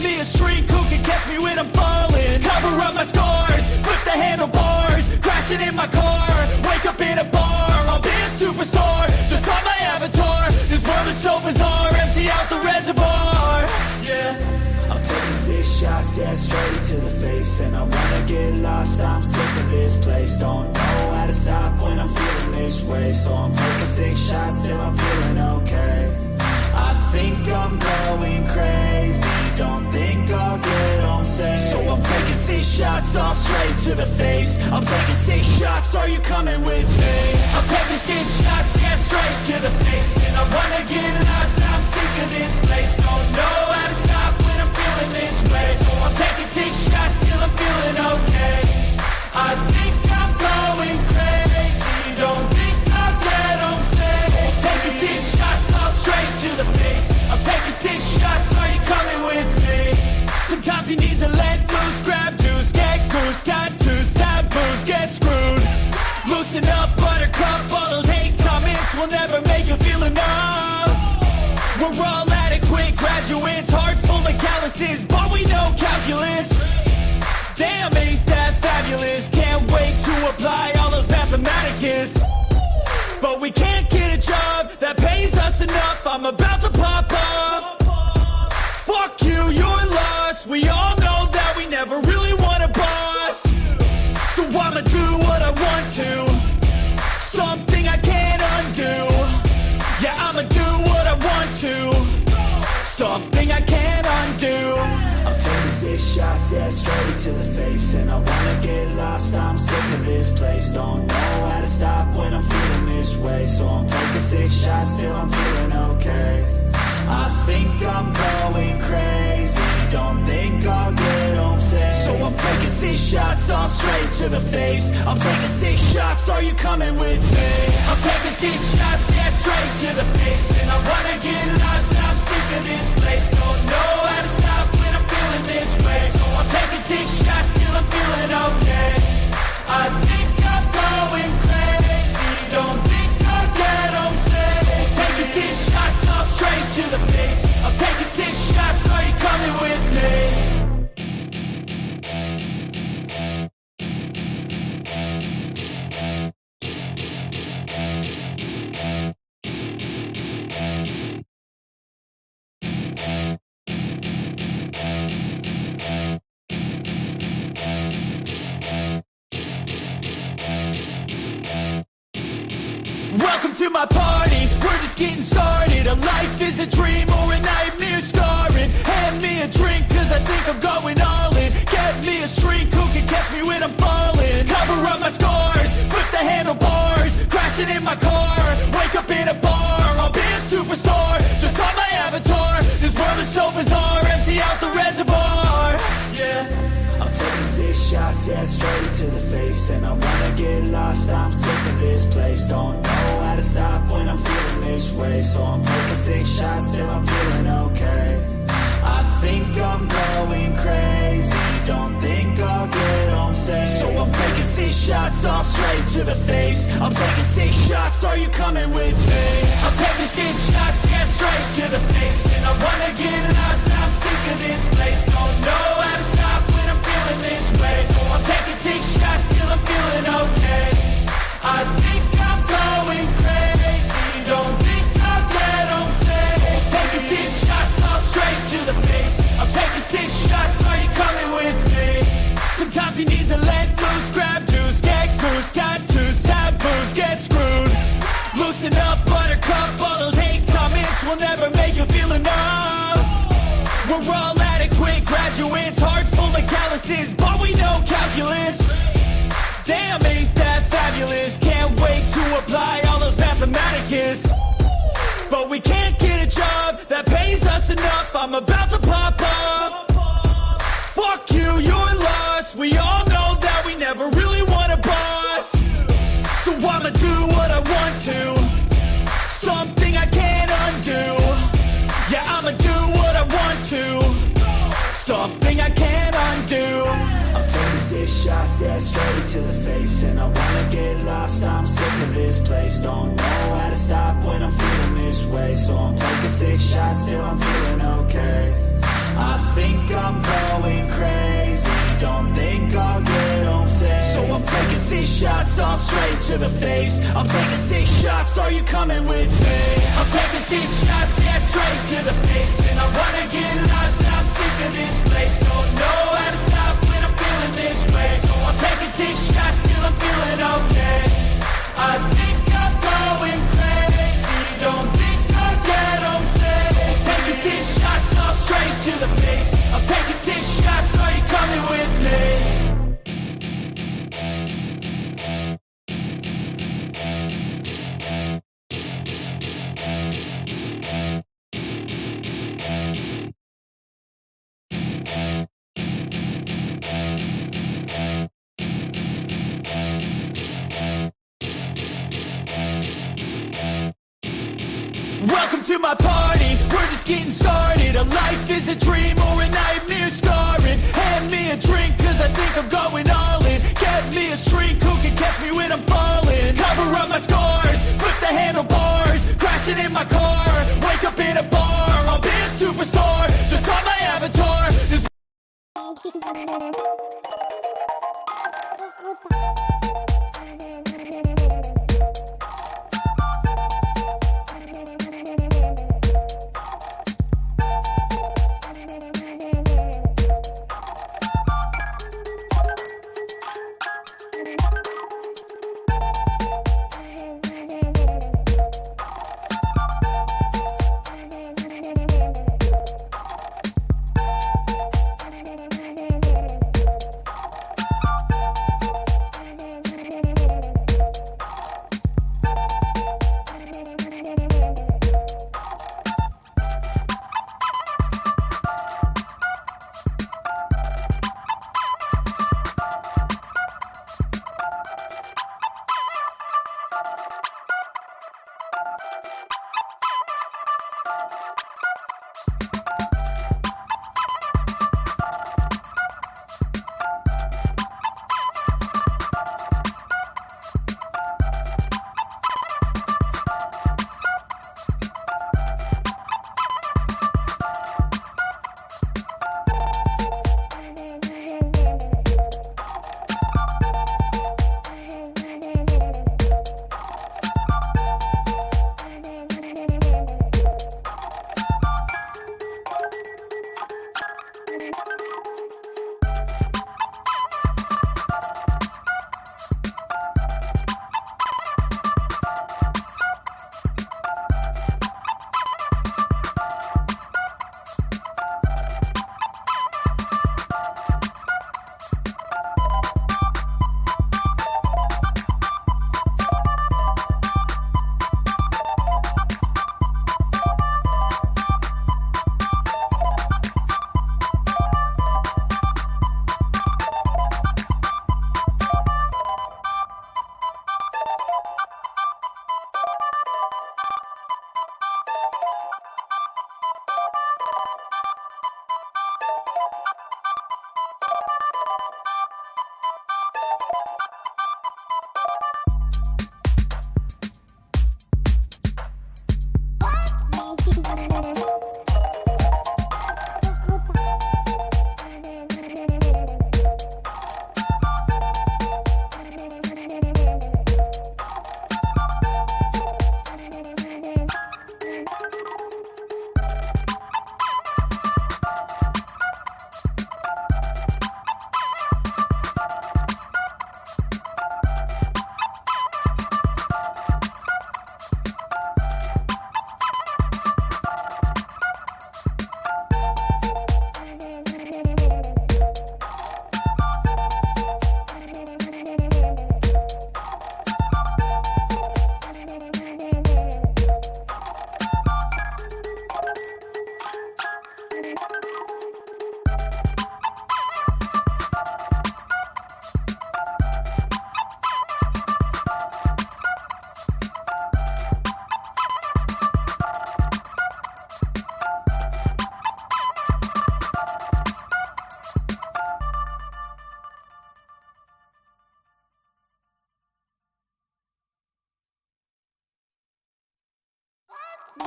me a shrink who can catch me when I'm falling. Cover up my scars, flip the handlebars, crashing in my car, wake up in a bar. I'll be a superstar, just on my avatar. This world is so bizarre, empty out the reservoir. Yeah. I'm taking 6 shots, yeah, straight to the face. And I wanna get lost, I'm sick of this place. Don't know how to stop when I'm feeling this way. So I'm taking 6 shots till I'm feeling okay. I think I'm going crazy, don't think I'll get home safe. So I'm taking 6 shots, all straight to the face. I'm taking 6 shots, are you coming with me? I'm taking 6 shots, yeah, straight to the face. And I wanna get lost, I'm sick of this place. Don't know how to stop when I'm feeling this way. So I'm taking 6 shots till I'm feeling okay. I think I'm going crazy, don't think I'll get home safe. So I'm taking 6 shots, all straight to the face. I'm taking 6 shots, are you coming with me? Sometimes you need to let loose, grab juice, get goose, tattoos, taboos, get screwed. Loosen up, buttercup, all those hate comments will never make you feel enough. We're all adequate graduates, hearts full of calluses, but we know calculus. Damn, ain't that fabulous? Can't wait to apply all those mathematicus. But we can't get a job that pays us enough. I'm about to pop up. Fuck you, you're lost. We all know that we never really want a boss. So I'ma do what I want to, something I can't undo. Yeah, I'ma do what I want to, something I can't undo. I'm taking 6 shots, yeah, straight to the face. And I wanna get lost, I'm sick of this place. Don't know how to stop when I'm feeling this way. So I'm taking 6 shots till I'm feeling okay. I think I'm going crazy, don't think I'll get home safe. So I'm taking 6 shots, all straight to the face. I'm taking 6 shots, are you coming with me? I'm taking 6 shots, yeah, straight to the face. And I wanna get lost, I'm sick of this place. Don't know how to stop when I'm feeling this way. So I'm taking 6 shots till I'm feeling okay. I think I'm going crazy, don't think I'll get home safe. So I'm taking 6 shots, all straight to the face. I'm taking 6 shots, are you coming with me? Welcome to my party, we're just getting started. A life is a dream or a nightmare scarring. Hand me a drink cause I think I'm going all in. Get me a shrink who can catch me when I'm falling. Cover up my scars, flip the handlebars, crashing in my car, wake up in a bar. I'll be a superstar, just on my avatar. This world is so bizarre, empty out the reservoir. Yeah. I'm taking 6 shots, yeah, straight to the face. And I wanna get lost, I'm sick of this place. Don't know how to stop when I'm feeling this way. So I'm taking 6 shots till I'm feeling okay. I think I'm going crazy, don't think I'll get home safe. So I'm taking 6 shots, all straight to the face. I'm taking 6 shots, are you coming with me? I'm taking 6 shots, yeah, straight to the face. And I wanna get lost, I'm sick of this place. Don't know how to stop when I'm feeling this way. So I'm taking 6 shots till I'm feeling okay. I think I'm going crazy, don't think I'll get home safe. So I'm taking 6 shots, all straight to the face. I'm taking 6 shots, are you coming with me? Sometimes you need to let loose, grab juice, get goose, tattoos, taboos, get screwed. Loosen up, buttercup, all those hate comments will never make you feel enough. We're all adequate graduates, hearts full of calluses, but we know calculus. Damn, ain't that fabulous? Can't wait to apply all those mathematicus. But we can't get a job that pays us enough. I'm about to pop up. Fuck you, you're lost. We all know that we never really want a boss. So I'ma do what I want to, something I can't undo. Yeah, I'ma do what I want to, something I can't undo. I'm taking 6 shots, yeah, straight to the face. And I wanna get lost, I'm sick of this place. Don't know how to stop when I'm feeling this way. So I'm taking 6 shots till I'm feeling okay. I think I'm going crazy, don't think I'll get home safe. So I'm taking 6 shots all straight to the face. I'm taking 6 shots, are you coming with me? I'm taking 6 shots, yeah, straight to the face. And I wanna get lost, I'm sick of this place. Don't know how to stop when I'm feeling this way. So I'm taking 6 shots till I'm feeling okay. I think I'm going crazy, don't think I'll get home safe. So I'm taking 6 shots all straight to the face. I'm taking 6 shots, are you coming with me? Welcome to my party, we're just getting started. A life is a dream or a nightmare scarring. Hand me a drink cause I think I'm going all in. Get me a shrink who can catch me when I'm falling. Cover up my scars, flip the handlebars. Crashing in my car, wake up in a bar. I'll be a superstar, just on my avatar. This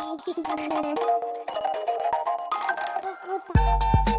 Thank you.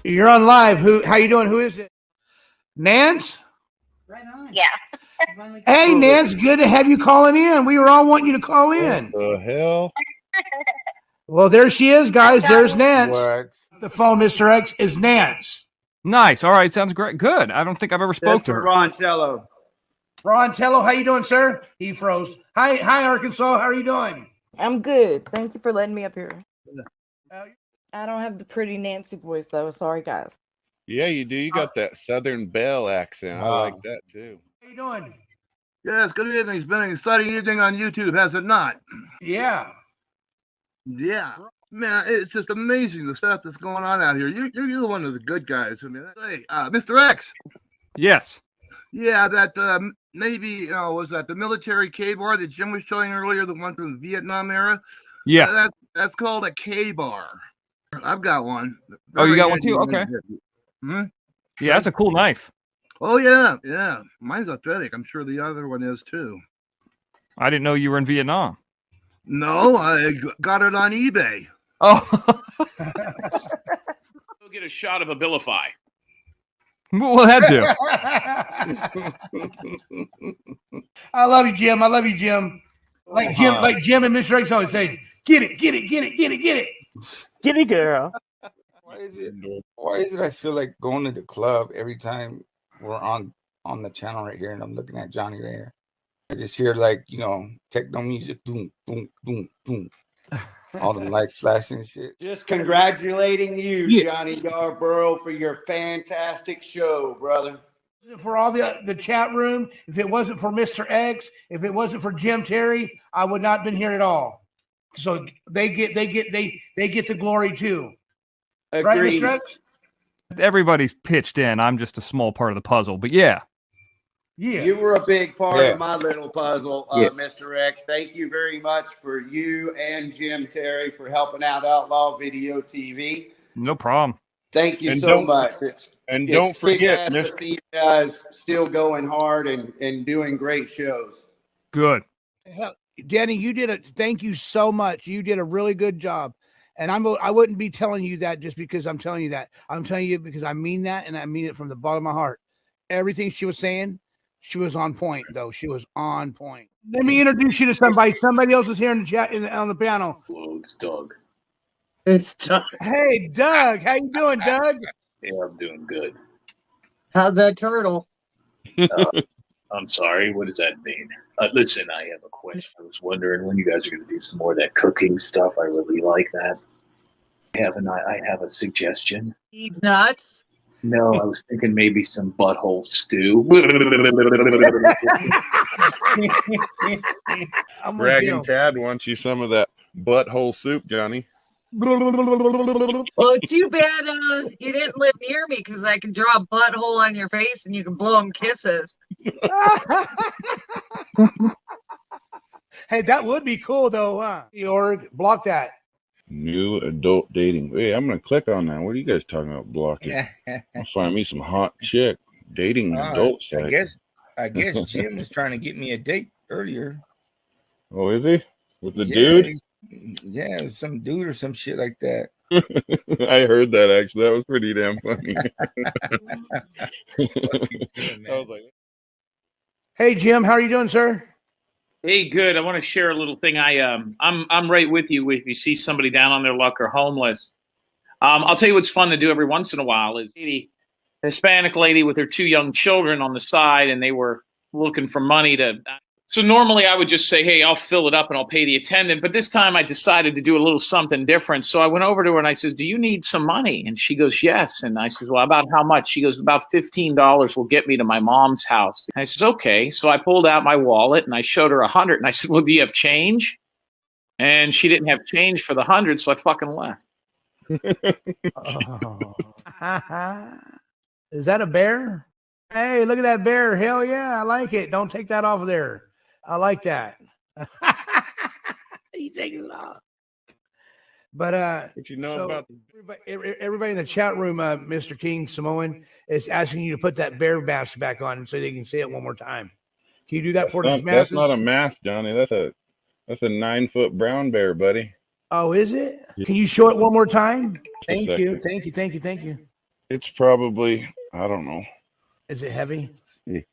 You're on live. How you doing? Who is it? Nance? Right on. Yeah. Hey, Nance, good to have you calling in. We were all wanting you to call in. What the hell? Well, there she is, guys. There's Nance. What? The phone, Mr. X, is Nance. Nice. All right. Sounds great. Good. I don't think I've ever spoke to her. Ron Tello. Ron Tello, how you doing, sir? He froze. Hi, Arkansas. How are you doing? I'm good. Thank you for letting me up here. Uh, I don't have the pretty Nancy voice though. Sorry, guys. Yeah, you do. You got that Southern Belle accent. I like that too. How you doing? Yes, good evening. It's been an exciting evening on YouTube, has it not? Yeah. Yeah. Man, it's just amazing the stuff that's going on out here. You're one of the good guys. I mean, hey, Mr. X. Yes. Yeah, that Navy, was that the military K-bar that Jim was showing earlier, the one from the Vietnam era? Yeah. That's called a K-bar. I've got one. Oh, you Very got one handy too? one. Okay. Hmm? Yeah, that's a cool knife. Oh, yeah. Mine's authentic. I'm sure the other one is too. I didn't know you were in Vietnam. No, I got it on eBay. Oh. Go get a shot of Abilify. What will that do? I love you, Jim. Like Jim and Mr. X always say, get it. Get it, girl. Why is it I feel like going to the club every time we're on the channel right here and I'm looking at Johnny right here? I just hear like, techno music, boom, boom, boom, boom. All the lights flashing and shit. Just congratulating you, Johnny Yarborough, for your fantastic show, brother. For all the chat room, if it wasn't for Mr. X, if it wasn't for Jim Terry, I would not have been here at all. So they get the glory too. Agreed. Right, Mr. X? Everybody's pitched in. I'm just a small part of the puzzle, but yeah. Yeah. You were a big part of my little puzzle, Mr. X. Thank you very much for you and Jim Terry for helping out Outlaw Video TV. No problem. Thank you so much. Don't forget, to see you guys still going hard and doing great shows. Good. Danny, thank you so much. You did a really good job. And I wouldn't be telling you that just because I'm telling you that. I'm telling you because I mean that, and I mean it from the bottom of my heart. Everything she was saying, she was on point, though. She was on point. Let me introduce you to somebody. Somebody else is here in the chat on the panel. Hello, it's Doug. It's Doug. Hey, Doug. How you doing, Doug? Yeah, I'm doing good. How's that turtle? I'm sorry. What does that mean? Listen, I have a question. I was wondering when you guys are going to do some more of that cooking stuff. I really like that. I have a suggestion. He's nuts. No, I was thinking maybe some butthole stew. Dragon Tad wants you some of that butthole soup, Johnny. Well, too bad you didn't live near me because I can draw a butthole on your face and you can blow them kisses. Hey, that would be cool, though, huh? Org, block that. New adult dating. Hey, I'm gonna click on that. What are you guys talking about blocking? I'll find me some hot chick dating adult site. I guess Jim was trying to get me a date earlier. Oh, is he? With the dude? Yeah, some dude or some shit like that. I heard that actually. That was pretty damn funny. I was like, hey, Jim, how are you doing, sir? Hey, good. I want to share a little thing. I'm right with you. If you see somebody down on their luck or homeless, I'll tell you what's fun to do every once in a while is a Hispanic lady with her 2 young children on the side, and they were looking for money to. So normally I would just say, hey, I'll fill it up and I'll pay the attendant. But this time I decided to do a little something different. So I went over to her and I said, do you need some money? And she goes, yes. And I said, well, about how much? She goes, about $15 will get me to my mom's house. And I said, okay. So I pulled out my wallet and I showed her 100. And I said, well, do you have change? And she didn't have change for the 100. So I fucking left. Is that a bear? Hey, look at that bear. Hell yeah, I like it. Don't take that off of there. I like that. You take it off. But what you know about everybody in the chat room, Mr. King Samoan is asking you to put that bear mask back on so they can say it one more time. Can you do that for these masks? That's not a mask, Johnny. That's a 9-foot brown bear, buddy. Oh, is it? Can you show it one more time? Thank you. It's probably, I don't know. Is it heavy? Hey,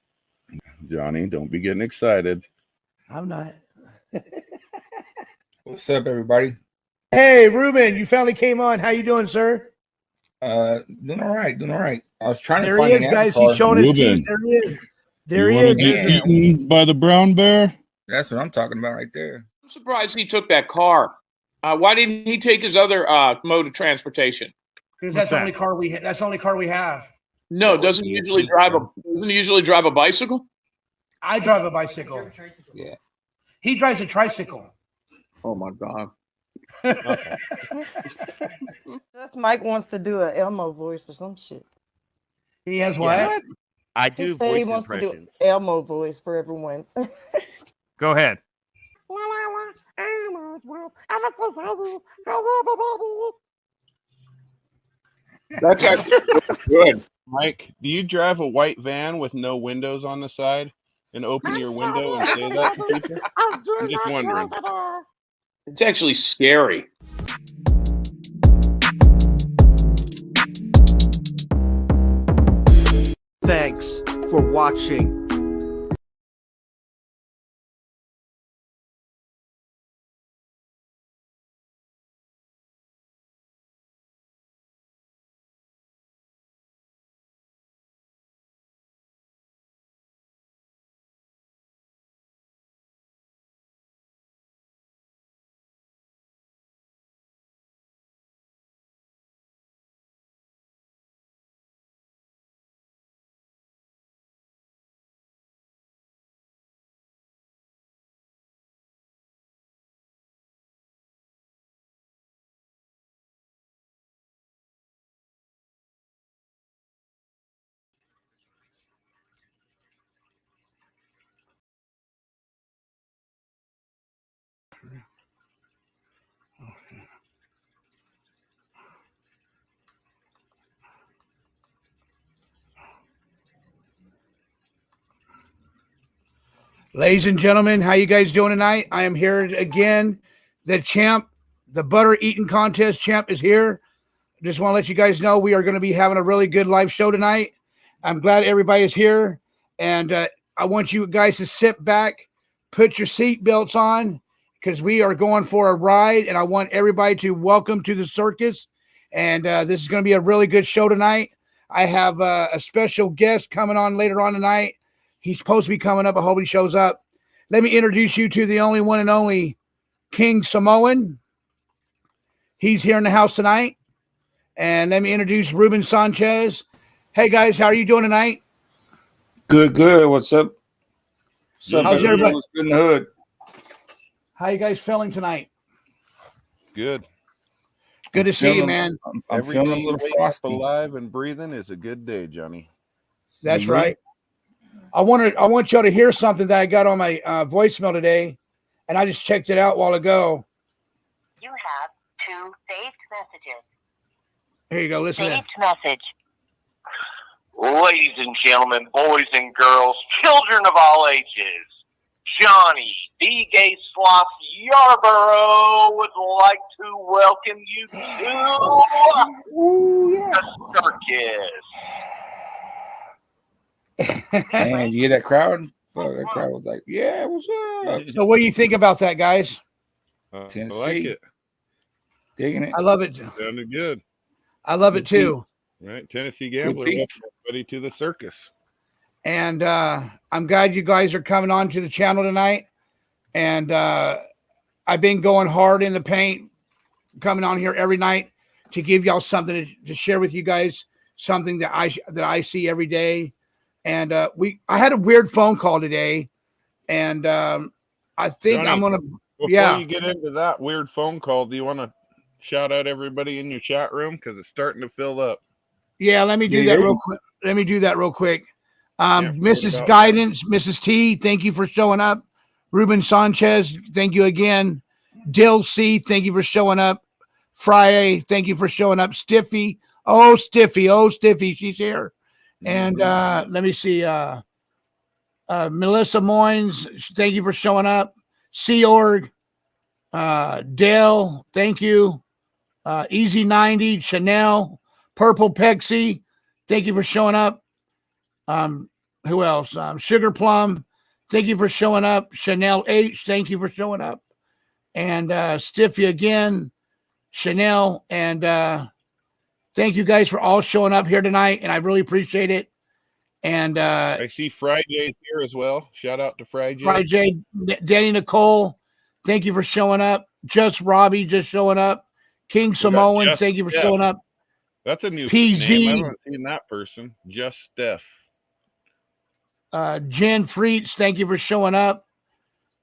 Johnny, don't be getting excited. I'm not. What's up, everybody? Hey, Ruben, you finally came on. How you doing, sir? Doing all right. I was trying to find he is, guys. He's showing his teeth. There he is. There he is. Get eaten by the brown bear? That's what I'm talking about right there. I'm surprised he took that car. Why didn't he take his other mode of transportation? Because that's the only car we have. That's the only car we have. No, doesn't he usually drive a bicycle? I drive a bicycle. Yeah. He drives a tricycle. Oh my God. Just Mike wants to do an Elmo voice or some shit. He has what? Yeah. I do voice he wants impressions. to do Elmo voice for everyone. Go ahead. That's actually good. Mike, do you drive a white van with no windows on the side and open your window and say that to people? I'm just wondering. It's actually scary. Thanks for watching. Ladies and gentlemen, how you guys doing tonight? I am here again. The champ, the butter eating contest champ is here. Just want to let you guys know we are going to be having a really good live show tonight. I'm glad everybody is here. And I want you guys to sit back, put your seat belts on, because we are going for a ride. And I want everybody to welcome to the circus. And this is going to be a really good show tonight. I have a special guest coming on later on tonight. He's supposed to be coming up. I hope he shows up. Let me introduce you to the only one and only King Samoan. He's here in the house tonight. And let me introduce Ruben Sanchez. Hey, guys, how are you doing tonight? Good, good. What's up? What's up, How's everybody? What's good in the hood? How you guys feeling tonight? Good. Good to see you, man. I'm Every feeling day a little you wake up frosty. alive and breathing is a good day, Johnny. That's right. I want y'all to hear something that I got on my voicemail today, and I just checked it out a while ago. You have 2 saved messages. Here you go. Listen. Saved message. Ladies and gentlemen, boys and girls, children of all ages, Johnny D. Gay Sloth Yarborough would like to welcome you to the circus. Man, you hear that crowd? Fuck, that crowd was like, yeah, what's up? So what do you think about that, guys? Tennessee. I like it. Digging it. I love it. Sounded good. I love it too. Right, Tennessee Gambler, beat. welcome everybody to the circus. And I'm glad you guys are coming on to the channel tonight. And I've been going hard in the paint, coming on here every night to give y'all something to share with you guys, something that I see every day. And I had a weird phone call today, and I think Johnny, I'm gonna. Before you get into that weird phone call, do you want to shout out everybody in your chat room because it's starting to fill up? Yeah, let me do that real quick. Let me do that real quick. Mrs. Guidance, Mrs. T, thank you for showing up. Ruben Sanchez, thank you again. Dill C, thank you for showing up. Friday, thank you for showing up. Stiffy, Stiffy, she's here. And let me see. Melissa Moynes, thank you for showing up. Sea Org, Dale, thank you. Easy 90, Chanel, Purple Pexy, thank you for showing up. Who else? Sugar Plum, thank you for showing up. Chanel H, thank you for showing up. And Stiffy again, Chanel, and thank you guys for all showing up here tonight, and I really appreciate it. And I see Friday here as well. Shout out to Friday. Friday, Danny Nicole, thank you for showing up. Just Robbie, just showing up. King Samoan, thank you for showing up. That's a new PZ. name. I haven't seen that person. Just Steph. Jen Freets, thank you for showing up.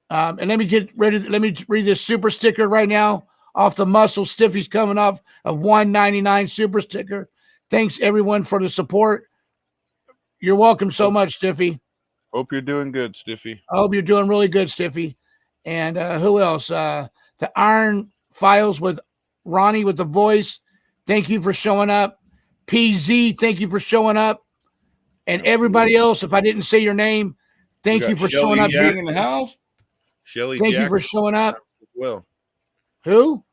And let me get ready. Let me read this super sticker right now off the muscle. Stiffy's coming off a $1.99 super sticker. Thanks everyone for the support. You're welcome so much, Stiffy. Hope you're doing good, Stiffy. I hope you're doing really good, Stiffy. And who else? The Iron Files with Ronnie with the voice. Thank you for showing up. PZ, thank you for showing up. And everybody else, if I didn't say your name, thank you for showing up here in the house. Shelly Thank Jackson you for showing up. Well, who?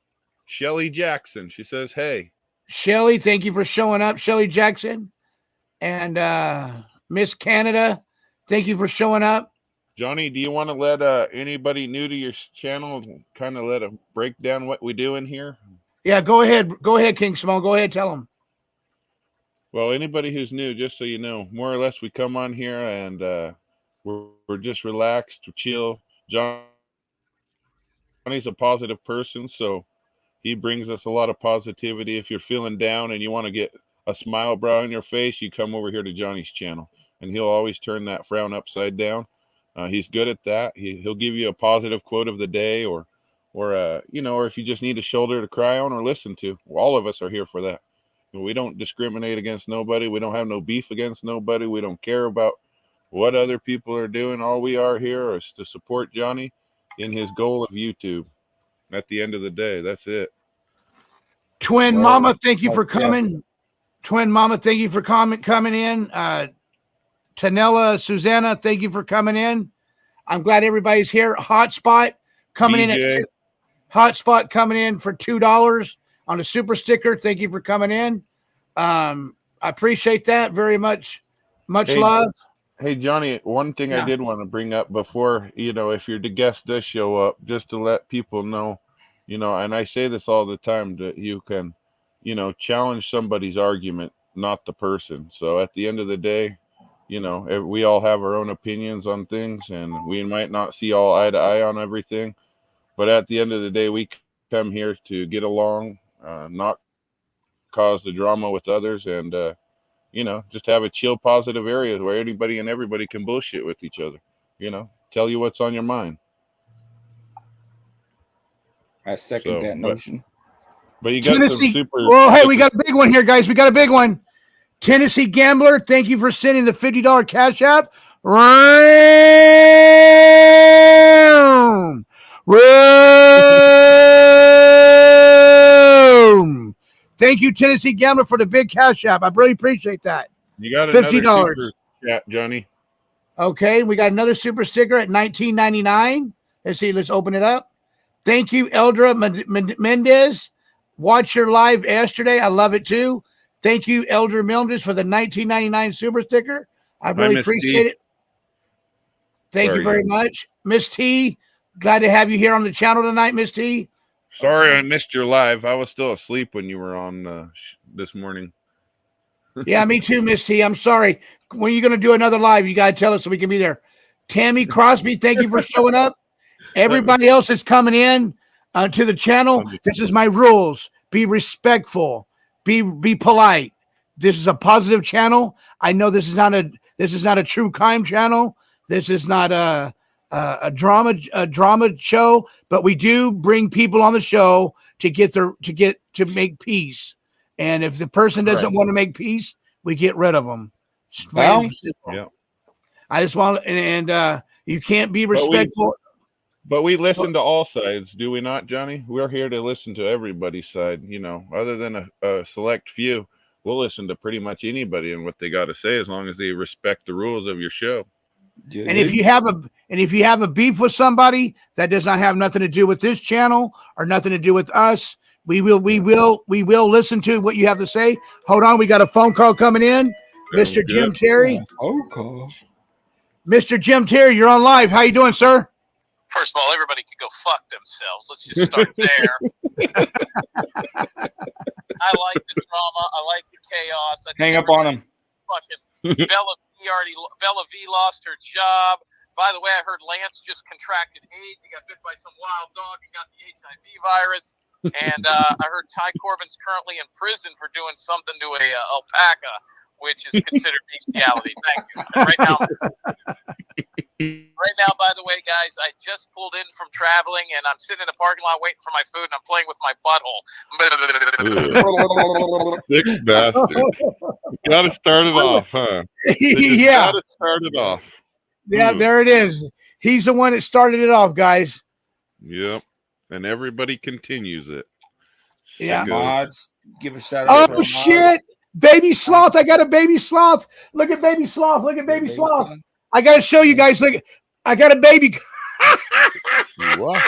Shelly Jackson. She says, hey. Shelly, thank you for showing up. Shelly Jackson. And Miss Canada, thank you for showing up. Johnny, do you want to let anybody new to your channel kind of let them break down what we do in here? Yeah, go ahead. Go ahead, King Simone. Go ahead, tell them. Well, anybody who's new, just so you know, more or less we come on here and we're just relaxed, chill. Johnny's a positive person, so he brings us a lot of positivity. If you're feeling down and you want to get a smile brow on your face, you come over here to Johnny's channel, and he'll always turn that frown upside down. He's good at that. He'll give you a positive quote of the day, or if you just need a shoulder to cry on or listen to. All of us are here for that. We don't discriminate against nobody. We don't have no beef against nobody. We don't care about what other people are doing. All we are here is to support Johnny in his goal of YouTube. At the end of the day, that's it. Twin Mama, thank you for coming. Twin Mama, thank you for coming in. Tanella, Susanna, thank you for coming in. I'm glad everybody's here. Hotspot coming in at Hotspot coming in for $2 on a super sticker. Thank you for coming in. I appreciate that very much. Much love. Hey, Johnny, one thing I did want to bring up before, if your guest does show up, just to let people know, and I say this all the time, that you can, challenge somebody's argument, not the person. So at the end of the day, we all have our own opinions on things, and we might not see all eye to eye on everything. But at the end of the day, we come here to get along, not cause the drama with others, and, just have a chill, positive area where anybody and everybody can bullshit with each other, tell you what's on your mind. I second that notion. But you got Tennessee, some super. Well, hey, we got a big one here, guys. We got a big one. Tennessee Gambler, thank you for sending the $50 cash app. Room. Thank you, Tennessee Gambler, for the big cash app. I really appreciate that. You got $50. Super chat, Johnny. Okay, we got another super sticker at $19.99. Let's see. Let's open it up. Thank you, Eldra Mendez. Watch your live yesterday. I love it too. Thank you, Elder Mendez, for the $19.99 super sticker. I really appreciate it. Thank you very much. Miss T, glad to have you here on the channel tonight, Miss T. Sorry I missed your live. I was still asleep when you were on this morning. Yeah, me too, Miss T. I'm sorry. When are you going to do another live? You got to tell us so we can be there. Tammy Crosby, thank you for showing up. Everybody else is coming in to the channel. This is my rules. Be respectful. Be polite. This is a positive channel. I know this is not a true crime channel. This is not a drama show, but we do bring people on the show to make peace. And if the person doesn't want to make peace, we get rid of them. Well, yeah. I just want and you can't be respectful. But we listen to all sides, do we not, Johnny? We're here to listen to everybody's side. Other than a select few, we'll listen to pretty much anybody and what they got to say, as long as they respect the rules of your show. And if you have a beef with somebody that does not have nothing to do with this channel or nothing to do with us, we will listen to what you have to say. Hold on, we got a phone call coming in. Mr. Jim Terry. Phone call. Mr. Jim Terry, you're on live. How you doing, sir? First of all, everybody can go fuck themselves. Let's just start there. I like the drama. I like the chaos. Hang up on him. Fucking Bella V lost her job. By the way, I heard Lance just contracted AIDS. He got bit by some wild dog and got the HIV virus. And I heard Ty Corbin's currently in prison for doing something to a alpaca, which is considered bestiality. Thank you. Right now, by the way, guys, I just pulled in from traveling, and I'm sitting in the parking lot waiting for my food, and I'm playing with my butthole. Sick bastard. You got to start it off, huh? Yeah. Got to start it off. Yeah, there it is. He's the one that started it off, guys. Yep. And everybody continues it. Yeah. Mods, give a shout out. Oh, shit. Baby sloth. I got a baby sloth. Look at baby sloth. Look at baby sloth. I got to show you guys. Look, I got a baby. What?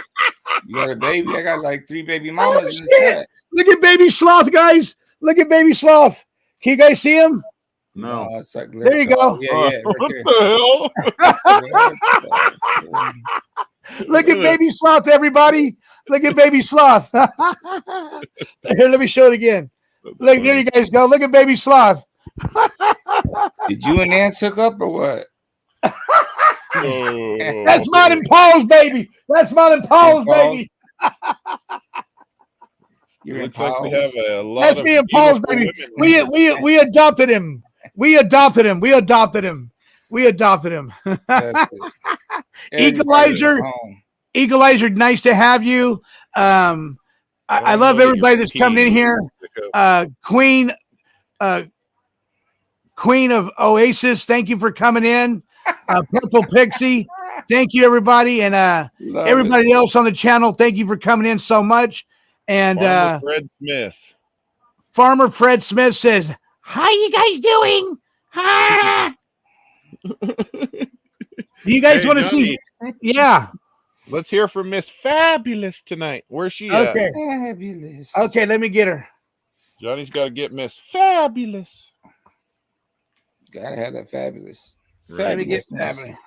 You got a baby? I got like 3 baby mamas. Oh, shit. Look at baby sloth, guys. Look at baby sloth. Can you guys see him? No. It's like, there you go. Yeah, right what there. the hell? Look at baby sloth, everybody. Look at baby sloth. Here, let me show it again. Look, there you guys go. Look at baby sloth. Did you and Nance hook up or what? That's mine and Paul's baby. That's mine and Paul's baby. You're in Looks like we have a lot That's of me and Paul's baby. We adopted him. We adopted him. We adopted him. We adopted him. Equalizer, nice to have you. I love everybody that's coming in here. Queen of Oasis, thank you for coming in. Purple Pixie. Thank you, everybody, and everybody else on the channel. Thank you for coming in so much. And Farmer Fred Smith. Farmer Fred Smith says, "How you guys doing? Hi." You guys want to see? Yeah. Let's hear from Miss Fabulous tonight. Where's she at? Okay. Fabulous. Okay, let me get her. Johnny's got to get Miss Fabulous. Gotta have that fabulous. Let me get Fabulousness. Fabulous.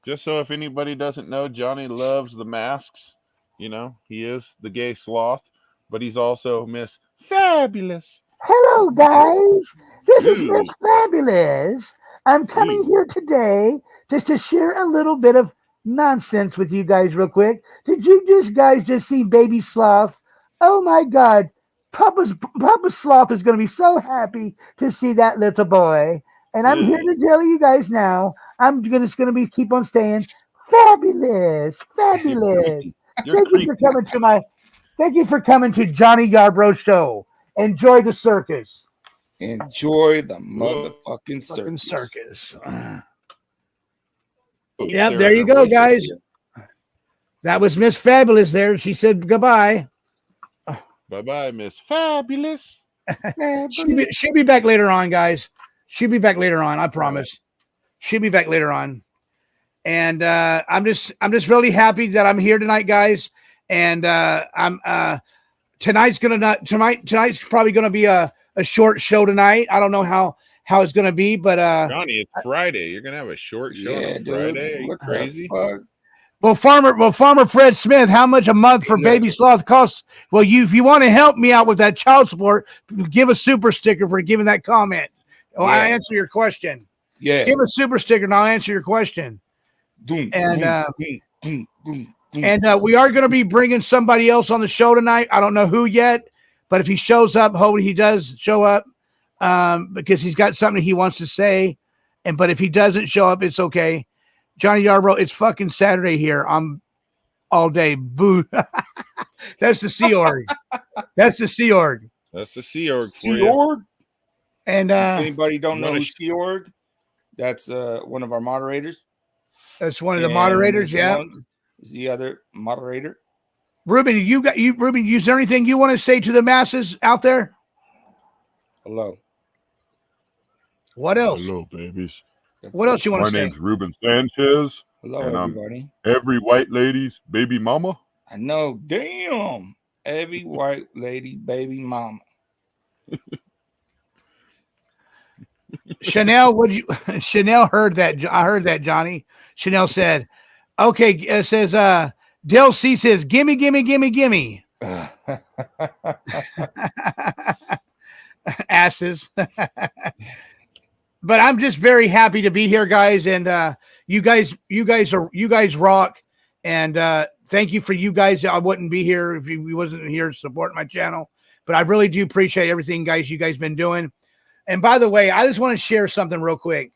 Just so if anybody doesn't know, Johnny loves the masks. You know, he is the gay sloth, but he's also Miss Fabulous. Hello, guys. This is Miss Fabulous. I'm coming here today just to share a little bit of nonsense with you guys real quick. Did you guys just see Baby Sloth? Oh, my God. Papa Sloth is going to be so happy to see that little boy. And I'm here to tell you guys now, I'm just going to be keep on saying, fabulous, fabulous. Thank you for coming to Johnny Yarbrough Show. Enjoy the circus. Enjoy the motherfucking circus. Yep, there you go, guys. That was Miss Fabulous there. She said goodbye. Bye-bye, Miss Fabulous. She'll be back later on, guys. She'll be back later on, I promise. She'll be back later on. And I'm just really happy that I'm here tonight, guys. And tonight's probably gonna be a short show tonight. I don't know how it's gonna be, but Johnny, it's Friday. You're gonna have a short show on Friday. Are you crazy? Well, Farmer Fred Smith, how much a month for Baby Sloth costs? Well, if you want to help me out with that child support, give a super sticker for giving that comment. Well, I answer your question. Yeah. Give a super sticker and I'll answer your question. And we are going to be bringing somebody else on the show tonight. I don't know who yet, but if he shows up, hopefully he does show up because he's got something he wants to say. But if he doesn't show up, it's okay. Johnny Yarbrough, it's fucking Saturday here. I'm all day. Boo. That's the Sea Org. That's the Sea Org. That's the Sea Org. Sea Org. And if anybody don't know who Sea Org, that's one of our moderators. That's one of the moderators. Yeah. Is the other moderator. Ruben, Ruben, is there anything you want to say to the masses out there? Hello. What else? Hello, babies. What else you want to say? My name's Ruben Sanchez. Hello, and everybody. I'm every white lady's baby mama. I know. Damn. Every white lady baby mama. Chanel, Chanel heard that. I heard that, Johnny. Chanel said, okay, it says, Del C says, gimme, gimme, gimme, gimme. Asses. But I'm just very happy to be here, guys. And you guys rock. And thank you for you guys. I wouldn't be here if you wasn't here supporting my channel. But I really do appreciate everything, guys, you guys been doing. And by the way, I just want to share something real quick.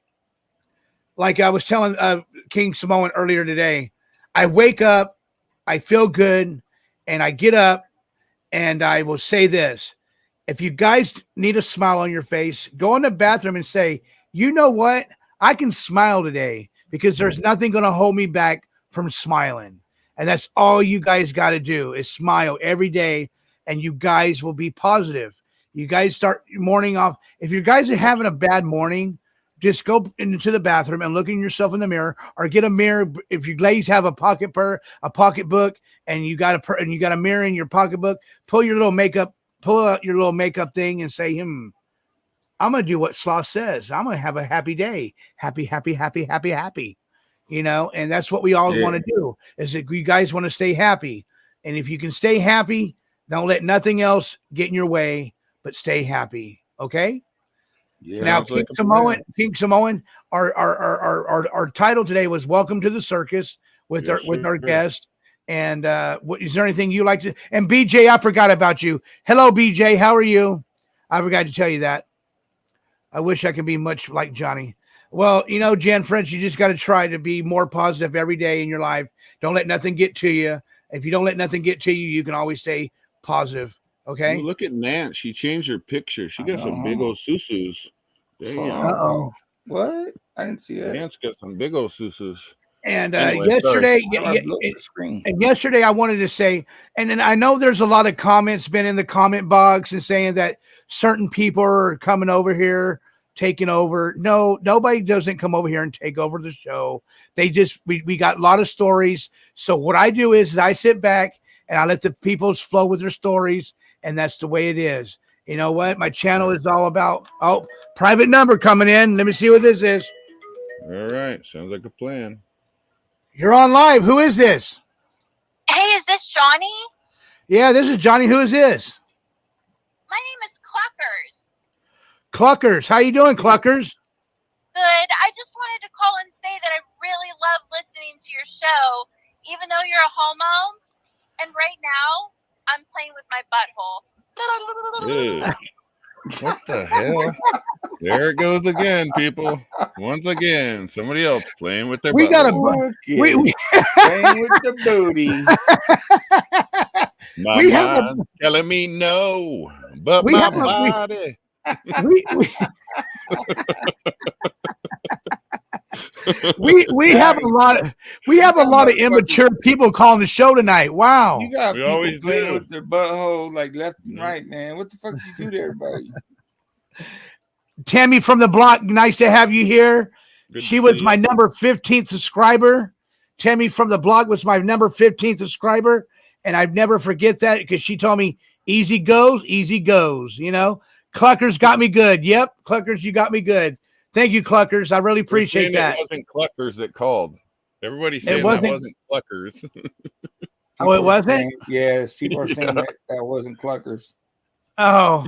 Like I was telling King Samoan earlier today, I wake up, I feel good, and I get up, and I will say this. If you guys need a smile on your face, go in the bathroom and say, you know what? I can smile today because there's nothing going to hold me back from smiling. And that's all you guys got to do is smile every day, and you guys will be positive. You guys start your morning off. If you guys are having a bad morning, just go into the bathroom and look at yourself in the mirror, or get a mirror. If you ladies have a pocketbook, and you got a mirror in your pocketbook, pull out your little makeup thing and say, I'm going to do what Sloth says. I'm going to have a happy day. Happy, happy, happy, happy, happy. And that's what we all want to do, is that you guys want to stay happy. And if you can stay happy, don't let nothing else get in your way, but stay happy. Okay. Yeah. Now, King Samoan, our title today was "Welcome to the Circus" with our guest. And is there anything you like to? And BJ, I forgot about you. Hello, BJ. How are you? I forgot to tell you that. I wish I could be much like Johnny. Well, Jen French, you just got to try to be more positive every day in your life. Don't let nothing get to you. If you don't let nothing get to you, you can always stay positive. Okay. Ooh, look at Nance. She changed her picture. She got some big old susus. Uh-oh. What? I didn't see that. Lance got some big old susus. And Anyway, yesterday, screen. and yesterday, I wanted to say, and then I know there's a lot of comments been in the comment box and saying that certain people are coming over here, taking over. No, nobody doesn't come over here and take over the show. They just we got a lot of stories. So what I do is I sit back and I let the people flow with their stories, and that's the way it is. You know what? My channel is all about private number coming in. Let me see what this is. All right, sounds like a plan. You're on live. Who is this? Hey, is this Johnny? Yeah, this is Johnny. Who is this? My name is Cluckers. Cluckers. How you doing, Cluckers? Good. I just wanted to call and say that I really love listening to your show, even though you're a homo. And right now, I'm playing with my butthole. Hey, what the hell? There it goes again, people. Once again, somebody else playing with their We got butthole. Playing with the booty. My we have mind's telling me no, but my body. We have a lot of immature people calling the show tonight. Wow. You got We people always playing do. with their butthole like left and right, man. What the fuck did you do to everybody? Tammy from the block, nice to have you here. Good She to was see you. my number 15th subscriber. Tammy from the block was my number 15th subscriber. And I'd never forget that because she told me, easy goes, you know. Cluckers got me good. Yep, Cluckers, you got me good. Thank you, Cluckers. I really appreciate that. It wasn't Cluckers that called. Everybody's saying that wasn't Cluckers. Oh, it wasn't? Yes, people are saying Yeah. that wasn't Cluckers. Oh,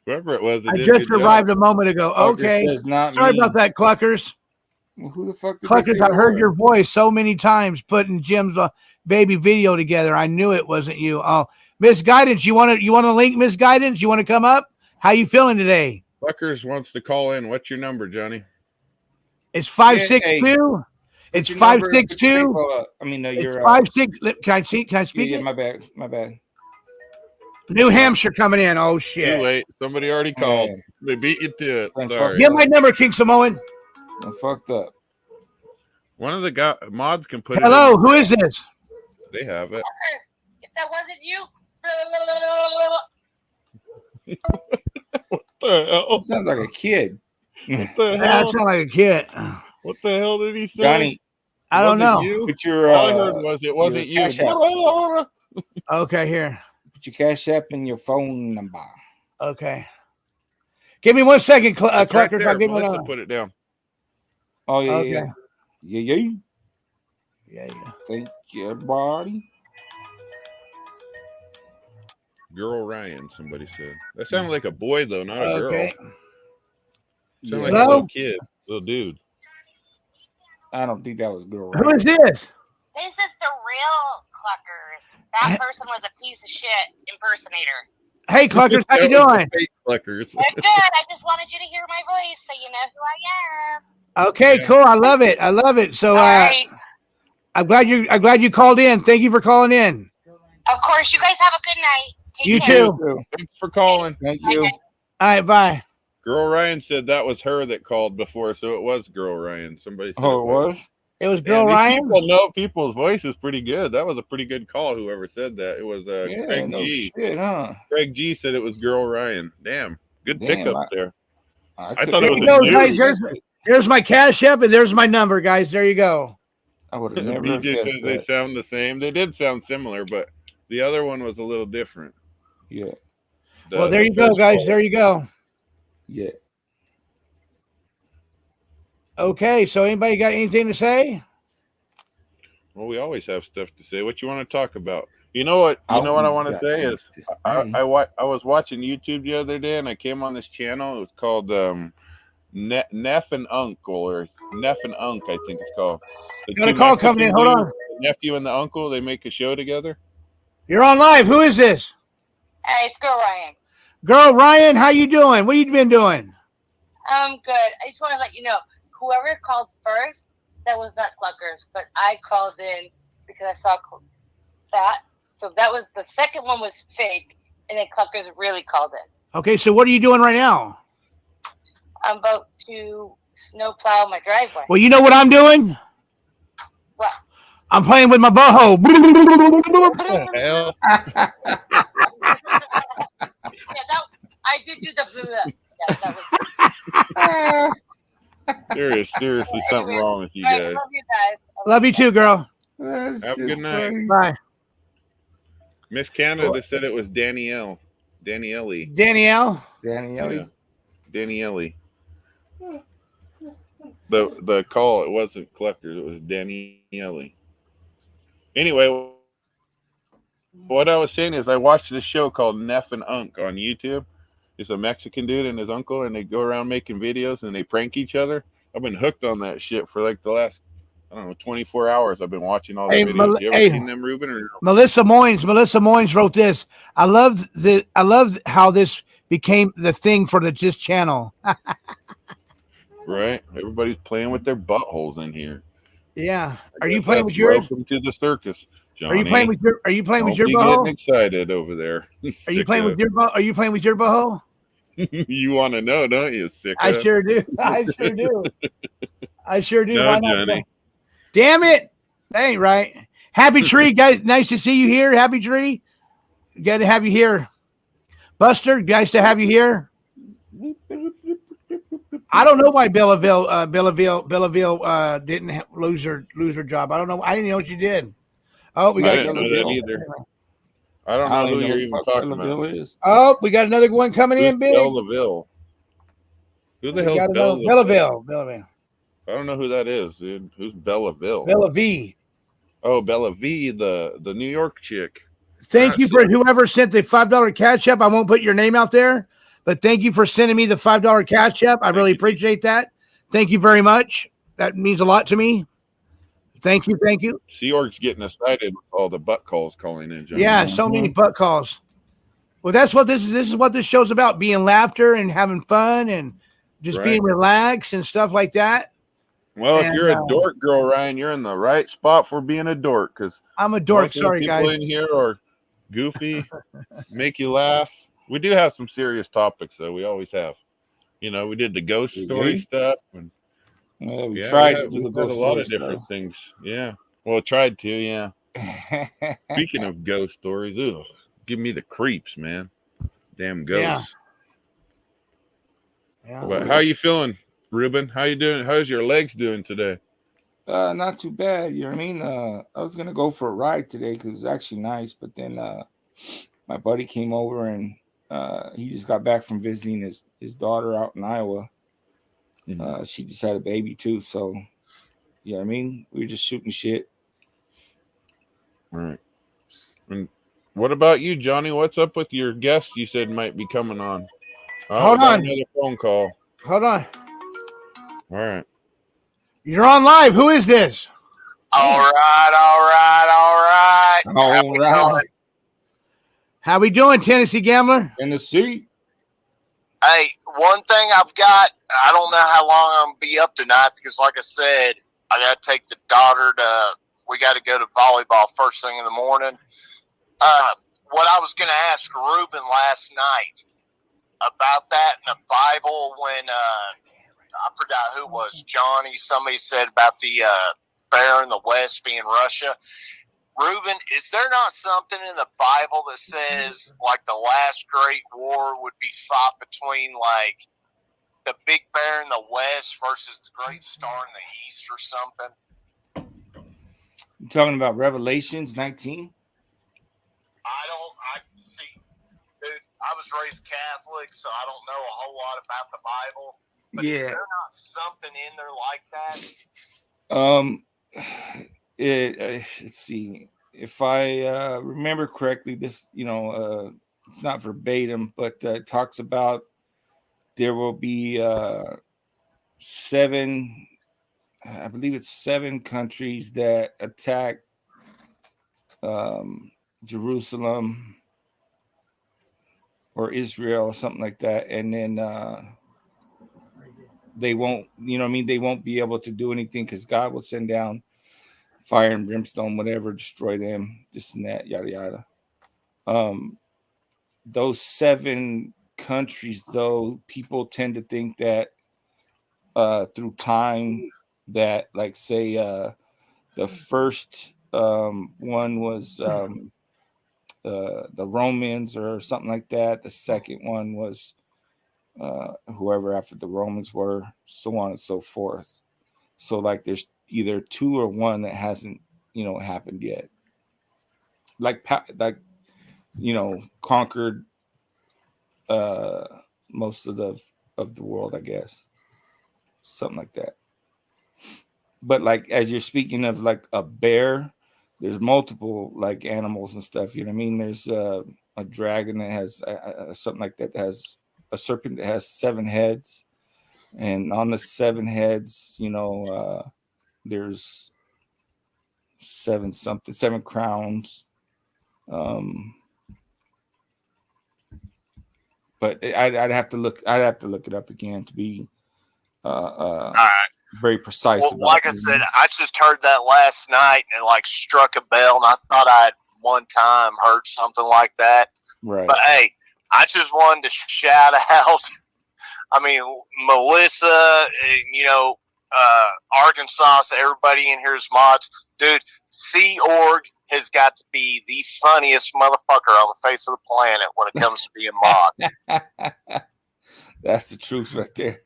Whoever it was, I just arrived a moment ago. Cluckers Okay. says not Sorry me. about that, Cluckers. Well, who the fuck did they Cluckers, say I it heard was? your voice so many times putting Jim's baby video together. I knew it wasn't you. Oh, Miss Guidance, you want to link Miss Guidance? You want to come up? How you feeling today? Cluckers wants to call in. What's your number, Johnny? It's 562. It's Your number, put your 562. info up. I mean, It's your 56. Can I see? Can I speak? yeah, it? my bad. New Hampshire coming in. Oh Too shit! late. Somebody already called. Yeah. They beat you to it. Done Sorry. Give my number, King Samoan. I'm fucked up. One of the mods can put Hello, it in. who is this? They have it. If that wasn't you, What the hell? Sounds like a kid. What the That hell? sounds like a kid. What the hell did he say? Johnny, I don't Was it know. You? put your All I heard was it wasn't you. cash app. Okay, here. Put your cash app and your phone number. Okay. Give me 1 second, It's right Cluckers. there. I'll give you Melissa another. put it down. Oh yeah, Okay. yeah. Yeah. Thank you, everybody. Girl Ryan, somebody said. That sounded like a boy though, not a Okay. girl. Sounded like Hello? a little kid, little dude. I don't think that was girl. Who is this? this is the real Cluckers. That person was a piece of shit impersonator. Hey, Cluckers, how you That was doing? the fake Cluckers. They're good. I just wanted you to hear my voice so you know who I am. Okay, Yeah. cool. I love it. I love it. So, All right. I'm glad you called in. Thank you for calling in. Of course, you guys have a good night. Take You care. too. Thanks for calling. Thank you. All right, bye. Girl Ryan said that was her that called before, so it was Girl Ryan. Somebody said Oh, it was? It was Yeah, Girl these Ryan. People know people's voice is pretty good. That was a pretty good call. Whoever said that, it was Yeah, Craig no G. shit, huh? Craig G said it was Girl Ryan. Damn, good Damn, pickup there. I could- thought it There was you a go, dude. guys. There's my cash app and there's my number, guys. There you go. I would have never BJ guessed says they that. sound the same. They did sound similar, but the other one was a little different. Yeah, Well, there you go, first guys. caller. There you go. yeah. Okay, so anybody got anything to say? Well, we always have stuff to say. What you want to talk about? You know what? You know what I want to say is I was watching YouTube the other day and I came on this channel. It was called Neff and Uncle or Neff and Unk, I think it's called. The Got a two call coming in. Mexican Hold on. dudes, the nephew and the uncle. They make a show together. You're on live. Who is this? Hey, it's Girl Ryan. Girl Ryan, how you doing? What you been doing? I'm good. I just want to let you know, whoever called first, that was not Cluckers, but I called in because I saw that. So that was the second one was fake, and then Cluckers really called in. Okay, so what are you doing right now? I'm about to snowplow my driveway. Well, you know what I'm doing? What? I'm playing with my butthole. Hell. Yeah, I did do the. Yeah, that was. There is seriously something wrong with you All right, guys. love you guys. Love you too, girl. That's Have a good just night. funny. Bye. Miss Canada said it was Danielle. Danielle. Danielle. Danielle. Yeah. Danielle. The call, it wasn't collectors, it was Danielle. Anyway, what I was saying is I watched this show called Neff and Unk on YouTube. It's a Mexican dude and his uncle, and they go around making videos and they prank each other. I've been hooked on that shit for like the last, I don't know, 24 hours. I've been watching all the videos. You ever seen them, Ruben? Or no? Melissa Moynes wrote this. I loved how this became the thing for the Just channel. Right? Everybody's playing with their buttholes in here. Yeah. Are you playing with yours? Welcome to the circus, Johnny. Are you playing with your Getting butthole? excited over there. Are you playing with your butthole? You want to know, don't you? Sick. I sure do. I sure do. I sure do. No, Why not? Johnny. Damn it. That ain't right. Happy Tree, guys. Nice to see you here. Happy Tree. Good to have you here. Buster, nice to have you here. I don't know why Bellaville didn't lose her job. I don't know. I didn't know what she did. Oh, we got I didn't know that either. I don't know who you're even talking about. Oh, we got another one coming in, big. Bellaville. Who the hell is Bellaville? I don't know who that is, dude. Who's Bellaville? Bella V. Oh, Bella V, the New York chick. Thank you for whoever sent the $5 cash app. I won't put your name out there, but thank you for sending me the $5 cash app. I really appreciate that. Thank you very much. That means a lot to me. Thank you. Thank you. Sea Org's getting excited with all the butt calls calling in, John. Yeah, so many butt calls. Well, that's what this is. This is what this show's about: being laughter and having fun and just being relaxed and stuff like that. Well, if you're a dork girl, Ryan, you're in the right spot for being a dork. Because I'm a dork. Sorry, people guys. in here are goofy, make you laugh. We do have some serious topics, though. We always have. You know, we did the ghost story stuff, and we tried to do the ghost a lot story of different stuff. things. Yeah, well, tried to. Yeah. Speaking of ghost stories, ugh, give me the creeps, man. Damn ghosts. Yeah. But how you feeling, Ruben? How you doing? How's your legs doing today? Not too bad. You know what I mean? I was gonna go for a ride today because it was actually nice, but then my buddy came over and he just got back from visiting his daughter out in Iowa. She just had a baby too, so you know what I mean? We were just shooting shit. All right. And what about you, Johnny? What's up with your guest you said might be coming on? Oh, Hold on. Another phone call. Hold on. All right. You're on live. Who is this? All right. How we doing, Tennessee Gambler? Tennessee. Hey, one thing I've got, I don't know how long I'm going to be up tonight because, like I said, I got to take the daughter we got to go to volleyball first thing in the morning. What I was going to ask Ruben last night about that in the Bible when, I forgot who it was, Johnny, somebody said about the bear in the West being Russia. Ruben, is there not something in the Bible that says like the last great war would be fought between like the big bear in the West versus the great star in the East or something? You talking about Revelations 19? I see, dude, I was raised Catholic, so I don't know a whole lot about the Bible. But is there not something in there like that? Let's see. If I remember correctly, this, it's not verbatim, but it talks about there will be 7, I believe it's 7 countries that attack Jerusalem or Israel or something like that. And then they won't, they won't be able to do anything because God will send down fire and brimstone, whatever, destroy them, this and that, yada, yada. Those 7 countries, though, people tend to think that through time that, like, say, the first one was the Romans or something like that. The second one was whoever after the Romans were, so on and so forth. So like there's either two or one that hasn't, happened yet. Like conquered most of the world, I guess. Something like that. But like as you're speaking of like a bear, there's multiple like animals and stuff. You know what I mean? There's a dragon that has something like that has a serpent that has 7 heads, and on the 7 heads, there's 7 crowns. But I'd have to look. I'd have to look it up again to be all right. very precise. Well, like I said, I just heard that last night and it like struck a bell, and I thought I'd one time heard something like that. Right. But hey, I just wanted to shout out. I mean, Melissa, Arkansas, everybody in here is mods. Dude, Sea Org has got to be the funniest motherfucker on the face of the planet when it comes to being mod. That's the truth right there.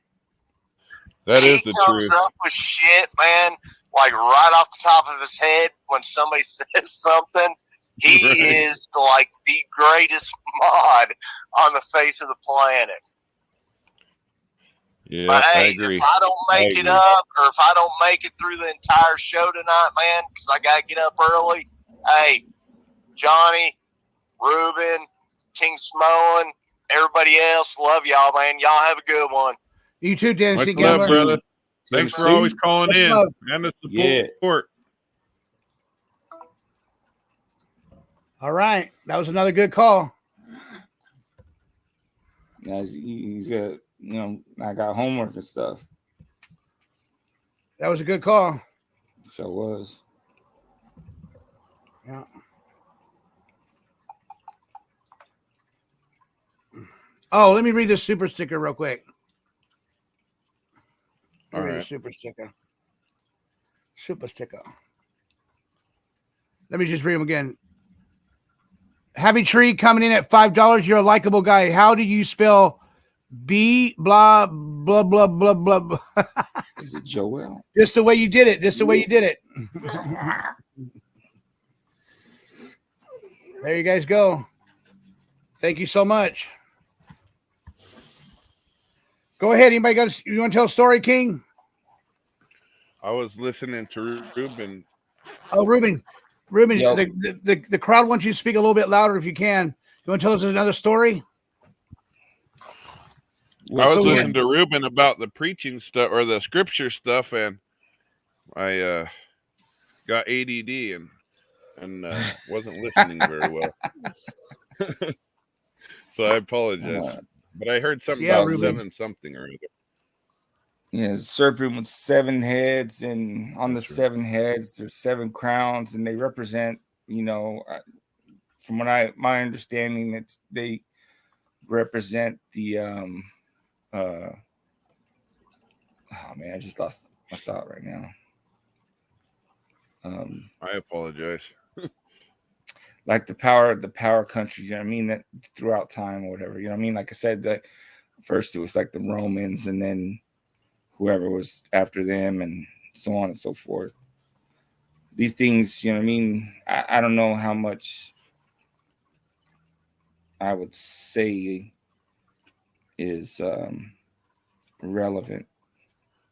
That is he the comes truth. up with shit, man, like right off the top of his head when somebody says something. He Right. is like the greatest mod on the face of the planet. Yeah, But I hey, agree. if I don't make it agree. up, or if I don't make it through the entire show tonight, man, because I got to get up early, hey, Johnny, Ruben, King Smoen, everybody else, love y'all, man. Y'all have a good one. You too, Tennessee Much love, Gambler. brother. Thanks for always calling Much in love. and the Yeah. support. All right, that was another good call. Guys, he's got, I got homework and stuff. That was a good call. So it was. Yeah. Oh, let me read this super sticker real quick. Let me read the super sticker. Super sticker. Let me just read them again. Happy Tree coming in at $5. You're a likable guy. How do you spell B blah blah blah blah blah? Is it Joel? Just the way you did it. Just the way you did it. There you guys go. Thank you so much. Go ahead. Anybody got? You want to tell a story, King? I was listening to Ruben. Oh, Ruben, Yo. the crowd wants you to speak a little bit louder if you can. You want to tell us another story? I was listening to Ruben about the preaching stuff or the scripture stuff, and I got ADD and wasn't listening very well. So I apologize. But I heard something about Ruben. 7 something or other. Yeah, serpent with 7 heads, and on the 7 heads, there's 7 crowns, and they represent, from what my understanding, that they represent the oh man, I just lost my thought right now. I apologize. Like the power countries, you know what I mean, that throughout time or whatever, you know what I mean? Like I said, that first it was like the Romans, and then whoever was after them, and so on and so forth. These things, you know what I mean? I don't know how much I would say is relevant.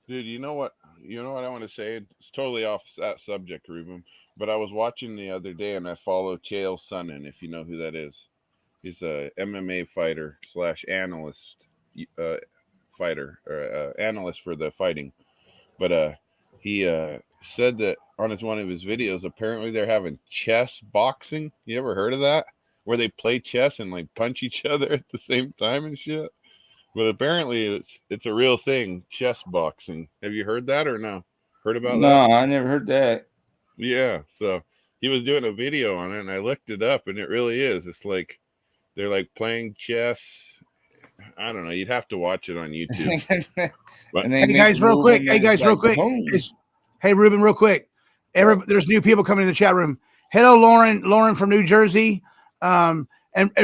Dude, you know what I want to say? It's totally off that subject, Ruben. But I was watching the other day, and I follow Chael Sonnen, if you know who that is. He's a MMA fighter / analyst, fighter or analyst for the fighting. But he said that on one of his videos, apparently they're having chess boxing. You ever heard of that? Where they play chess and like punch each other at the same time and shit. But apparently it's a real thing, chess boxing. Have you heard that or no? Heard about that? No, I never heard that. Yeah, so he was doing a video on it, and I looked it up, and it really is. It's like they're like playing chess, I don't know. You'd have to watch it on YouTube. But, And they Hey make guys, real quick. Ruben Hey guys, as, real like, quick. boom. Hey Ruben, real quick. There's new people coming in the chat room. Hello, Lauren from New Jersey. And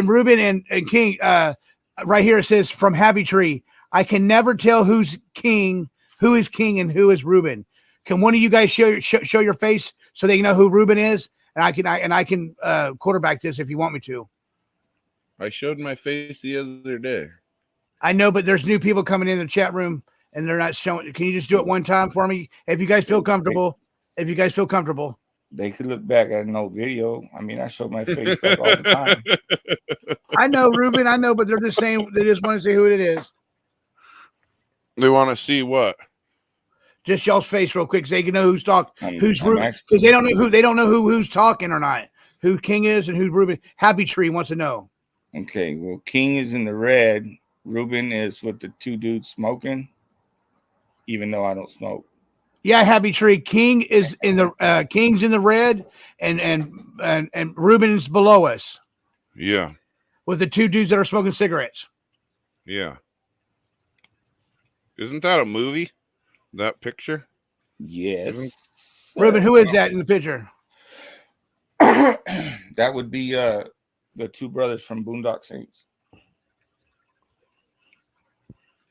Ruben and King. Right here it says from Happy Tree. I can never tell who is king, and who is Ruben. Can one of you guys show your face so they know who Ruben is? And I can quarterback this if you want me to. I showed my face the other day. I know, but there's new people coming in the chat room and they're not showing. Can you just do it one time for me? If you guys feel comfortable. They could look back at an old video. I mean, I show my face like all the time. I know, Ruben. I know, but they're just saying they just want to say who it is. They want to see what? Just y'all's face real quick, so they can know who's talking. Who's I'm Ruben? Because they don't know who's talking or not. Who King is and who Ruben. Happy Tree wants to know. Okay, well, King is in the red. Ruben is with the two dudes smoking, even though I don't smoke. Yeah, Happy Tree. King is in the King's in the red, and Ruben is below us. Yeah. With the two dudes that are smoking cigarettes. Yeah. Isn't that a movie? That picture? Yes. Ruben, who is that in the picture? That would be the two brothers from Boondock Saints.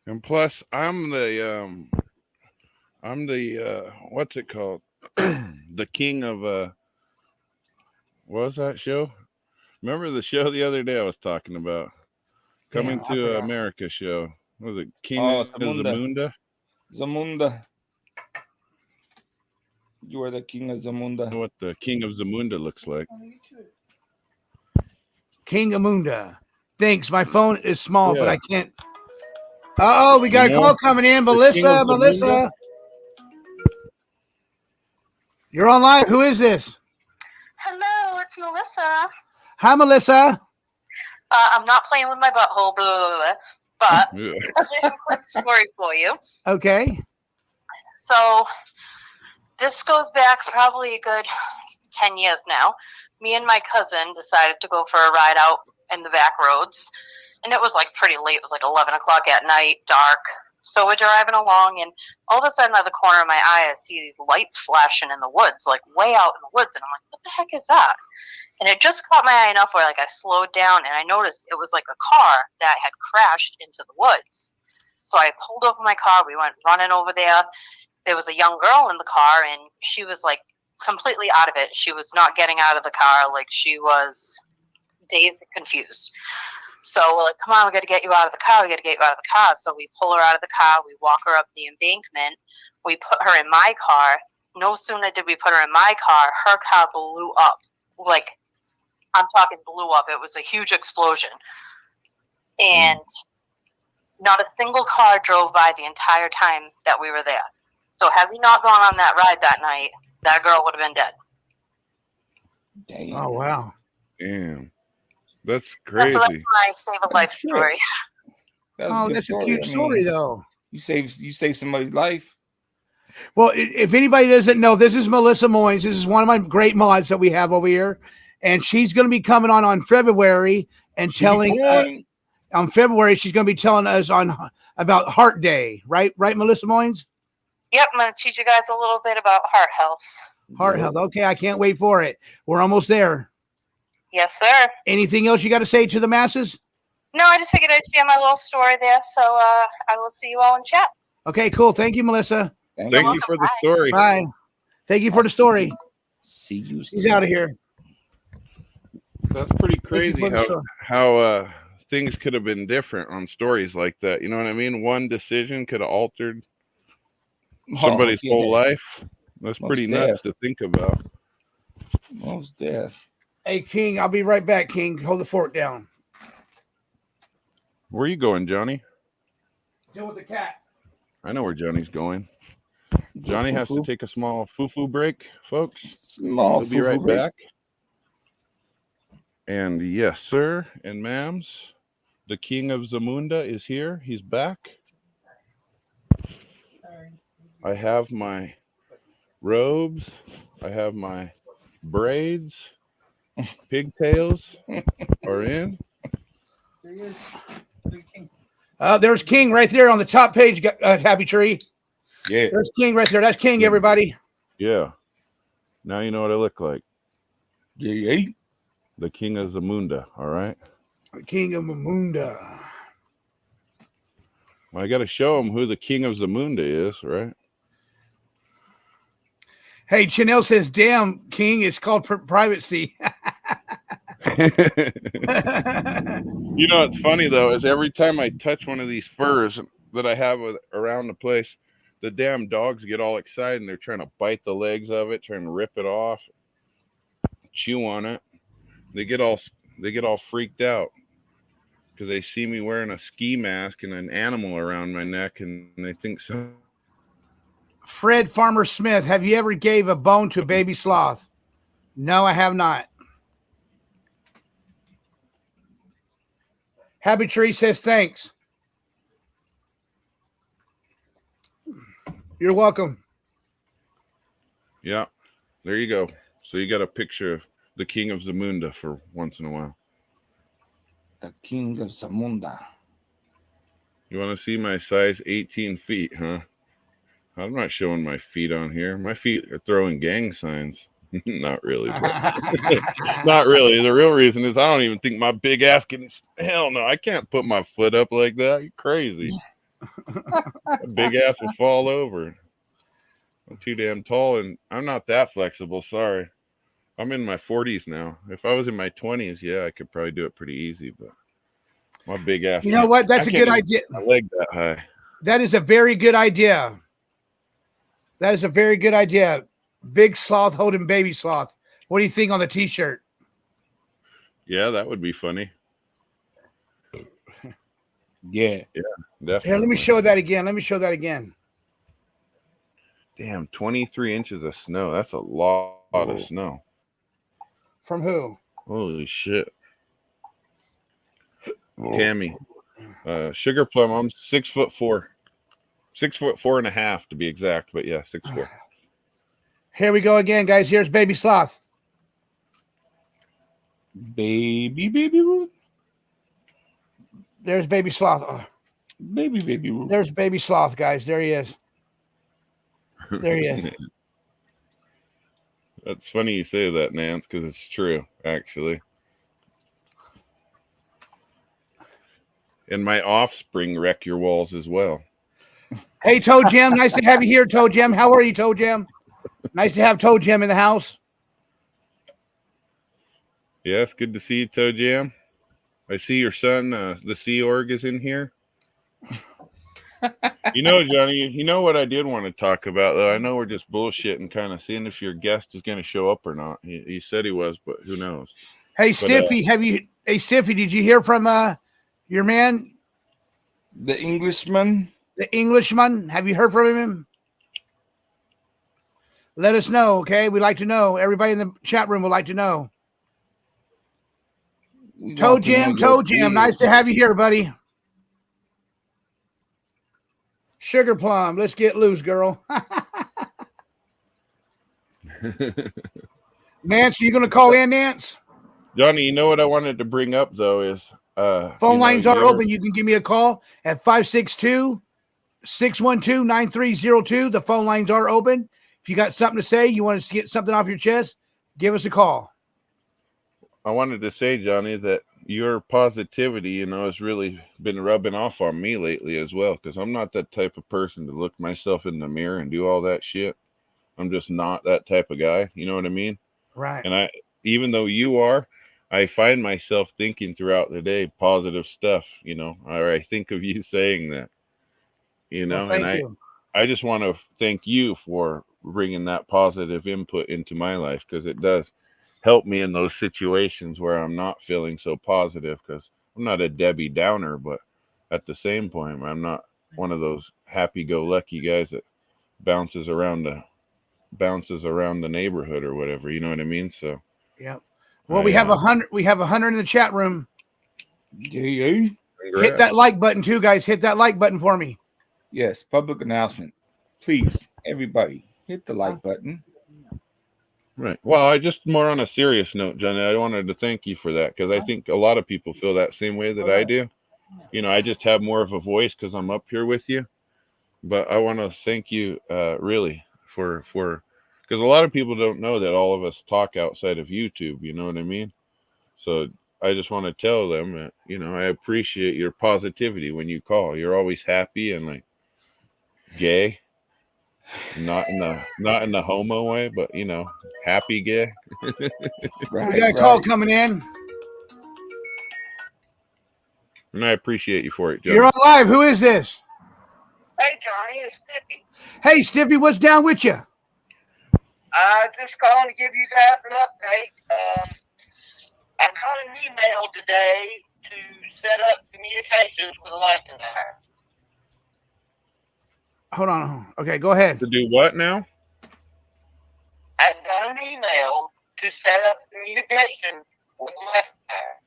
And plus, I'm the what's it called? The king of what was that show? Remember the show the other day I was talking about? Coming to America show. What was it King of Zamunda? Zamunda. You are the king of Zamunda. What the king of Zamunda looks like. King Amunda. Thanks. My phone is small, but I can't. Oh, we got a call coming in. Melissa. You're on live. Who is this? Hello, it's Melissa. Hi, Melissa. I'm not playing with my butthole, blah, blah, blah, but I'll do a quick story for you. Okay. So this goes back probably a good 10 years now. Me and my cousin decided to go for a ride out in the back roads, and it was like pretty late. It was like 11 o'clock at night, dark. So we're driving along, and all of a sudden, out of the corner of my eye, I see these lights flashing in the woods, like way out in the woods, and I'm like, what the heck is that? And it just caught my eye enough where like I slowed down, and I noticed it was like a car that had crashed into the woods. So I pulled over my car. We went running over there. There was a young girl in the car, and she was like completely out of it. She was not getting out of the car. Like she was dazed and confused. So we're like, come on, we got to get you out of the car. So we pull her out of the car. We walk her up the embankment. We put her in my car. No sooner did we put her in my car, her car blew up. Like, I'm talking blew up. It was a huge explosion. And not a single car drove by the entire time that we were there. So had we not gone on that ride that night, that girl would have been dead. Damn. Oh, wow. Damn. That's crazy. So that's my save a life story. That's a cute story, though. You save somebody's life. Well, if anybody doesn't know, this is Melissa Moynes. This is one of my great mods that we have over here, and she's going to be coming on February and telling. On February, she's going to be telling us about Heart Day, right? Right, Melissa Moynes? Yep, I'm going to teach you guys a little bit about heart health. Heart health. Okay, I can't wait for it. We're almost there. Yes, sir. Anything else you got to say to the masses? No, I just figured I'd share my little story there. So I will see you all in chat. Okay, cool. Thank you, Melissa. Thank you for the story. Bye. Thank you for the story. See you. He's out of here. That's pretty crazy how things could have been different on stories like that. You know what I mean? One decision could have altered somebody's whole life. That's pretty nuts to think about. Most deaf. Hey, King, I'll be right back, King. Hold the fort down. Where are you going, Johnny? Deal with the cat. I know where Johnny's going. Johnny has to take a small foo-foo break, folks. We'll be right back. And yes, sir and ma'ams, the king of Zamunda is here. He's back. I have my robes. I have my braids. Pigtails are in. There he is. There's King right there on the top page, Happy Tree. Yeah. There's King right there. That's King, everybody. Yeah. Now you know what I look like. Yeah. The King of Zamunda, all right? The King of Zamunda. Well, I got to show him who the King of Zamunda is, right? Hey, Chanel says, damn, King, it's called privacy. You know what's funny, though, is every time I touch one of these furs that I have around the place, the damn dogs get all excited and they're trying to bite the legs of it, trying to rip it off, chew on it. They get all freaked out because they see me wearing a ski mask and an animal around my neck, and they think so. Fred Farmer Smith, have you ever gave a bone to a baby sloth? No, I have not. Happy Tree says thanks. You're welcome. Yeah, there you go. So you got a picture of the King of Zamunda for once in a while. The King of Zamunda. You want to see my size 18 feet, huh? I'm not showing my feet on here. My feet are throwing gang signs. Not really. Not really. The real reason is I don't even think my big ass can. Hell no, I can't put my foot up like that. You're crazy. My big ass will fall over. I'm too damn tall, and I'm not that flexible. Sorry. I'm in my 40s now. If I was in my 20s, yeah, I could probably do it pretty easy. But my big ass. You know what? That's a good idea. My leg that high. That is a very good idea. That is a very good idea. Big sloth holding baby sloth. What do you think on the T-shirt? Yeah, that would be funny. Yeah, definitely. Here, let me show that again. Damn, 23 inches of snow. That's a lot of snow. From who? Holy shit. Tammy. Sugar Plum, I'm 6'4". 6'4.5" to be exact, but yeah, 6'4". Here we go again, guys. Here's baby sloth. Baby. There's baby sloth. Oh. Baby. There's baby sloth, guys. There he is. There he is. That's funny you say that, Nance, because it's true, actually. And my offspring wreck your walls as well. Hey, Toe Jam. Nice to have you here, Toe Jam. How are you, Toe Jam? Nice to have Toe Jam in the house. Yeah, it's good to see you, Toe Jam. I see your son, the Sea Org, is in here. You know, Johnny, you know what I did want to talk about, though? I know we're just bullshitting, kind of seeing if your guest is going to show up or not. He said he was, but who knows? Hey, Stiffy, Hey, Stiffy, did you hear from your man? The Englishman? The Englishman? Have you heard from him? Let us know, okay? We'd like to know. Everybody in the chat room would like to know. Toe Jam, nice to have you here, buddy. Sugar Plum, let's get loose, girl. Nance, are you going to call in, Nance? Johnny, you know what I wanted to bring up, though, is... phone lines are open. You can give me a call at 562-612-9302. The phone lines are open. If you got something to say, you want to get something off your chest, give us a call. I wanted to say, Johnny, that your positivity, has really been rubbing off on me lately as well, because I'm not that type of person to look myself in the mirror and do all that shit. I'm just not that type of guy. You know what I mean? Right. And even though you are, I find myself thinking throughout the day positive stuff, or I think of you saying that, Well, thank you. I just want to thank you for bringing that positive input into my life, because it does help me in those situations where I'm not feeling so positive, because I'm not a Debbie Downer, but at the same point, I'm not one of those happy-go-lucky guys that bounces around the neighborhood or whatever. You know what I mean? So, yeah. Well, we have 100. We have 100 in the chat room. Yeah. Hit that like button too, guys. Hit that like button for me. Yes, public announcement. Please, everybody, hit the like button. Right. Well, I just more on a serious note, Johnny, I wanted to thank you for that, because I think a lot of people feel that same way that I do. I just have more of a voice because I'm up here with you. But I want to thank you really for because a lot of people don't know that all of us talk outside of YouTube. You know what I mean? So I just want to tell them that, I appreciate your positivity when you call. You're always happy and like gay. Not in the homo way, but happy gay. We got a call coming in. And I appreciate you for it, Joe. You're on live. Who is this? Hey, Johnny, it's Tippy. Hey, Stippy, what's down with you? Just calling to give you guys an update. I got an email today to set up communications with a licensor. Hold on. Okay, go ahead. To do what now? I got an email to set up communication with a licensor.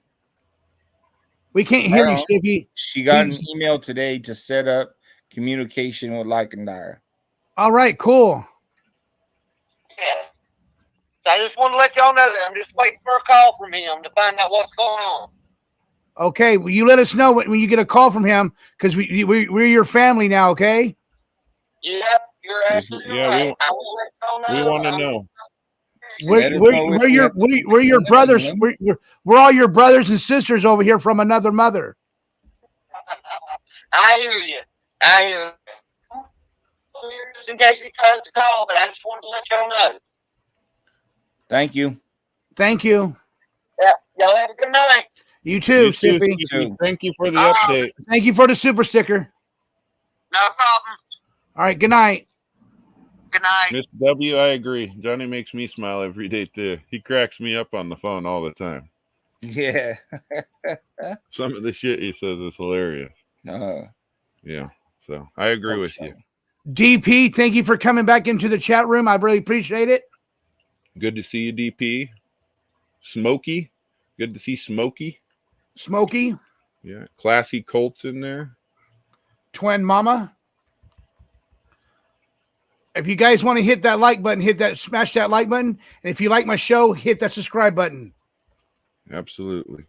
We can't hear you, Stippy. She got an email today to set up communication with Lycandire. All right, cool. Yeah. So I just want to let y'all know that I'm just waiting for a call from him to find out what's going on. Okay, well, you let us know when you get a call from him because we're your family now, okay? Yep, you're absolutely right. I will let y'all know. We want to know. We're your brothers. We're all your brothers and sisters over here from another mother. I hear you. Just in case he tries to call, but I just wanted to let y'all know. Thank you. Thank you. Yeah, y'all have a good night. You too, Stippy. Thank you for the update. Thank you for the super sticker. No problem. All right, good night. Good night. Miss W, I agree. Johnny makes me smile every day too. He cracks me up on the phone all the time. Yeah. Some of the shit he says is hilarious. Yeah. So I agree with you. DP, thank you for coming back into the chat room. I really appreciate it. Good to see you, DP. Smokey. Good to see Smokey. Smokey. Yeah. Classy Colts in there. Twin Mama. If you guys want to hit that like button, smash that like button. And if you like my show, hit that subscribe button. Absolutely.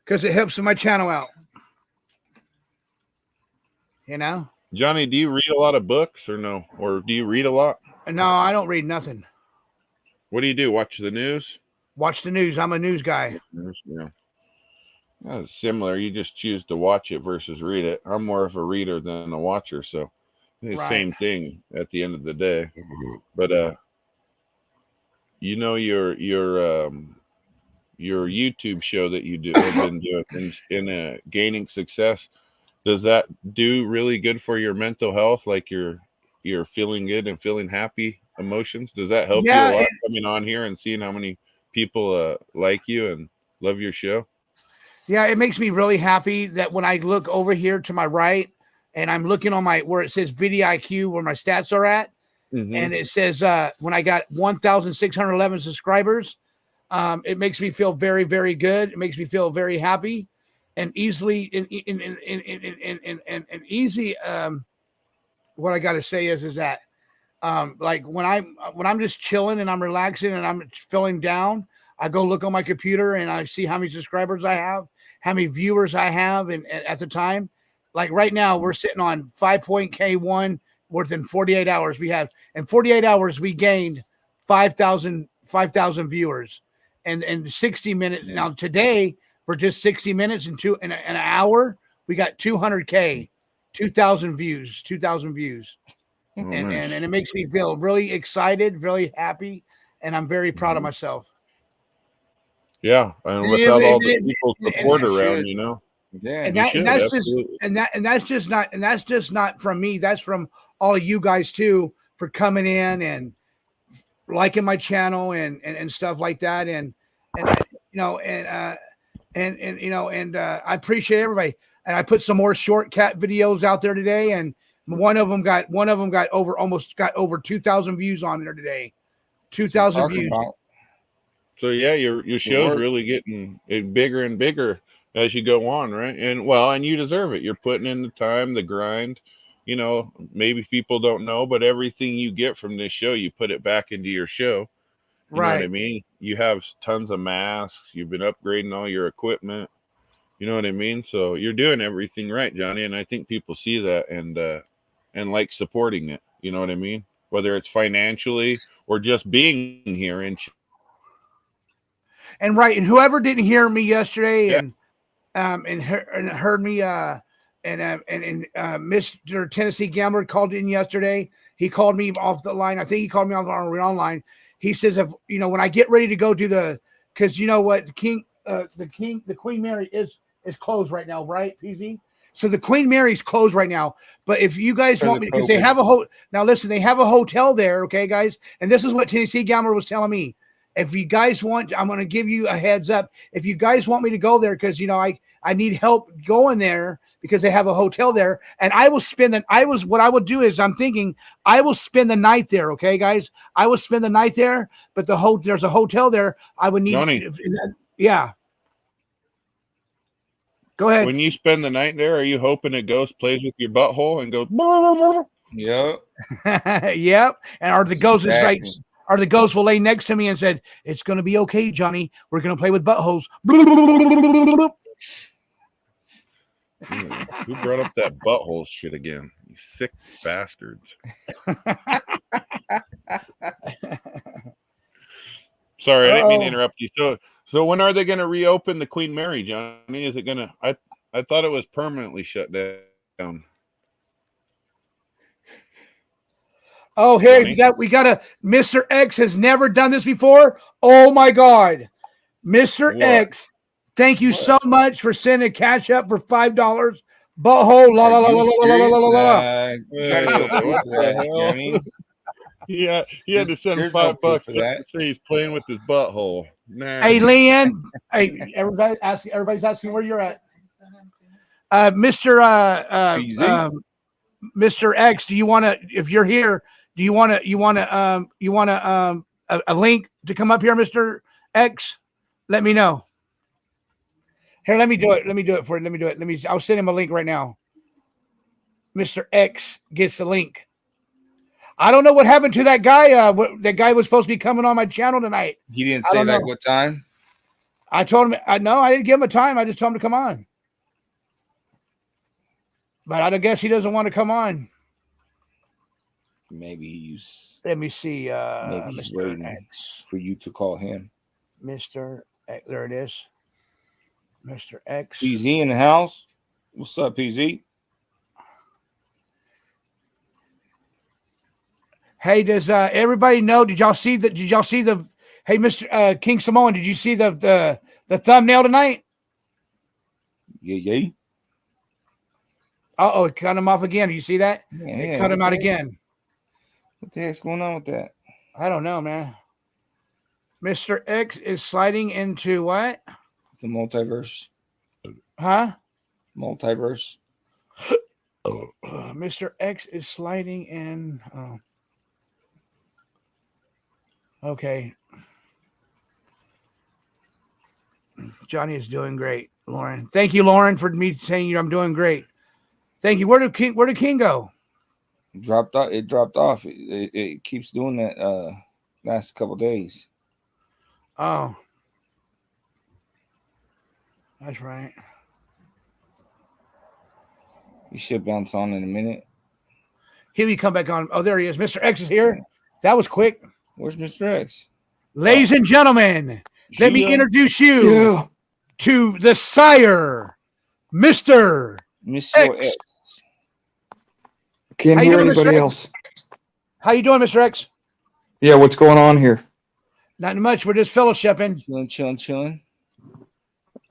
Because it helps my channel out. Johnny, do you read a lot of books or no? Or do you read a lot? No, I don't read nothing. What do you do? Watch the news? Watch the news. I'm a news guy. Yeah. It's similar. You just choose to watch it versus read it. I'm more of a reader than a watcher, so it's the same thing at the end of the day. But your YouTube show that you have been doing in gaining success, does that do really good for your mental health? Like you're feeling good and feeling happy emotions? Does that help you a lot coming on here and seeing how many people like you and love your show? Yeah, it makes me really happy that when I look over here to my right and I'm looking on where it says VidIQ, where my stats are at, and it says when I got 1,611 subscribers, it makes me feel very, very good. It makes me feel very happy and easily and easy. What I got to say is that like when I'm just chilling and I'm relaxing and I'm feeling down, I go look on my computer and I see how many subscribers I have, how many viewers I have, and at the time, like right now, we're sitting on 5.K1 within 48 hours. In 48 hours we gained 5,000 viewers, and 60 minutes. Now today, for just 60 minutes and in an hour, we got 200K, 2,000 views. And it makes me feel really excited, really happy, and I'm very proud of myself. Yeah, and without all the people's support around, Yeah, and that's just not from me. That's from all of you guys too, for coming in and liking my channel and stuff like that. And I appreciate everybody. And I put some more short cat videos out there today, and one of them got over 2,000 views on there today. 2,000 views. So yeah, your show's really getting bigger and bigger as you go on, right? And you deserve it. You're putting in the time, the grind. Maybe people don't know, but everything you get from this show, you put it back into your show. You know what I mean? You have tons of masks. You've been upgrading all your equipment. You know what I mean? So you're doing everything right, Johnny, and I think people see that and like supporting it. You know what I mean? Whether it's financially or just being here and right, and whoever didn't hear me yesterday and heard me Mr. Tennessee Gambler called in yesterday. He called me off the line. I think he called me online. He says, if you know, when I get ready to go to because you know what, the Queen Mary is closed right now, right, PZ? So the Queen Mary's closed right now. But if you guys want me, because they have now listen, they have a hotel there, okay, guys. And this is what Tennessee Gambler was telling me. If you guys want, I'm going to give you a heads up. If you guys want me to go there, because you know I need help going there because they have a hotel there, and I will spend what I would do is I'm thinking I will spend the night there. Okay, guys, I will spend the night there. But there's a hotel there. I would need. Johnny. Yeah. Go ahead. When you spend the night there, are you hoping a ghost plays with your butthole and goes? Yep. Yep. And are the ghosts like? Or the ghost will lay next to me and said, "It's going to be okay, Johnny. We're going to play with buttholes." Who brought up that butthole shit again? You sick bastards. Sorry, I didn't mean to interrupt you. So when are they going to reopen the Queen Mary, Johnny? Is it going to? I thought it was permanently shut down. Oh, hey, we got a Mr. X has never done this before. Oh my God, Mr. X, thank you so much for sending cash up for $5. Butthole, la la la la la la la la. Yeah, he had to send $5 just to say he's playing with his butthole. Nah. Hey, Leanne. Hey, everybody's asking where you're at. Mr. X, do you want to? If you're here. Do you want a link to come up here, Mr. X? Let me know. Here, let me do it. Let me do it for you. I'll send him a link right now. Mr. X gets the link. I don't know what happened to that guy. That guy was supposed to be coming on my channel tonight. He didn't say like what time? I told him. No, I didn't give him a time. I just told him to come on. But I guess he doesn't want to come on. Maybe he's. Let me see. Maybe he's Mr. waiting X. for you to call him. Mr. X, there it is. Mr. X. PZ in the house. What's up, PZ? Hey, does everybody know? Did y'all see the? Hey, Mr. King Samoan, did you see the thumbnail tonight? Yeah. It cut him off again. Do you see that? Yeah, it cut him out again. What the heck's going on with that? I don't know, man. Mr. X is sliding into what? The multiverse. Huh? Multiverse. Mr. X is sliding in. Oh. Okay. Johnny is doing great, Lauren. Thank you, Lauren, for me saying I'm doing great. Thank you. Where did King go? It dropped off. It keeps doing that last couple days. Oh. That's right. He should bounce on in a minute. Here we come back on. Oh, there he is. Mr. X is here. That was quick. Where's Mr. X? Ladies and gentlemen, let me introduce you to the sire, Mr. X. Can't hear anybody else. How you doing, Mr. X? Yeah, what's going on here? Not much. We're just fellowshipping. Chilling.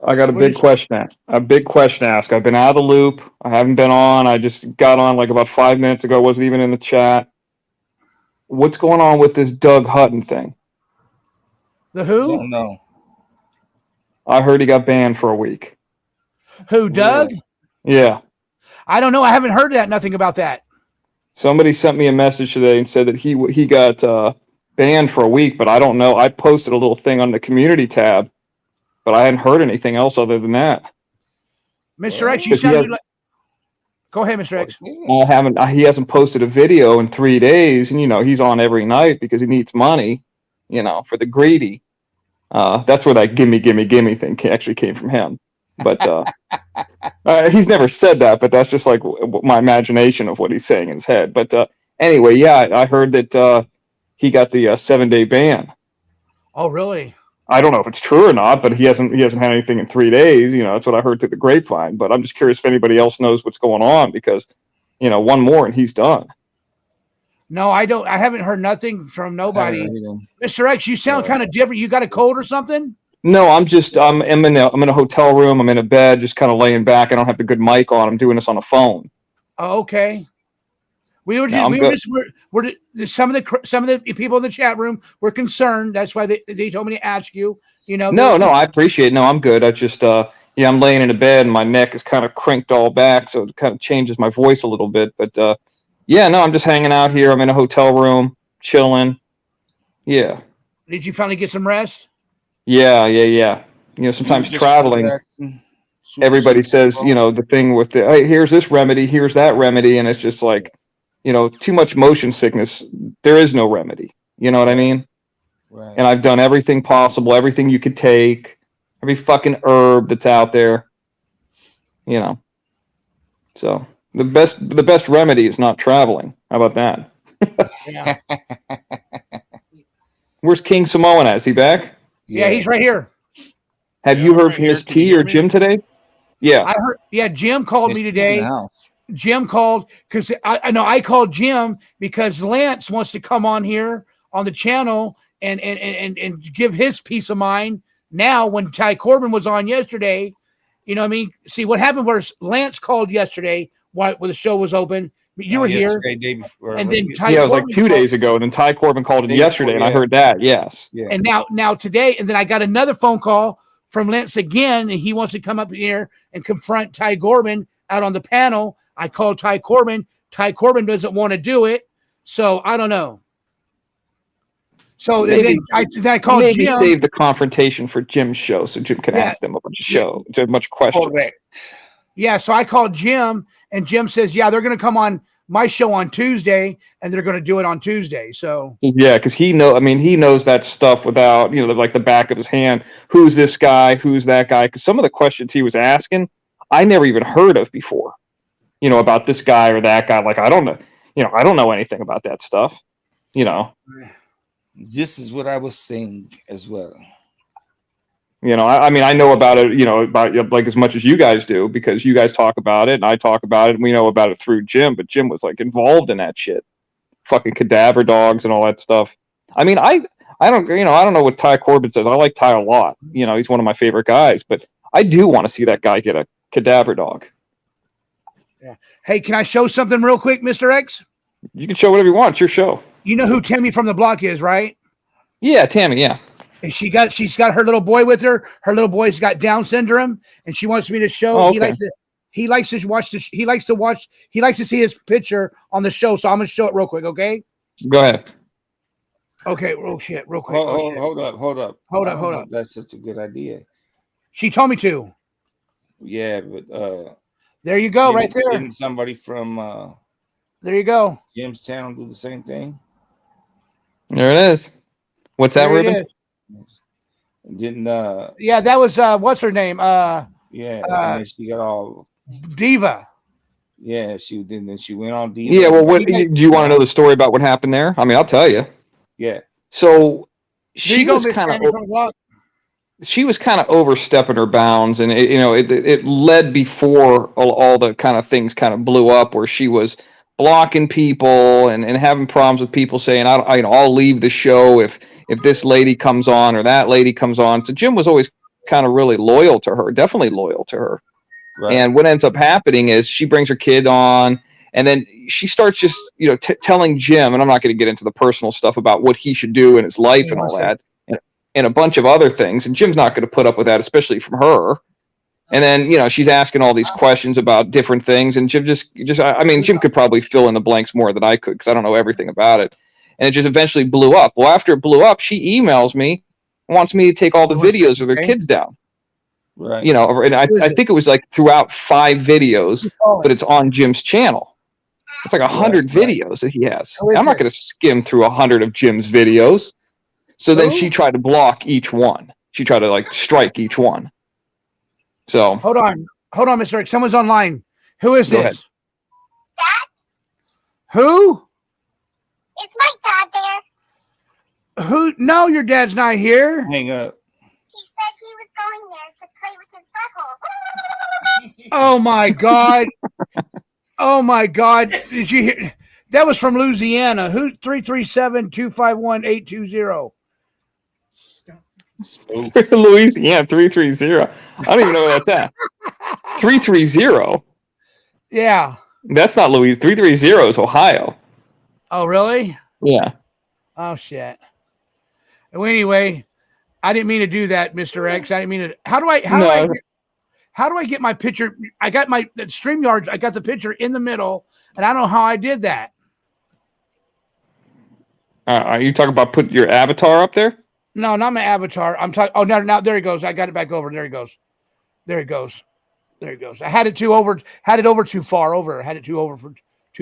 I got a big question to ask. I've been out of the loop. I haven't been on. I just got on like about 5 minutes ago. Wasn't even in the chat. What's going on with this Doug Hutton thing? The who? Don't know. I heard he got banned for a week. Who, Doug? Yeah. I don't know. I haven't heard nothing about that. Somebody sent me a message today and said that he got banned for a week, but I don't know. I posted a little thing on the community tab, but I hadn't heard anything else other than that. Mr. X, you sound like... Go ahead, Mr. X. He hasn't posted a video in 3 days, and he's on every night because he needs money, for the greedy. That's where that gimme thing actually came from him. But he's never said that, but that's just like my imagination of what he's saying in his head. But anyway, yeah, I heard that he got the 7-day ban. Oh, really? I don't know if it's true or not, but he hasn't had anything in 3 days. You know, that's what I heard through the grapevine. But I'm just curious if anybody else knows what's going on, because, you know, one more and he's done. No, I don't. I haven't heard nothing from nobody. Mr. X, you sound kind of different. You got a cold or something? No, I'm in a hotel room. I'm in a bed, just kind of laying back. I don't have the good mic on. I'm doing this on a phone. Oh, okay. We're some of the people in the chat room were concerned. That's why they told me to ask you. You know. No, I appreciate it. No, I'm good. I just I'm laying in a bed and my neck is kind of crinked all back, so it kind of changes my voice a little bit. But yeah, no, I'm just hanging out here. I'm in a hotel room, chilling. Yeah. Did you finally get some rest? Yeah. You know, sometimes traveling, everybody says, you know, the thing with the, hey, here's this remedy, here's that remedy, and it's just like, you know, too much motion sickness. There is no remedy. You know what I mean? Right. And I've done everything possible, everything you could take, every fucking herb that's out there. You know. So the best remedy is not traveling. How about that? Yeah. Where's King Samoan at? Is he back? Yeah, he's right here. Have you heard from Miss T or Jim today? Yeah. I heard. Yeah, Jim called me today. Jim called because I know I called Jim because Lance wants to come on here on the channel and give his peace of mind. Now, when Ty Corbin was on yesterday, you know what I mean? See, what happened was Lance called yesterday while the show was open. You were here. Day before, and then Ty it was like Corbin 2 days ago, and then Ty Corbin called in yesterday, and I heard that. Yes. Yeah. And now today, and then I got another phone call from Lance again, and he wants to come up here and confront Ty Corbin out on the panel. I called Ty Corbin. Ty Corbin doesn't want to do it, so I don't know. So then I called maybe Jim. Save the confrontation for Jim's show, so Jim can ask them a bunch of questions. Correct. Yeah, so I called Jim, and Jim says, yeah, they're going to come on my show on Tuesday, and they're going to do it on Tuesday. So yeah, because he knows that stuff without, you know, like the back of his hand. Who's this guy? Who's that guy? Because some of the questions he was asking, I never even heard of before. You know, about this guy or that guy. Like, I don't know. You know, I don't know anything about that stuff. You know. This is what I was saying as well. You know, I mean, I know about it, you know, about like as much as you guys do, because you guys talk about it and I talk about it and we know about it through Jim, but Jim was like involved in that shit. Fucking cadaver dogs and all that stuff. I mean, I don't know what Ty Corbin says. I like Ty a lot. You know, he's one of my favorite guys, but I do want to see that guy get a cadaver dog. Yeah. Hey, can I show something real quick, Mr. X? You can show whatever you want. It's your show. You know who Tammy from the block is, right? Yeah, Tammy, yeah. And she's got her little boy with her. Her little boy's got Down syndrome, and she wants me to show. Oh, okay. He likes to see his picture on the show, so I'm gonna show it real quick, okay? Go ahead. Okay, real quick. Hold up. That's such a good idea. She told me to. Yeah, but there you go, right there. Didn't somebody from there you go. Jim's channel do the same thing? There it is. What's that, Ruben? Didn't yeah, that was what's her name? And then she got all Diva. Yeah, she went on Diva. Yeah, well, what do you want to know the story about what happened there? I mean, I'll tell you. Yeah. So she was kind of overstepping her bounds, and it led before all the kind of things kind of blew up, where she was blocking people and having problems with people saying, I'll leave the show if this lady comes on or that lady comes on. So Jim was always kind of really loyal to her, definitely loyal to her. Right. And what ends up happening is she brings her kid on, and then she starts just, telling Jim, and I'm not going to get into the personal stuff about what he should do in his life and all that, and a bunch of other things. And Jim's not going to put up with that, especially from her. And then, she's asking all these questions about different things, and Jim Jim could probably fill in the blanks more than I could, because I don't know everything about it. And it just eventually blew up. Well, after it blew up, she emails me and wants me to take all the videos of their kids down. Right. And I think it was like throughout 5 videos, but it's on Jim's channel. It's like 100 videos that he has. I'm not going to skim through 100 of Jim's videos. So then she tried to block each one. She tried to strike each one. So hold on, Mr. X. Someone's online. Who is Go this? ahead. Who? It's my dad there. Who? No, your dad's not here. Hang up. He said he was going there to play with his butthole. Oh my God. Oh my God. Did you hear? That was from Louisiana. Who? 337-251-820. Louisiana 330. I don't even know what that's at. 330. Yeah. That's not Louisiana. 330 is Ohio. Oh, really? Yeah. Oh, shit. Well, anyway, I didn't mean to do that, Mr. X. I didn't mean to. How do I get my picture? I got my StreamYard. I got the picture in the middle, and I don't know how I did that. Are you talking about put your avatar up there? No, not my avatar. I'm talking. Oh, now there he goes. I got it back over. There he goes. There he goes. There he goes. I had it over too far over. I had it too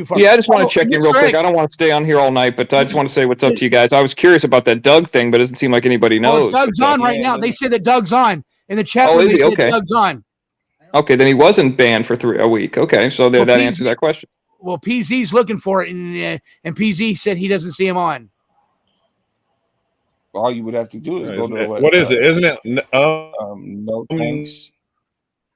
far. Yeah, I just want to check in real quick. I don't want to stay on here all night, but I just want to say what's up to you guys. I was curious about that Doug thing, but it doesn't seem like anybody knows. Doug's on right now. They say that Doug's on in the chat room. Is he? Okay. Doug's on. Okay, then he wasn't banned for a week. Okay, so that answers that question. Well, PZ's looking for it, and PZ said he doesn't see him on. All you would have to do is go to what is it? Isn't it? No Thanks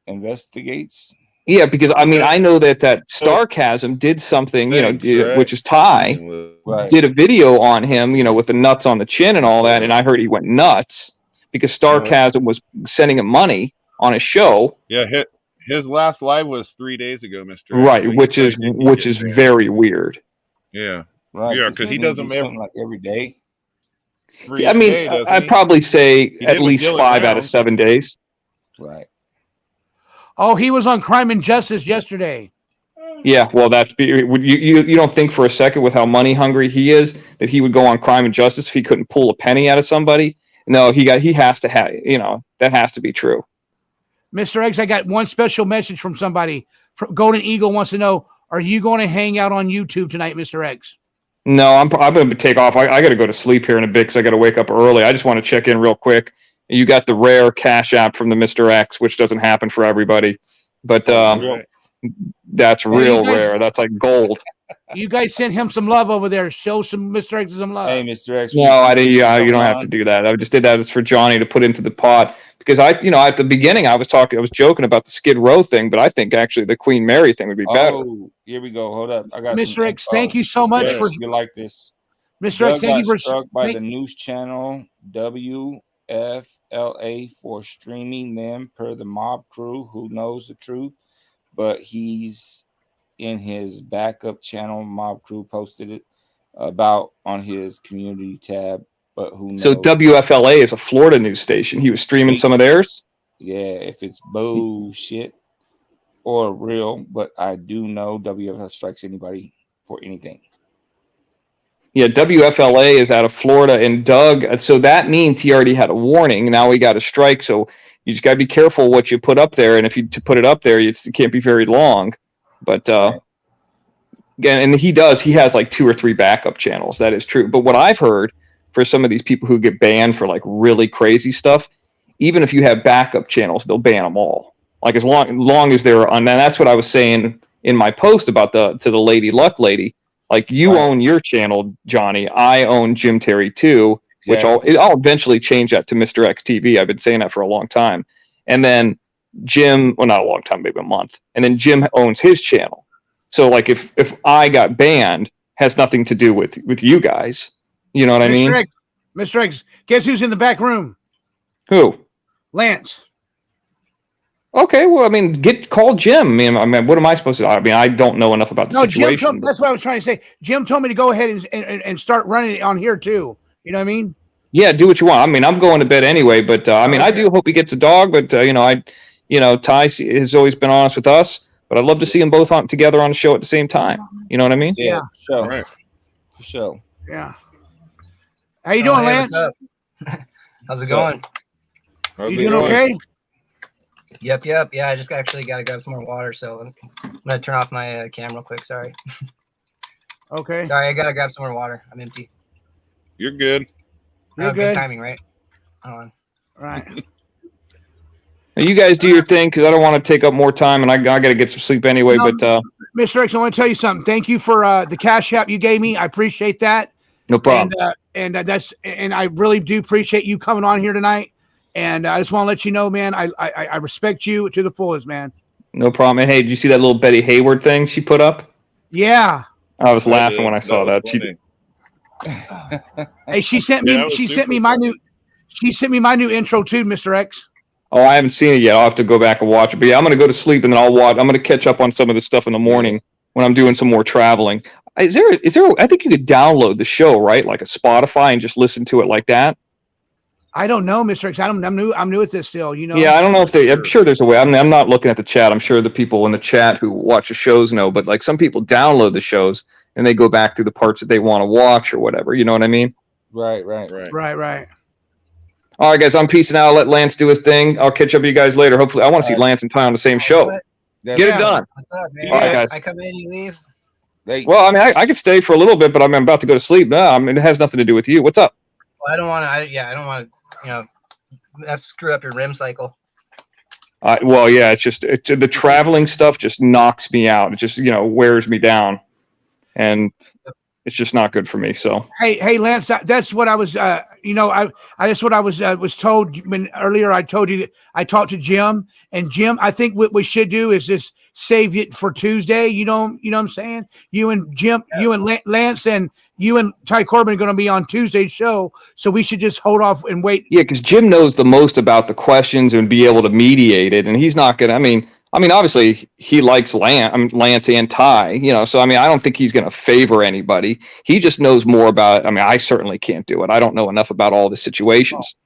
Investigates. Yeah, because I mean, I know that Sarcasm did something, which is Ty, did a video on him, with the nuts on the chin and all that, and I heard he went nuts because Sarcasm was sending him money on his show. Yeah, his last live was 3 days ago, Mr. Right, which is very weird. Yeah, right. Yeah, because he does them every day. I mean, I'd probably say at least 5 out of 7 days. Right. Oh, he was on Crime and Justice yesterday. Yeah, well, you don't think for a second with how money hungry he is that he would go on Crime and Justice if he couldn't pull a penny out of somebody? No, he has to have, that has to be true. Mr. X, I got one special message from somebody. Golden Eagle wants to know, are you going to hang out on YouTube tonight, Mr. X? No, I'm going to take off. I got to go to sleep here in a bit because I got to wake up early. I just want to check in real quick. You got the rare Cash App from the Mr. X, which doesn't happen for everybody, but that's real rare. That's like gold. You guys sent him some love over there. Show some Mr. X some love. Hey, Mr. X. No, I didn't. You don't have to do that. I just did that for Johnny to put into the pot because at the beginning I was joking about the Skid Row thing, but I think actually the Queen Mary thing would be better. Oh, here we go. Hold up. I got Mr. X. Thank you so much for you like this, Mr. X. Thank you for struck by the news channel WFLA for streaming them per the mob crew who knows the truth, but he's in his backup channel. Mob crew posted it about on his community tab, but who knows? So WFLA is a Florida news station. He was streaming some of theirs. Yeah, if it's bullshit or real, but I do know WFL strikes anybody for anything. Yeah, WFLA is out of Florida, and Doug. So that means he already had a warning. Now he got a strike. So you just got to be careful what you put up there. And if you put it up there, it can't be very long. But again, and he has like 2 or 3 backup channels. That is true. But what I've heard for some of these people who get banned for like really crazy stuff, even if you have backup channels, they'll ban them all. Like as long as they're on. And that's what I was saying in my post about to the Lady Luck lady. Like you own your channel, Johnny. I own Jim Terry too, which I'll eventually change that to Mr. X TV. I've been saying that for a long time. And then Jim, well, not a long time, maybe a month. And then Jim owns his channel. So like if I got banned, has nothing to do with you guys. You know what I mean? Mr. X, guess who's in the back room? Who? Lance. Okay, well, I mean, call Jim. I mean, what am I supposed to do? I mean, I don't know enough about the situation. That's what I was trying to say. Jim told me to go ahead and start running it on here too. You know what I mean? Yeah, do what you want. I mean, I'm going to bed anyway, but I mean, I do hope he gets a dog. But Ty has always been honest with us. But I'd love to see them both together on the show at the same time. You know what I mean? Yeah, sure. Right. For sure. Yeah. How you doing, Lance? What's up? How's it going? You doing okay? Yep. Yeah, I just actually got to grab some more water, so I'm going to turn off my cam real quick. Sorry. Okay. Sorry, I got to grab some more water. I'm empty. You're good. You're good. Timing, right? Hold on. Right. Now, you guys do your thing because I don't want to take up more time, and I got to get some sleep anyway. No, But Mr. X, I want to tell you something. Thank you for the cash app you gave me. I appreciate that. no problem. And I really do appreciate you coming on here tonight. And I just want to let you know, man, I respect you to the fullest, man. No problem. And hey, did you see that little Betty Hayward thing she put up? Yeah. I was laughing when I saw that. Hey, she sent me my new intro too, Mr. X. Oh, I haven't seen it yet. I'll have to go back and watch it. But yeah, I'm going to go to sleep and then I'll watch. I'm going to catch up on some of the stuff in the morning when I'm doing some more traveling. Is there? I think you could download the show, right? Like a Spotify and just listen to it like that. I don't know, Mr. X. I'm new at this still, you know. Yeah, I don't know if I'm sure there's a way. I'm not looking at the chat. I'm sure the people in the chat who watch the shows know, but like some people download the shows and they go back through the parts that they want to watch or whatever. You know what I mean? Right. All right, guys, I'm peacing out. I'll let Lance do his thing. I'll catch up with you guys later. Hopefully, I want to see Lance and Ty on the same show. Get it done. What's up, man? All right, guys. I come in, you leave. Well, I mean, I could stay for a little bit, but I'm about to go to sleep. No, I mean, it has nothing to do with you. What's up? Well, I don't want to. That's screw up your REM cycle. Well, yeah, it's just the traveling stuff just knocks me out. It just wears me down, and it's just not good for me. So hey, Lance, that's what I was. That's what I was told when earlier. I told you that I talked to Jim, and Jim, I think what we should do is just save it for Tuesday. You know what I'm saying? You and Jim, you and Lance, and you and Ty Corbin are going to be on Tuesday's show, so we should just hold off and wait. Yeah, because Jim knows the most about the questions and be able to mediate it, and he's not going to. I mean, obviously he likes Lance and Ty, so I mean, I don't think he's going to favor anybody. He just knows more about it. I mean, I certainly can't do it. I don't know enough about all the situations.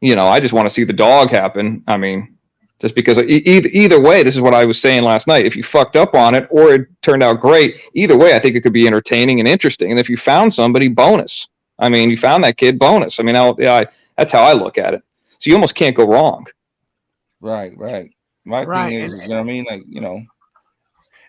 I just want to see the dog happen. I mean, just because either way, this is what I was saying last night. If you fucked up on it or it turned out great, either way, I think it could be entertaining and interesting. And if you found somebody, bonus. I mean, you found that kid, bonus. I mean, that's how I look at it. So you almost can't go wrong. Right. My thing is, you know what I mean?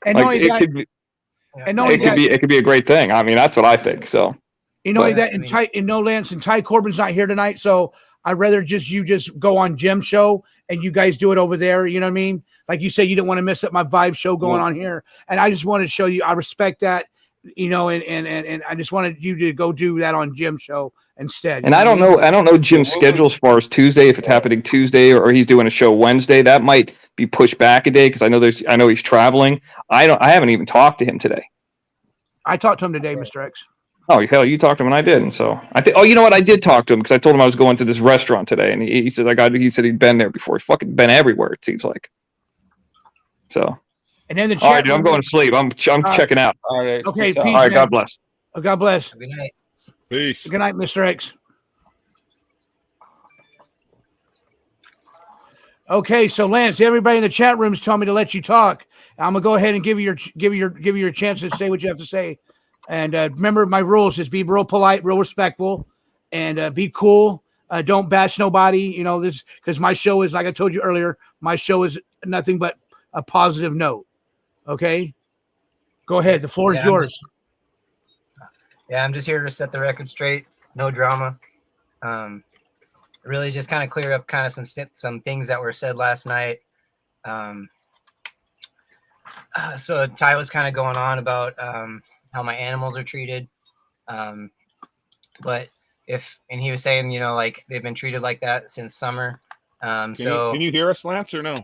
And like, it could be a great thing. I mean, that's what I think. So Lance and Ty Corbin's not here tonight, so I'd rather you just go on Jim's show and you guys do it over there. You know what I mean? Like you say, you don't want to mess up my vibe show going on here, and I just wanted to show you I respect that. And I just wanted you to go do that on Jim's show instead. And I don't know Jim's schedule as far as Tuesday, if it's happening Tuesday or he's doing a show Wednesday. That might be pushed back a day because I know he's traveling. I haven't even talked to him today. I talked to him today, Mr. X. Oh hell, you talked to him and I didn't. So I think. Oh, you know what? I did talk to him because I told him I was going to this restaurant today, and he said he said he'd been there before. He's fucking been everywhere. It seems like. So. And then all right, dude, I'm going to sleep. I'm checking out. All right. Okay. Peace, all right. God bless. God bless. Good night. Peace. Good night, Mr. X. Okay, so Lance, everybody in the chat room is telling me to let you talk. I'm gonna go ahead and give you your chance to say what you have to say. And remember my rules: just be real polite, real respectful, and be cool. Don't bash nobody. This because my show is, like I told you earlier, my show is nothing but a positive note. Okay, go ahead. The floor is yours. I'm just here to set the record straight. No drama. Really just kind of clear up kind of some things that were said last night. So Ty was kind of going on about how my animals are treated. But and he was saying, like they've been treated like that since summer. Can you hear us, Lance, or no?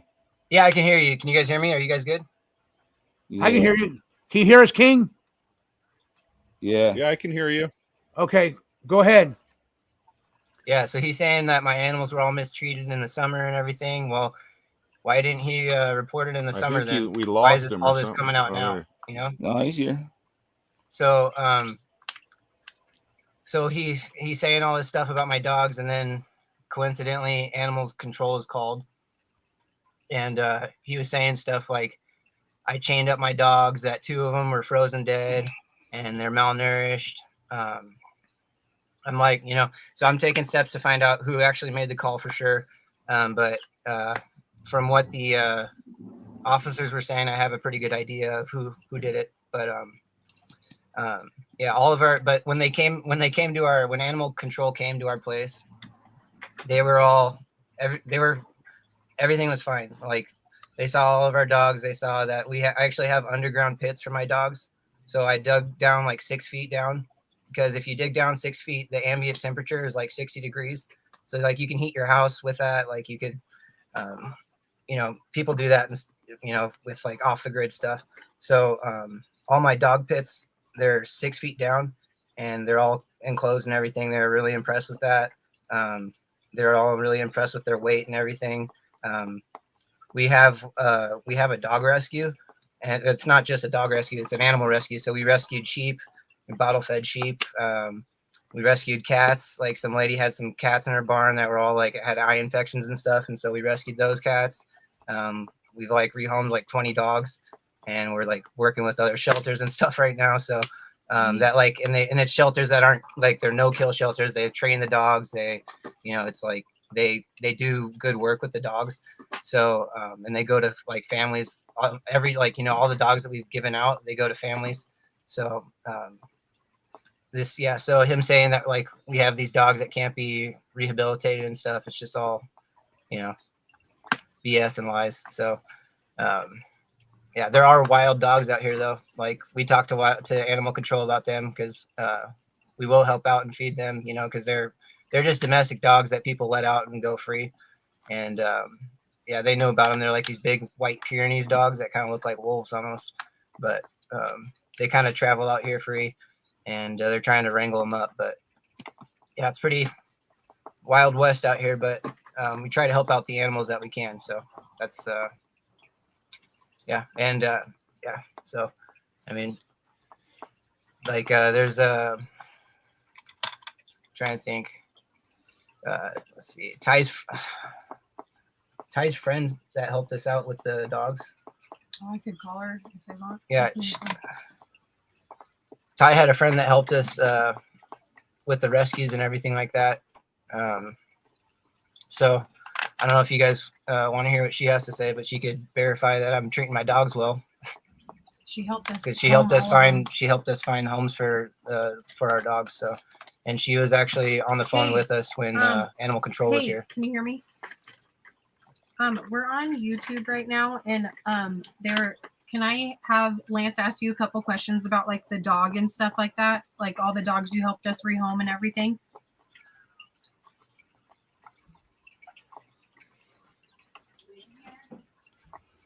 Yeah, I can hear you. Can you guys hear me? Are you guys good? I can hear you. Can you hear us, King? Yeah, I can hear you. Okay, go ahead. Yeah, so he's saying that my animals were all mistreated in the summer and everything. Well, why didn't he report it in the summer then? Why is all this coming out now? No, he's here. So, so he's saying all this stuff about my dogs, and then coincidentally, animal control is called, and he was saying stuff like, I chained up my dogs, that 2 of them were frozen dead, and they're malnourished. I'm like, so I'm taking steps to find out who actually made the call for sure. But from what the officers were saying, I have a pretty good idea of who did it. But but when animal control came to our place, they were everything was fine. Like they saw all of our dogs. They saw that I actually have underground pits for my dogs. So I dug down like 6 feet down, because if you dig down 6 feet, the ambient temperature is like 60 degrees. So like you can heat your house with that. Like you could, people do that, with like off the grid stuff. So all my dog pits, they're 6 feet down, and they're all enclosed and everything. They're really impressed with that. They're all really impressed with their weight and everything. We have a dog rescue, and it's not just a dog rescue; it's an animal rescue. So we rescued sheep, bottle-fed sheep. We rescued cats. Like some lady had some cats in her barn that were all like had eye infections and stuff, and so we rescued those cats. We've like rehomed like 20 dogs, and we're like working with other shelters and stuff right now. So that like and it's shelters that aren't like they're no-kill shelters. They train the dogs. It's like they do good work with the dogs. So and they go to like families all the dogs that we've given out, they go to families. So so him saying that like we have these dogs that can't be rehabilitated and stuff, it's just all BS and lies. So there are wild dogs out here though. Like we talked to animal control about them, because we will help out and feed them, because they're just domestic dogs that people let out and go free. And they know about them. They're like these big white Pyrenees dogs that kind of look like wolves almost, but they kind of travel out here free, and they're trying to wrangle them up. But yeah, it's pretty wild west out here, but we try to help out the animals that we can. So that's so I mean, like there's trying to think. Let's see, Ty's friend that helped us out with the dogs. Oh, I could call her if they want. Yeah, Ty had a friend that helped us with the rescues and everything like that. So I don't know if you guys want to hear what she has to say, but she could verify that I'm treating my dogs well. She helped us because she helped us find homes for our dogs. So, and she was actually on the phone with us when animal control was here. Can you hear me? We're on YouTube right now, and can I have Lance ask you a couple questions about like the dog and stuff like that, like all the dogs you helped us rehome and everything?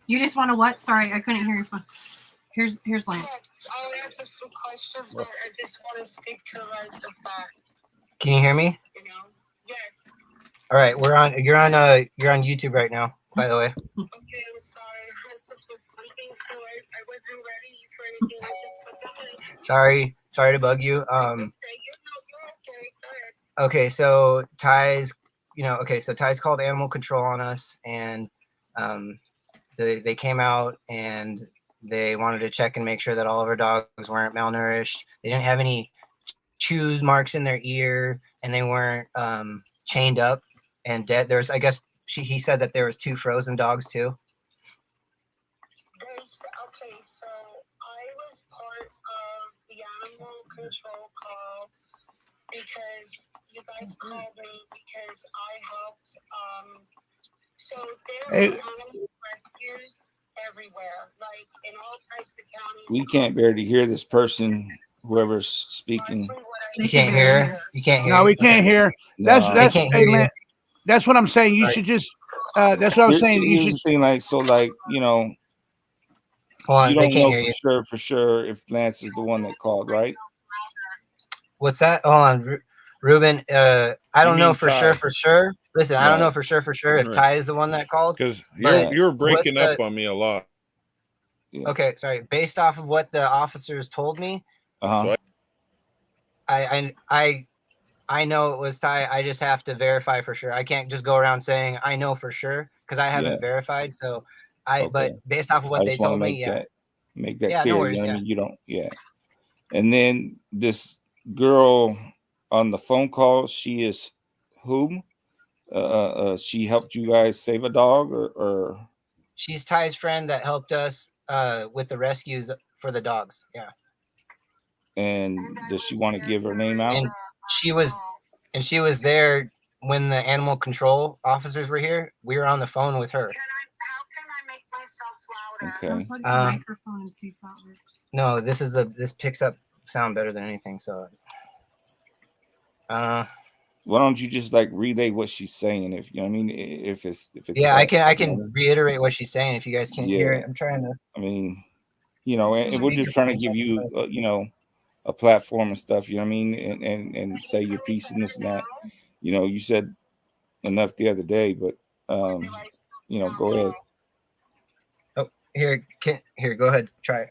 You just want to what? Sorry, I couldn't hear your phone. Here's Lance. I'll answer some questions, but I just want to stick to like the fact. Can you hear me? Yes. All right, you're on YouTube right now, by the way. Okay, I'm sorry. I just was sleeping, so I wasn't ready for anything like this. Sorry to bug you. Okay, so Ty's called animal control on us, and they came out and they wanted to check and make sure that all of our dogs weren't malnourished. They didn't have any chews marks in their ear, and they weren't chained up and dead. There's, I guess he said that there was 2 frozen dogs too. Okay, so I was part of the animal control call because you guys called me because I helped. So there are animal rescues everywhere, like in all types of counties. We can't barely hear this person, whoever's speaking. You can't hear? You can't hear? No, we can't hear. That's hey, Lance, that's what I'm saying. You should just that's what I was saying. You should think like so, like you know. Hold on, you they don't can't know hear you. for sure if Lance is the one that called, right? What's that? Hold on, Ruben. I don't know for Ty. sure. Listen, I don't No. know for sure if Ty is the one that called. Because but you're breaking what up on me a lot. Okay, sorry. Based off of what the officers told me, Uh-huh. I know it was Ty. I just have to verify for sure. I can't just go around saying I know for sure because I haven't verified. So but based off of what they told me, make that Yeah, clear. no worries, You know what I yeah. mean? You don't, And then this girl on the phone call, she is whom? She helped you guys save a dog, or she's Ty's friend that helped us with the rescues for the dogs. Yeah. and does she want to give her name out? And she was there when the animal control officers were here, we were on the phone with her. Okay. Unplug the microphone and see if that works. No, this picks up sound better than anything. So, why don't you just like relay what she's saying? If you know what I mean, if it's yeah, I can reiterate what she's saying if you guys can't hear it. I'm trying to. I mean, you know, and we're just trying to give you, you know, a platform and stuff. You know what I mean, and say your piece and this and that. You know, you said enough the other day, but you know, go ahead. Oh, here, go ahead, try it.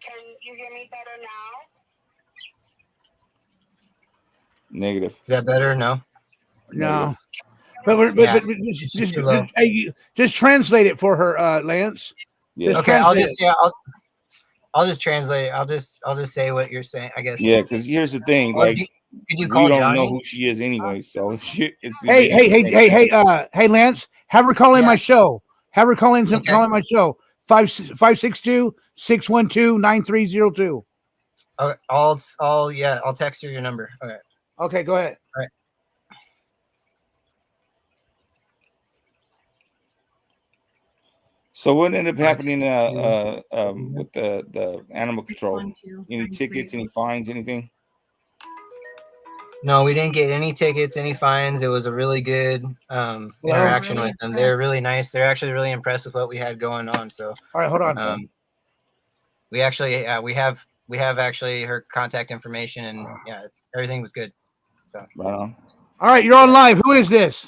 Can you hear me better now? Negative. Is that better? No. No. But just translate it for her, Lance. Yeah. Okay, I'll just translate it. I'll just say what you're saying, I guess. Yeah, because here's the thing, Or like could you call we don't Johnny? know who she is anyway, so it's hey, Lance, have her call in my show. Have her call in my show. 562-612-9302. Okay, I'll text her your number. Okay. Okay, go ahead. All right. So what ended up happening with the animal control? Any tickets, any fines, anything? No, we didn't get any tickets, any fines. It was a really good interaction with them. They're really nice. They're actually really impressed with what we had going on. So, all right, hold on. We actually we have actually her contact information, and everything was good. So, all right, you're on live. Who is this?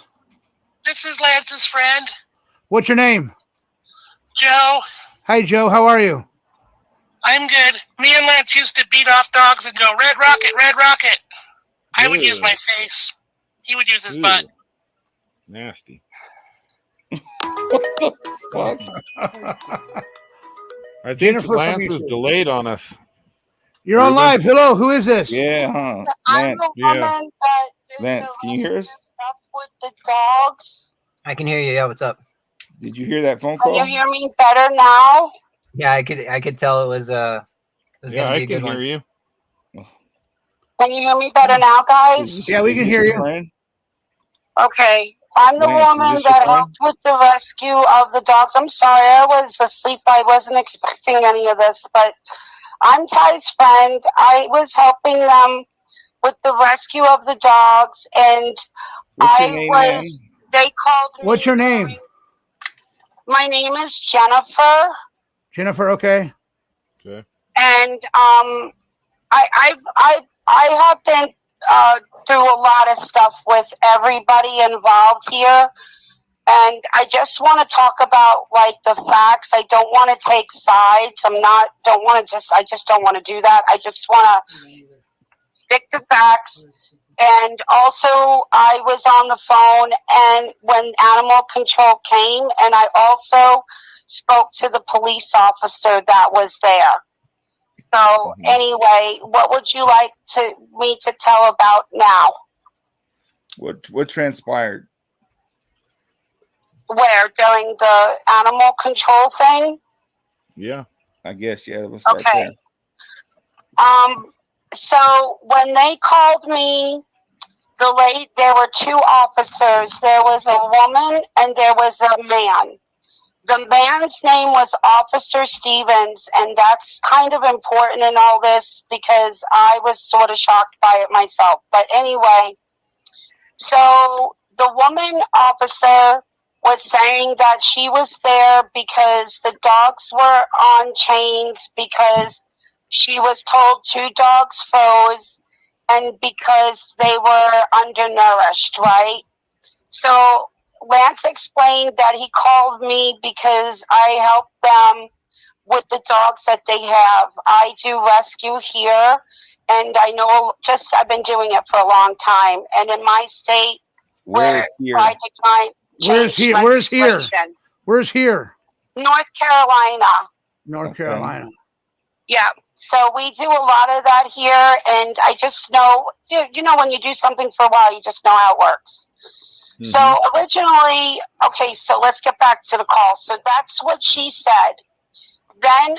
This is Lance's friend, What's your name? Joe. Hi, Joe. How are you? I'm good. Me and Lance used to beat off dogs and go, "Red Rocket, Red Rocket." I would use my face. He would use his butt. Nasty. What the fuck? I think Jennifer Lance from is YouTube. delayed on us. You're on live. Hello, who is this? Yeah, huh? I'm the woman that Lance, can you hear us? stuff with the dogs. I can hear you. Yeah, what's up? Did you hear that phone Can call? you hear me better now? Yeah, I could tell it was gonna be a good one. You. Can you hear me better now, guys? Yeah, we can hear you. Okay. I'm the Lance, woman is this your that friend? helped with the rescue of the dogs. I'm sorry, I was asleep. I wasn't expecting any of this, but I'm Ty's friend. I was helping them with the rescue of the dogs, and What's your name, ma'am? they called me. What's your name? My name is Jennifer. Jennifer, okay. Okay. And I have been through a lot of stuff with everybody involved here, and I just want to talk about like the facts. I don't want to take sides. I just don't want to do that. I just want to stick to facts. And also, I was on the phone, and when animal control came, and I also spoke to the police officer that was there. So anyway, what would you like me to tell about now? What transpired? Where? During the animal control thing? Yeah. I guess, yeah. We'll start Okay. there. So when they called me, there were two officers. There was a woman and there was a man. The man's name was Officer Stevens, and that's kind of important in all this because I was sort of shocked by it myself. But anyway, so the woman officer was saying that she was there because the dogs were on chains because she was told two dogs froze and because they were undernourished, right? So Lance explained that he called me because I help them with the dogs that they have. I do rescue here, and I know I've been doing it for a long time. And in my state, Where's here? I decline. Where's here? Where's here? Where's here? North Carolina. North Carolina. Yeah. So we do a lot of that here, and I just know, when you do something for a while, you just know how it works. Mm-hmm. So originally, okay, so let's get back to the call. So that's what she said. Then,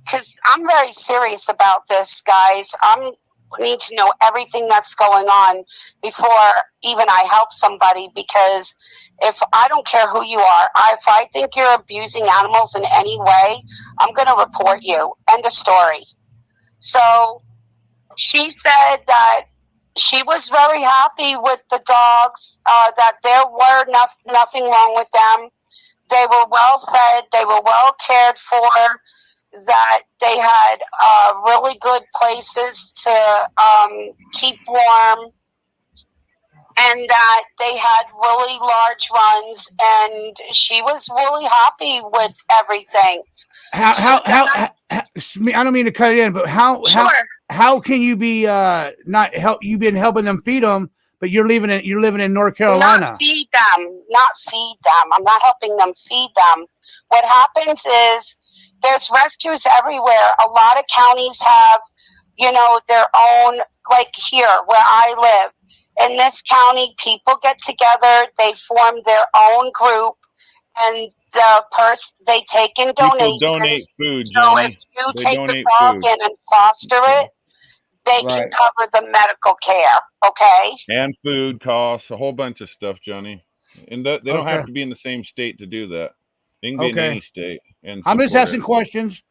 because I'm very serious about this, guys. need to know everything that's going on before even I help somebody, because if I don't care who you are, if I think you're abusing animals in any way, I'm going to report you. End of story. So she said that she was very happy with the dogs, that there were nothing wrong with them. They were well fed, they were well cared for, that they had really good places to keep warm, and that they had really large runs, and she was really happy with everything. I don't mean to cut it in, but how can you be not help? You've been helping them feed them, but you're living in North Carolina. Not feed them. I'm not helping them feed them. What happens is there's rescues everywhere. A lot of counties have, their own, like here where I live. In this county, people get together, they form their own group, and they take in donations. People donate food, so Johnny. if you take the dog in and foster it, they can cover the medical care, okay? And food costs, a whole bunch of stuff, Johnny. And they don't have to be in the same state to do that. They can be in any state. And I'm just asking questions.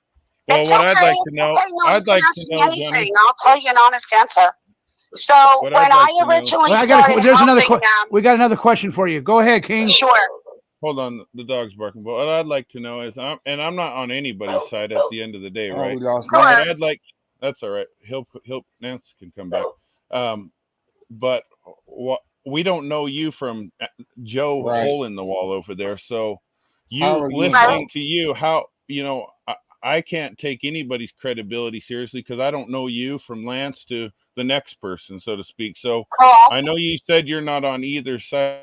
Well, It's what okay. I'd like to know, Okay, no, I'd like to ask me know, anything. Johnny. I'll tell you an honest answer. So What when I'd like to I know- originally Well, started there's another. helping them, We got another question for you. Go ahead, King. Sure. Hold on, the dog's barking. But what I'd like to know is, I'm not on anybody's side at the end of the day, Oh, right? we lost But Lance. I'd like. That's all right. Nance can come back. But we don't know you from Joe Hole in the Wall over there. So How are you listening to you, how I can't take anybody's credibility seriously because I don't know you from Lance to the next person, so to speak. So I know you said you're not on either side.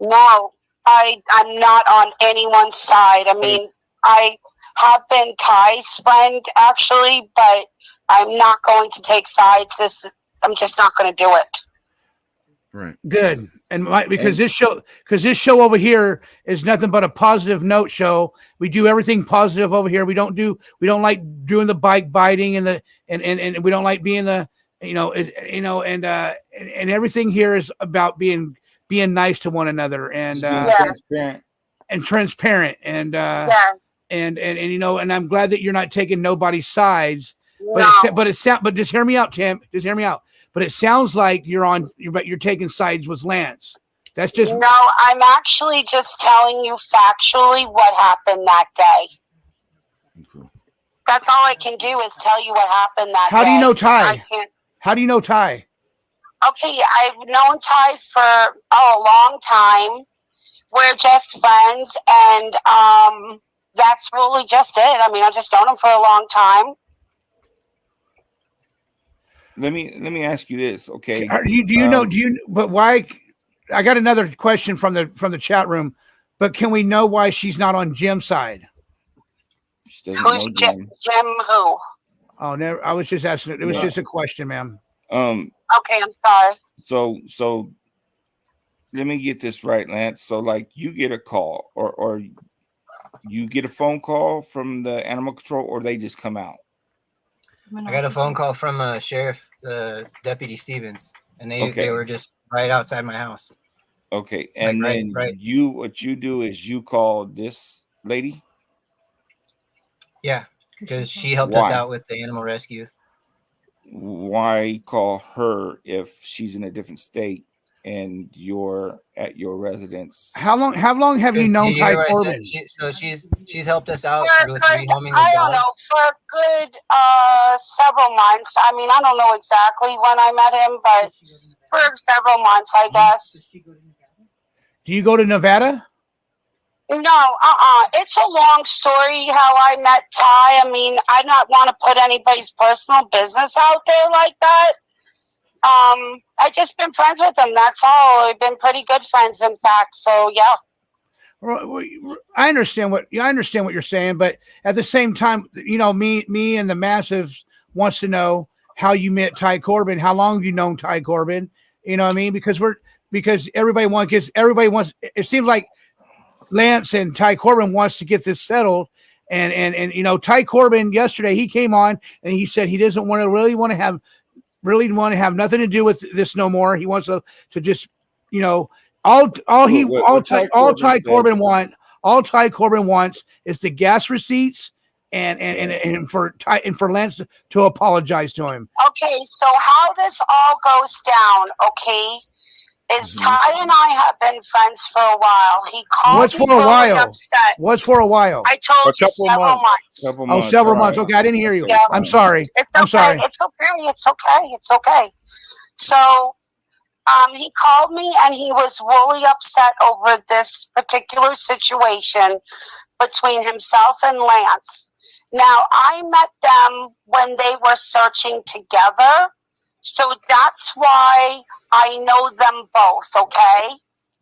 no, I'm not on anyone's side. I mean, I have been Ty's friend actually, but I'm not going to take sides. I'm just not going to do it. Right. Good. And because this show over here is nothing but a positive note show. We do everything positive over here. We don't like doing the bike biting and we don't like being and everything here is about being nice to one another and transparent and I'm glad that you're not taking nobody's sides. But just hear me out, Tim. Just hear me out. But it sounds like you're taking sides with Lance. That's just no. I'm actually just telling you factually what happened that day. That's all I can do is tell you what happened that day. How do you know Ty? I can't. How do you know Ty? Okay, I've known Ty for a long time. We're just friends, and that's really just it. I mean, I've just known him for a long time. Let me ask you this, okay? But why? I got another question from the chat room. But can we know why she's not on Jim's side? Who's Jim? Jim who? Oh, never. I was just asking. It was just a question, ma'am. Okay, I'm sorry. So let me get this right, Lance. So like you get a call or you get a phone call from the animal control, or they just come out. I got a phone call from Sheriff Deputy Stevens, and they were just right outside my house. Okay, and then what you do is you call this lady. Yeah, because she helped us out with the animal rescue. Why call her if she's in a different state and you're at your residence? How long have you known Ty Corbin? She's helped us out with rehoming the I dogs. don't know, for a good several months. I mean, I don't know exactly when I met him, but for several months, I guess. Do you go to Nevada? No, it's a long story how I met Ty. I mean, I not want to put anybody's personal business out there like that. I just been friends with him. That's all. We've been pretty good friends, in fact. So yeah. I understand what you're saying, but at the same time, me and the Massives wants to know how you met Ty Corbin. How long have you known Ty Corbin? You know what I mean? Because everybody wants. It seems like Lance and Ty Corbin wants to get this settled. And Ty Corbin yesterday, he came on and he said he doesn't really want to have really want to have nothing to do with this no more. He wants to just, you know, all Ty Corbin wants is the gas receipts and for Lance to apologize to him. Okay, so how this all goes down, okay, is Ty and I have been friends for a while. He called What's me for a really while? upset. What's for a while? I told you several months. Oh, several months. Okay, I didn't hear you. Yeah. I'm sorry. I'm sorry. It's okay. It's okay. It's okay. So, he called me and he was really upset over this particular situation between himself and Lance. Now, I met them when they were searching together, so that's why I know them both, okay?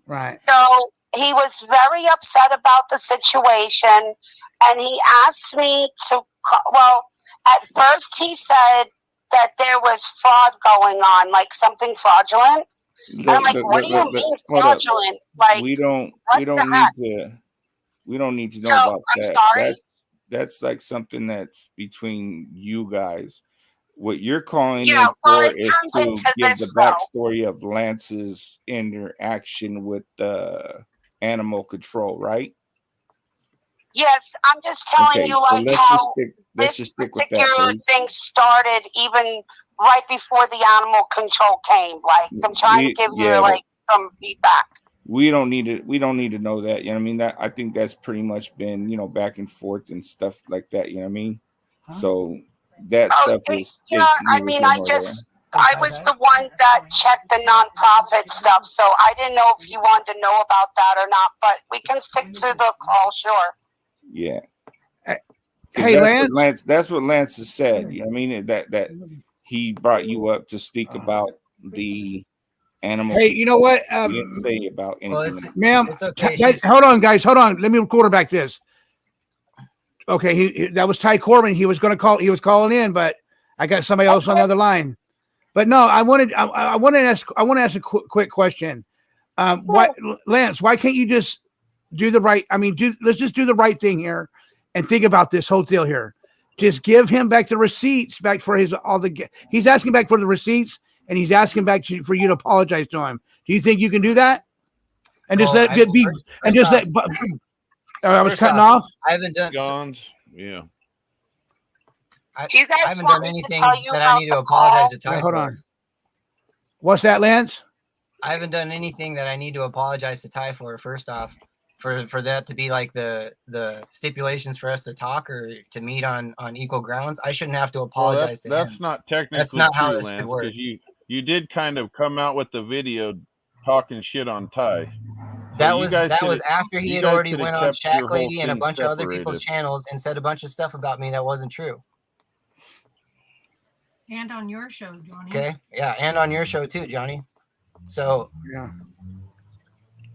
Right. So he was very upset about the situation, and he asked me to, well, at first he said that there was fraud going on, like something fraudulent. And I'm like, what do you mean fraudulent? Like, we don't need to know So, about I'm that. sorry? That's like something that's between you guys. What you're calling Yeah, in well, for it is comes to into give this, the backstory of Lance's interaction with the animal control, right? Yes, I'm just telling Okay, you, so like, how let's just stick with that, particular please. thing started even right before the animal control came. Like, I'm trying to give you, like, some feedback. We don't need to know that. You know what I mean? That I think that's pretty much been, back and forth and stuff like that. You know what I mean? So that stuff is Yeah, I neither mean, here I nor just, I was the one that checked the nonprofit stuff, so I didn't know if you wanted to know about that or not, but we can stick to the call, sure. Yeah. Hey, Lance. That's what Lance has said. You know what I mean? That he brought you up to speak about the animal. Hey, you know what? He didn't say about anything. Ma'am, It's okay. hold on, guys. Hold on. Let me quarterback this. Okay, that was Ty Corbin. He was going to call. He was calling in, but I got somebody else on the other line. But no, I want to ask a quick question. Why, Lance? Why can't you just do the right? I mean, let's just do the right thing here, and think about this whole deal here. Just give him back the receipts, back for he's asking back for the receipts, and he's asking back for you to apologize to him. Do you think you can do that? And just I was cutting off. I haven't done. Yeah. I Do you guys haven't want done me anything to tell you that about I need to the apologize to call? Ty Hold for. on. What's that, Lance? I haven't done anything that I need to apologize to Ty for. First off, for that to be like the stipulations for us to talk or to meet on equal grounds, I shouldn't have to apologize to him. That's not technically That's not true, how this Lance, could work. because you did kind of come out with the video talking shit on Ty. That was after he had already went on Shack Lady and a bunch of other people's channels and said a bunch of stuff about me that wasn't true. And on your show, Johnny. Okay, yeah, and on your show too, Johnny. So yeah,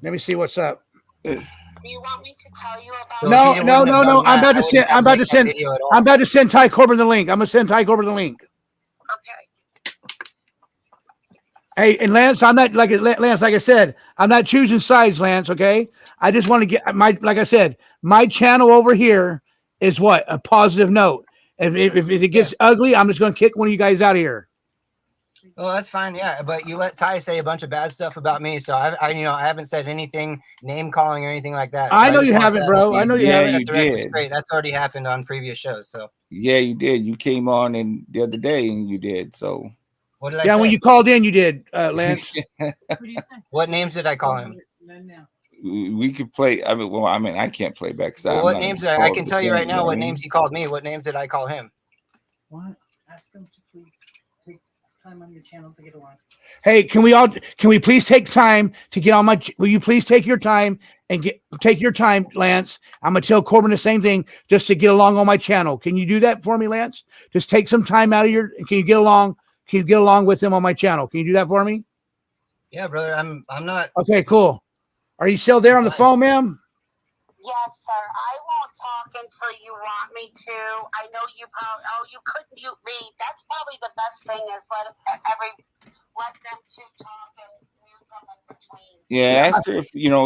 let me see what's up. Do you want me to tell you about? No. I'm about to send Ty Corbin the link. I'm gonna send Ty Corbin the link. Okay. Hey, and Lance, I'm not like I said, I'm not choosing sides, Lance. Okay, I just want to get like I said, my channel over here is what a positive note. If it gets ugly, I'm just gonna kick one of you guys out of here. Well, that's fine, yeah. But you let Ty say a bunch of bad stuff about me, so I haven't said anything name calling or anything like that. So I know you haven't, bro. I know you haven't. The record straight. That's already happened on previous shows. So yeah, you did. You came on the other day and you did. So what did I say? When you called in, you did, Lance. What names did I call him? We could play. I can't play back. Well, what names did I can tell you right now what names he called me. What names did I call him? What? Ask him to please take time on your channel to get along. Hey, can we please take time to get on my? Will you please take your time and take your time, Lance? I'm gonna tell Corbin the same thing, just to get along on my channel. Can you do that for me, Lance? Just take some time out of your. Can you get along? Can you get along with him on my channel? Can you do that for me? Yeah, brother. I'm not. Okay, cool. Are you still there on the phone, ma'am? Yes, sir. I won't talk until you want me to. I know you probably. Oh, you could mute me. That's probably the best thing is let them two talk and mute them in between. Yeah, ask her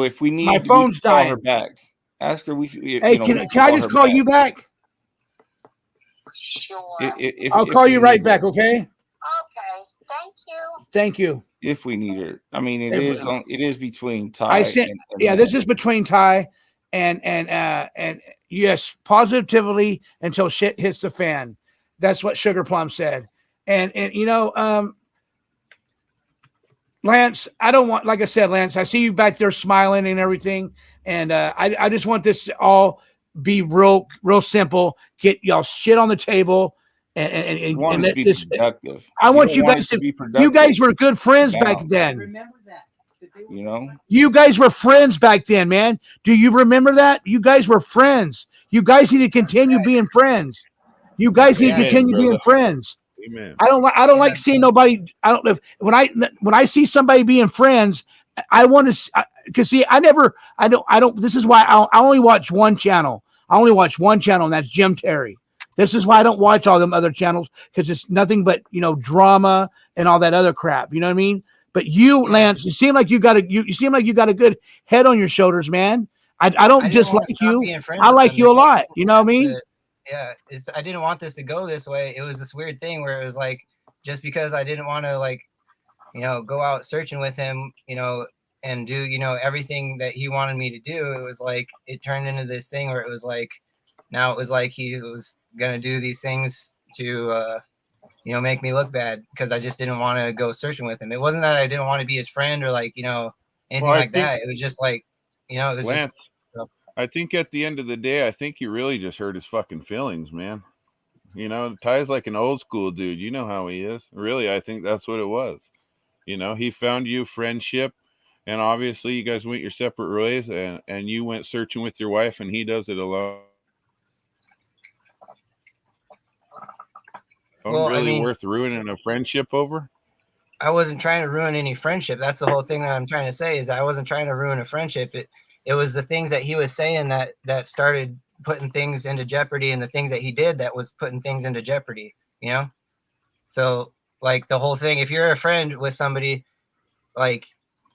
if we need. My phone's call dying. her back. Ask her. Hey, can I just call you back? Sure. I'll call you right back. Okay. Okay. Thank you. If we need her, I mean, it is between Ty. I sent. Yeah, this is between Ty and yes, positively until shit hits the fan. That's what Sugar Plum said. And you know, Lance, I don't want, like I said, Lance, I see you back there smiling and everything, and I just want this to all be real simple. Get y'all shit on the table. And let this. Productive. I want you guys to be productive. You guys were good friends back then. Remember that. You know, you guys were friends back then, man. Do you remember that? You guys were friends. You guys need to continue being friends. You guys need to continue being friends. Amen. I don't like seeing nobody. I don't know when I see somebody being friends. I want to because see, I don't. This is why I only watch one channel. I only watch one channel, and that's Jim Terry. This is why I don't watch all them other channels, because it's nothing but, you know, drama and all that other crap. You know what I mean? But you, Lance, you seem like you got a good head on your shoulders, man. I don't dislike you. I like you a lot. You know what I mean? Yeah, I didn't want this to go this way. It was this weird thing where it was like, just because I didn't want to, like, you know, go out searching with him, you know, and do, you know, everything that he wanted me to do. It was like, it turned into this thing where it was like, now it was like he was gonna do these things to you know, make me look bad, because I just didn't want to go searching with him. It wasn't that I didn't want to be his friend or, like, you know, anything like that. It was just like, you know, it was Lance, just, I think at the end of the day, I think you really just hurt his fucking feelings, man. You know, Ty's like an old school dude. You know how he is. Really, I think that's what it was. You know, he found you friendship, and obviously you guys went your separate ways, and you went searching with your wife, and he does it alone. Well, really I mean, worth ruining a friendship over? I wasn't trying to ruin any friendship. That's the whole thing that I'm trying to say, is I wasn't trying to ruin a friendship. It was the things that he was saying that started putting things into jeopardy, and the things that he did that was putting things into jeopardy, you know? So, like, the whole thing, if you're a friend with somebody, like,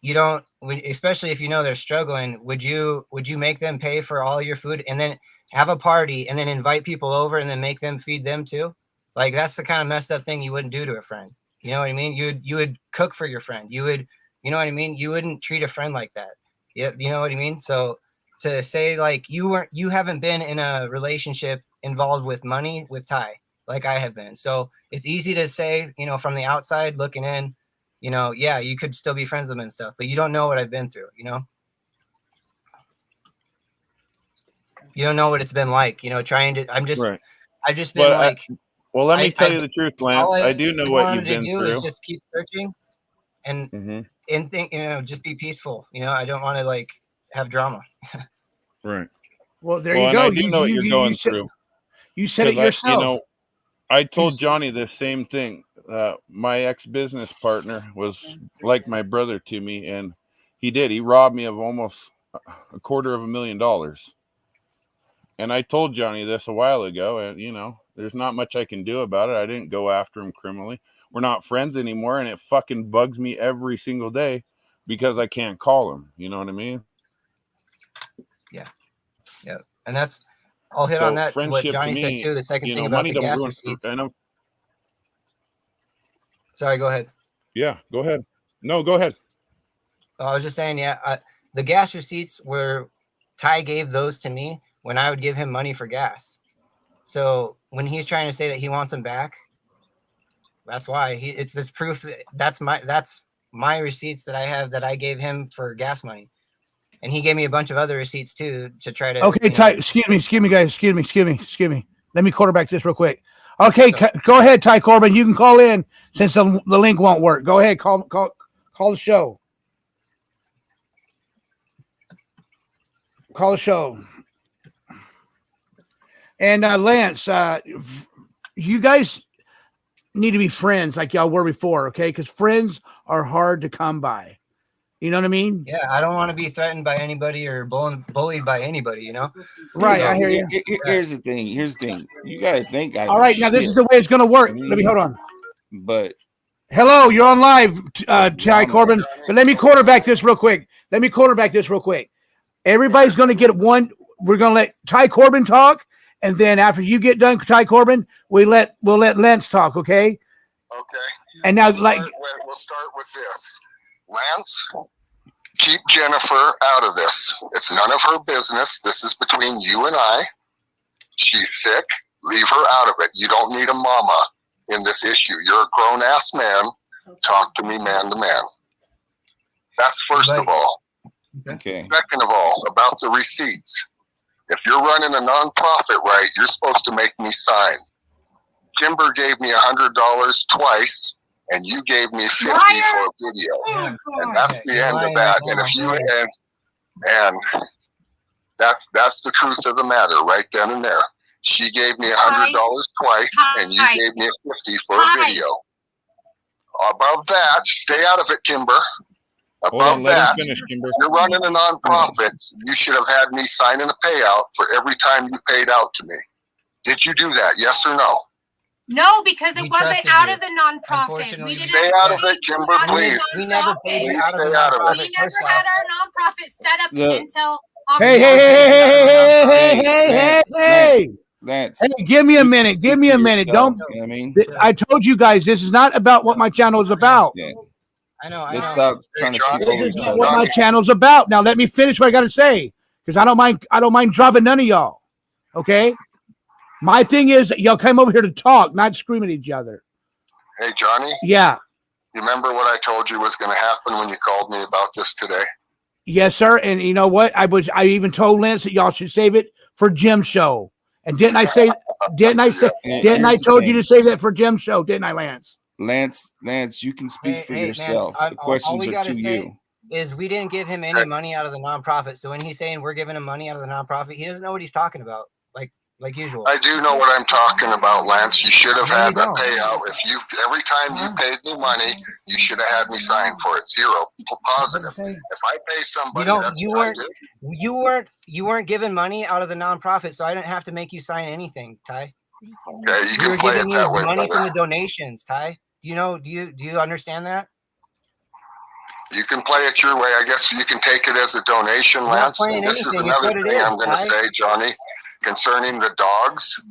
you don't, especially if you know they're struggling, would you make them pay for all your food and then have a party and then invite people over and then make them feed them too? Like, that's the kind of messed up thing you wouldn't do to a friend. You know what I mean? You would cook for your friend. You would, you know what I mean? You wouldn't treat a friend like that. Yeah, you know what I mean? So to say, like, you haven't been in a relationship involved with money with Ty like I have been. So it's easy to say, you know, from the outside looking in, you know, yeah, you could still be friends with them and stuff, but you don't know what I've been through, you know? You don't know what it's been like, you know, I've just been like, well, let me tell you the truth, Lance. I do know what you've been through. Is just keep searching and think, you know, just be peaceful. You know, I don't want to, like, have drama. Right. Well, there you go. I do know what you're going through. You said it yourself. You know, I told Johnny the same thing. My ex-business partner was like my brother to me, and he robbed me of almost $250,000. And I told Johnny this a while ago, and, you know, there's not much I can do about it. I didn't go after him criminally. We're not friends anymore, and it fucking bugs me every single day because I can't call him. You know what I mean? Yeah. Yeah. And I'll hit on that, what Johnny said too, the second thing about the gas receipts. Sorry, go ahead. Yeah, go ahead. No, go ahead. I was just saying, yeah, the gas receipts were, Ty gave those to me when I would give him money for gas. So when he's trying to say that he wants them back, that's why it's this proof. That's my receipts that I have that I gave him for gas money. And he gave me a bunch of other receipts too to try to. Okay, Ty, excuse me, guys. Excuse me. Let me quarterback this real quick. Okay, go ahead, Ty Corbin. You can call in since the link won't work. Go ahead, call the show. Call the show. And Lance, you guys need to be friends like y'all were before, okay? Because friends are hard to come by. You know what I mean? Yeah, I don't want to be threatened by anybody or bullied by anybody, you know? Right, I hear you. Here's the thing. You guys think all right, now this is the way it's going to work. Let me hold on. But hello, you're on live, Ty Corbin. But let me quarterback this real quick. Everybody's going to get one. We're going to let Ty Corbin talk, and then after you get done, Ty Corbin, we'll let Lance talk, okay? Okay. And now, We'll like, start with this. Lance, keep Jennifer out of this. It's none of her business. This is between you and I. She's sick. Leave her out of it. You don't need a mama in this issue. You're a grown-ass man. Talk to me man to man. That's first of all. Okay. Second of all, about the receipts. If you're running a nonprofit, right, you're supposed to make me sign. Kimber gave me $100 twice, and you gave me $50 for a video, and that's the end of that. And if you and that's the truth of the matter, right then and there. She gave me $100 twice, and you gave me $50 for a video. Above that, stay out of it, Kimber. Above that, you're running a nonprofit. You should have had me signing a payout for every time you paid out to me. Did you do that? Yes or no? No, because it wasn't out of the nonprofit. We didn't stay out of it, Kimber, please. We never paid you out of the nonprofit. We never had our nonprofit set up until Hey. Lance, hey, give me a minute. Give me a minute. Don't. You know what I mean? I told you guys this is not about what my channel is about. Yeah. I know. Let's stop trying to speak over each other. What my channel's about. Now let me finish what I got to say, because I don't mind dropping none of y'all. Okay. My thing is, y'all came over here to talk, not scream at each other. Hey, Johnny. Yeah. You remember what I told you was going to happen when you called me about this today? Yes, sir. And you know what? I even told Lance that y'all should save it for Jim's show. And didn't I told you to save that for Jim's show? Didn't I, Lance? Lance, you can speak for yourself. Man, the questions are to you. Is we didn't give him any money out of the nonprofit. So when he's saying we're giving him money out of the nonprofit, he doesn't know what he's talking about. Like usual. I do know what I'm talking about, Lance. You should have had a payout. Every time you paid me money, you should have had me sign for it. Zero. Positive. If I pay somebody, you weren't given money out of the nonprofit, so I didn't have to make you sign anything, Ty. Okay, you can play it that way. Money from the donations, Ty. Do you understand that? You can play it your way. I guess you can take it as a donation, Lance. And this is another thing I'm going to say, Johnny. Concerning the dogs,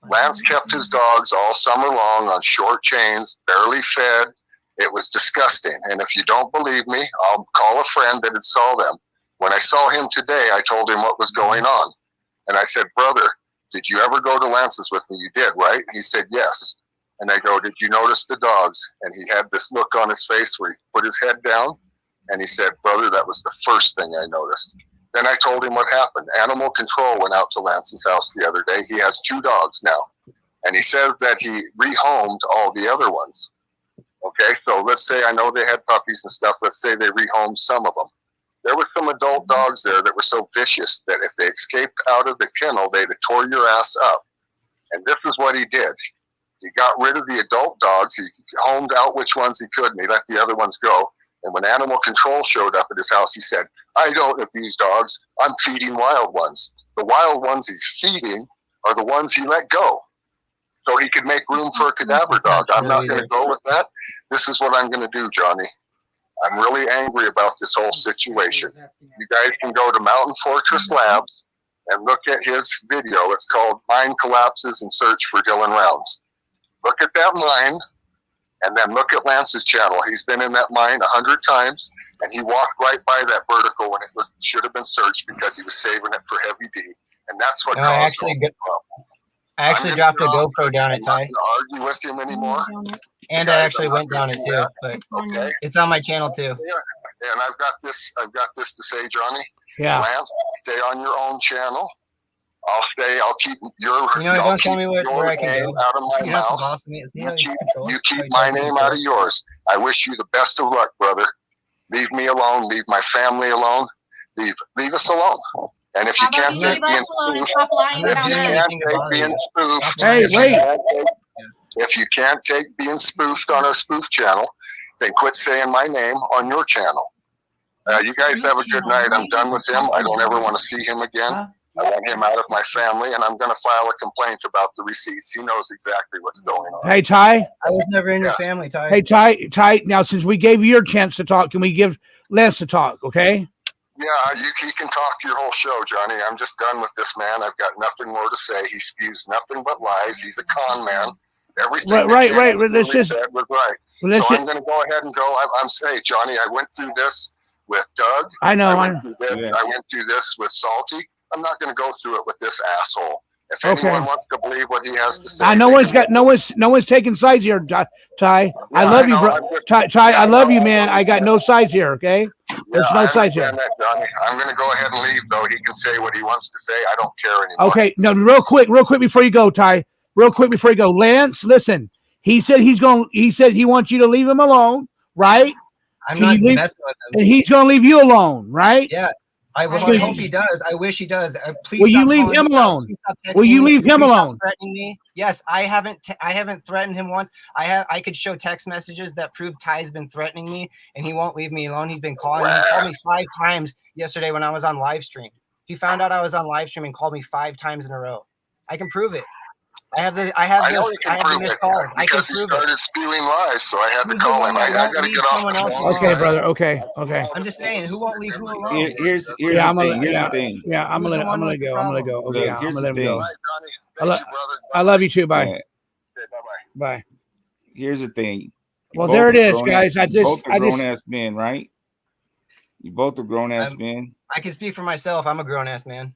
Lance kept his dogs all summer long on short chains, barely fed. It was disgusting. And if you don't believe me, I'll call a friend that had saw them. When I saw him today, I told him what was going on. And I said, brother, did you ever go to Lance's with me? You did, right? He said, yes. And I go, did you notice the dogs? And he had this look on his face where he put his head down. And he said, brother, that was the first thing I noticed. Then I told him what happened. Animal control went out to Lance's house the other day. He has 2 dogs now. And he says that he rehomed all the other ones. Okay, so let's say, I know they had puppies and stuff. Let's say they rehomed some of them. There were some adult dogs there that were so vicious that if they escaped out of the kennel, they'd have tore your ass up. And this is what he did. He got rid of the adult dogs. He homed out which ones he could, and he let the other ones go. And when animal control showed up at his house, he said, I don't abuse dogs. I'm feeding wild ones. The wild ones he's feeding are the ones he let go. So he could make room for a cadaver dog. I'm not going to go with that. This is what I'm going to do, Johnny. I'm really angry about this whole situation. You guys can go to Mountain Fortress Labs and look at his video. It's called Mine Collapses and Search for Dylan Rounds. Look at that mine. And then look at Lance's channel. He's been in that mine 100 times, and he walked right by that vertical when it should have been searched because he was saving it for heavy D. And that's what caused all the problem. I actually dropped a GoPro down it, Ty. I'm not going to argue with him anymore. And I actually went down it too, but it's on my channel too. Yeah, and I've got this to say, Johnny. Yeah. Lance, stay on your own channel. I'll keep your. Don't tell me where I can go. Out of my mouth. You keep my name out of yours. I wish you the best of luck, brother. Leave me alone. Leave my family alone. Leave us alone. And if you can't take being spoofed, if you can't take being spoofed on a spoof channel, then quit saying my name on your channel. You guys have a good night. I'm done with him. I don't ever want to see him again. I want him out of my family, and I'm going to file a complaint about the receipts. He knows exactly what's going on. Hey, Ty. I was never in your family, Ty. Hey, Ty. Now, since we gave you your chance to talk, can we give Lance to talk, okay? Yeah, he can talk your whole show, Johnny. I'm just done with this man. I've got nothing more to say. He spews nothing but lies. He's a con man. Everything Right. Let's just said was right. So I'm going to go ahead and go. I'm saying, Johnny, I went through this with Doug. I know. I went through this with Salty. I'm not going to go through it with this asshole. If Okay. anyone wants to believe what he has to say, no one's taking sides here, Ty. I love you, bro. Ty, I love you, man. I got no sides here. Okay. There's no sides here. That, Johnny. I'm going to go ahead and leave, though. He can say what he wants to say. I don't care anymore. Okay. No, real quick before you go, Ty. Real quick before you go, Lance. Listen. He said he wants you to leave him alone, right? I'm not messing with him. And he's going to leave you alone, right? Yeah. I hope he does. I wish he does. Please. Will you leave him alone? Will you leave him alone? Threatening me? Yes, I haven't threatened him once. I could show text messages that prove Ty's been threatening me, and he won't leave me alone. He's been calling me. He called me 5 times yesterday when I was on live stream. He found out I was on live stream and called me 5 times in a row. I can prove it. I have the missed calls. I can prove it. He started spewing lies, so I had to call him. I got to get off the phone. Okay, brother. Okay. I'm just saying, who won't leave who alone? Here's the thing. Yeah, I'm gonna go. Okay, Look, I'm here's gonna let the him thing. go. I love you too. Bye. Yeah. Bye. Here's the thing. Well, there it is, guys. Both are grown-ass men, right? You both are grown-ass men. I can speak for myself. I'm a grown-ass man.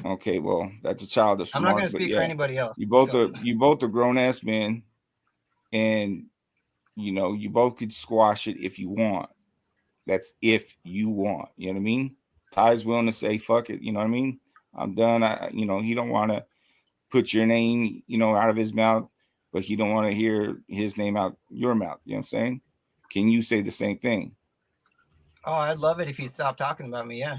Okay, well, that's a childish I'm not going to speak for anybody else. You both are grown-ass men, and you both could squash it if you want. That's if you want. You know what I mean? Ty's willing to say fuck it. You know what I mean? I'm done. He don't want to put your name, out of his mouth, but he don't want to hear his name out your mouth. You know what I'm saying? Can you say the same thing? Oh, I'd love it if he'd stop talking about me. Yeah.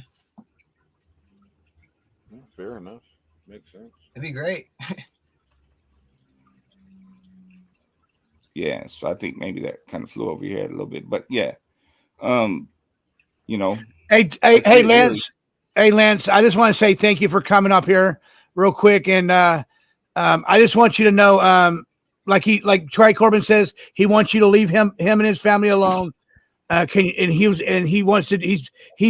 Fair enough. Makes sense. It'd be great. Yeah, so I think maybe that kind of flew over your head a little bit, but yeah, Hey, Lance. Hey, Lance. I just want to say thank you for coming up here real quick, and I just want you to know, like Troy Corbin says, he wants you to leave him and his family alone. He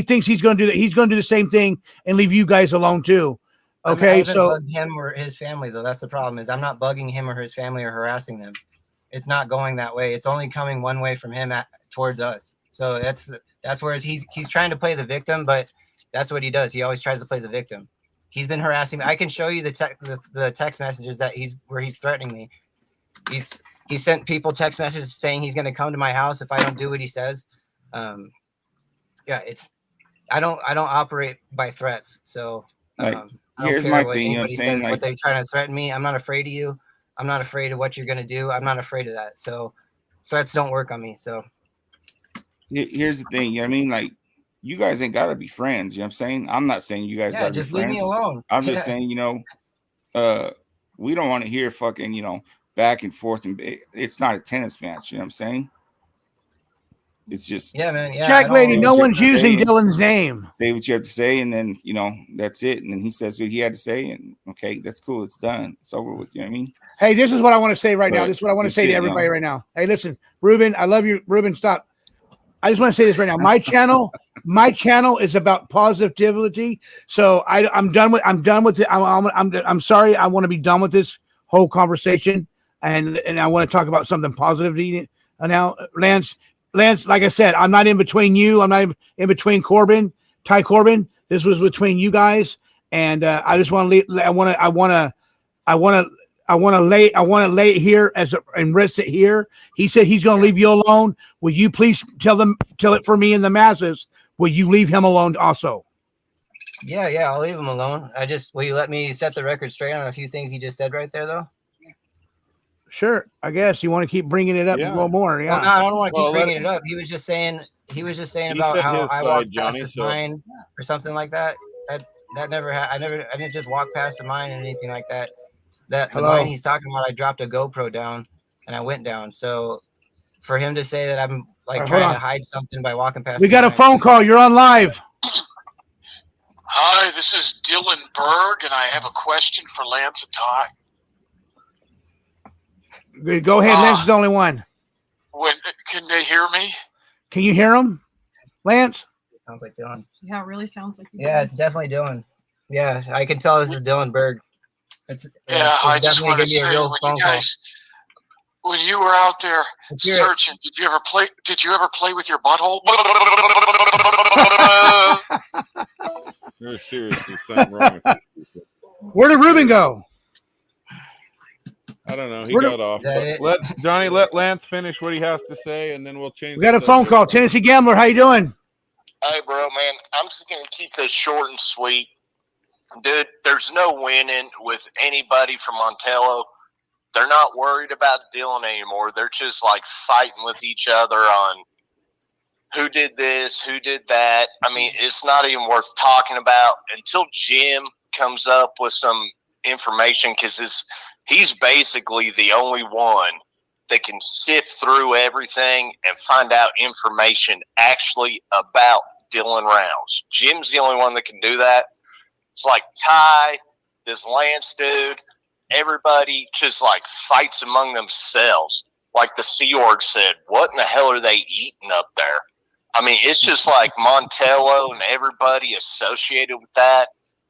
thinks he's going to do that. He's going to do the same thing and leave you guys alone too. Okay, I haven't bugged him or his family though. That's the problem. Is I'm not bugging him or his family or harassing them. It's not going that way. It's only coming one way from him towards us. So that's where he's trying to play the victim, but that's what he does. He always tries to play the victim. He's been harassing me. I can show you the text messages that he's threatening me. He sent people text messages saying he's going to come to my house if I don't do what he says. I don't operate by threats. So I don't here's care my what thing. anybody says, what they're trying to threaten me. I'm not afraid of you. I'm not afraid of what you're going to do. I'm not afraid of that. So threats don't work on me. So here's the thing. You know what I mean? Like, you guys ain't got to be friends. You know what I'm saying? I'm not saying you guys got to be just friends. leave me alone. I'm just saying, we don't want to hear fucking, back and forth, and it's not a tennis match. You know what I'm saying? It's just man. Yeah, Jack lady, no one's using Dylan's name. Say what you have to say, and then that's it. And then he says what he had to say, and okay, that's cool. It's done. It's over with. You know what I mean? Hey, this is what I want to say right now. This is what I want to say to everybody right now. Hey, listen, Ruben, I love you. Ruben, stop. I just want to say this right now. My channel is about positivity. So I'm done with it. I'm sorry. I want to be done with this whole conversation. And I want to talk about something positive now. Lance, like I said, I'm not in between you. I'm not in between Ty Corbin. This was between you guys, and I just want to. I want to lay it here and rest it here. He said he's going to leave you alone. Will you please tell it for me and the masses? Will you leave him alone also? Yeah, I'll leave him alone. Will you let me set the record straight on a few things he just said right there, though? Sure, I guess you want to keep bringing it up a little more. Yeah, well, no, I don't want to keep bringing it up. He was just saying about how I walked past his mine or something like that. That never happened. I didn't just walk past the mine and anything like that. The mine he's talking about, I dropped a GoPro down and I went down. So for him to say that I'm trying to hide something by walking past, we got a phone call. You're on live. Hi, this is Dylan Berg, and I have a question for Lance and Ty. Go ahead. Lance is the only one. Can they hear me? Can you hear him, Lance? Sounds like Dylan. Yeah, it really sounds like. Yeah, it's definitely Dylan. Yeah, I can tell this is Dylan Berg. I just want to say, when you were out there searching, did you ever play with your butthole? There's seriously something wrong with this. Where did Ruben go? I don't know. He got off. But let Lance finish what he has to say, and then we'll change. We got a phone call. Tennessee Gambler, how you doing? Hey, bro, man, I'm just going to keep this short and sweet. Dude, there's no winning with anybody from Montello. They're not worried about Dylan anymore. They're just like fighting with each other on who did this, who did that. I mean, it's not even worth talking about until Jim comes up with some information, because he's basically the only one that can sift through everything and find out information actually about Dylan Rounds. Jim's the only one that can do that. It's like Ty, this Lance dude, everybody just like fights among themselves. Like the Sea Org said, what in the hell are they eating up there? I mean, it's just like Montello and everybody associated with that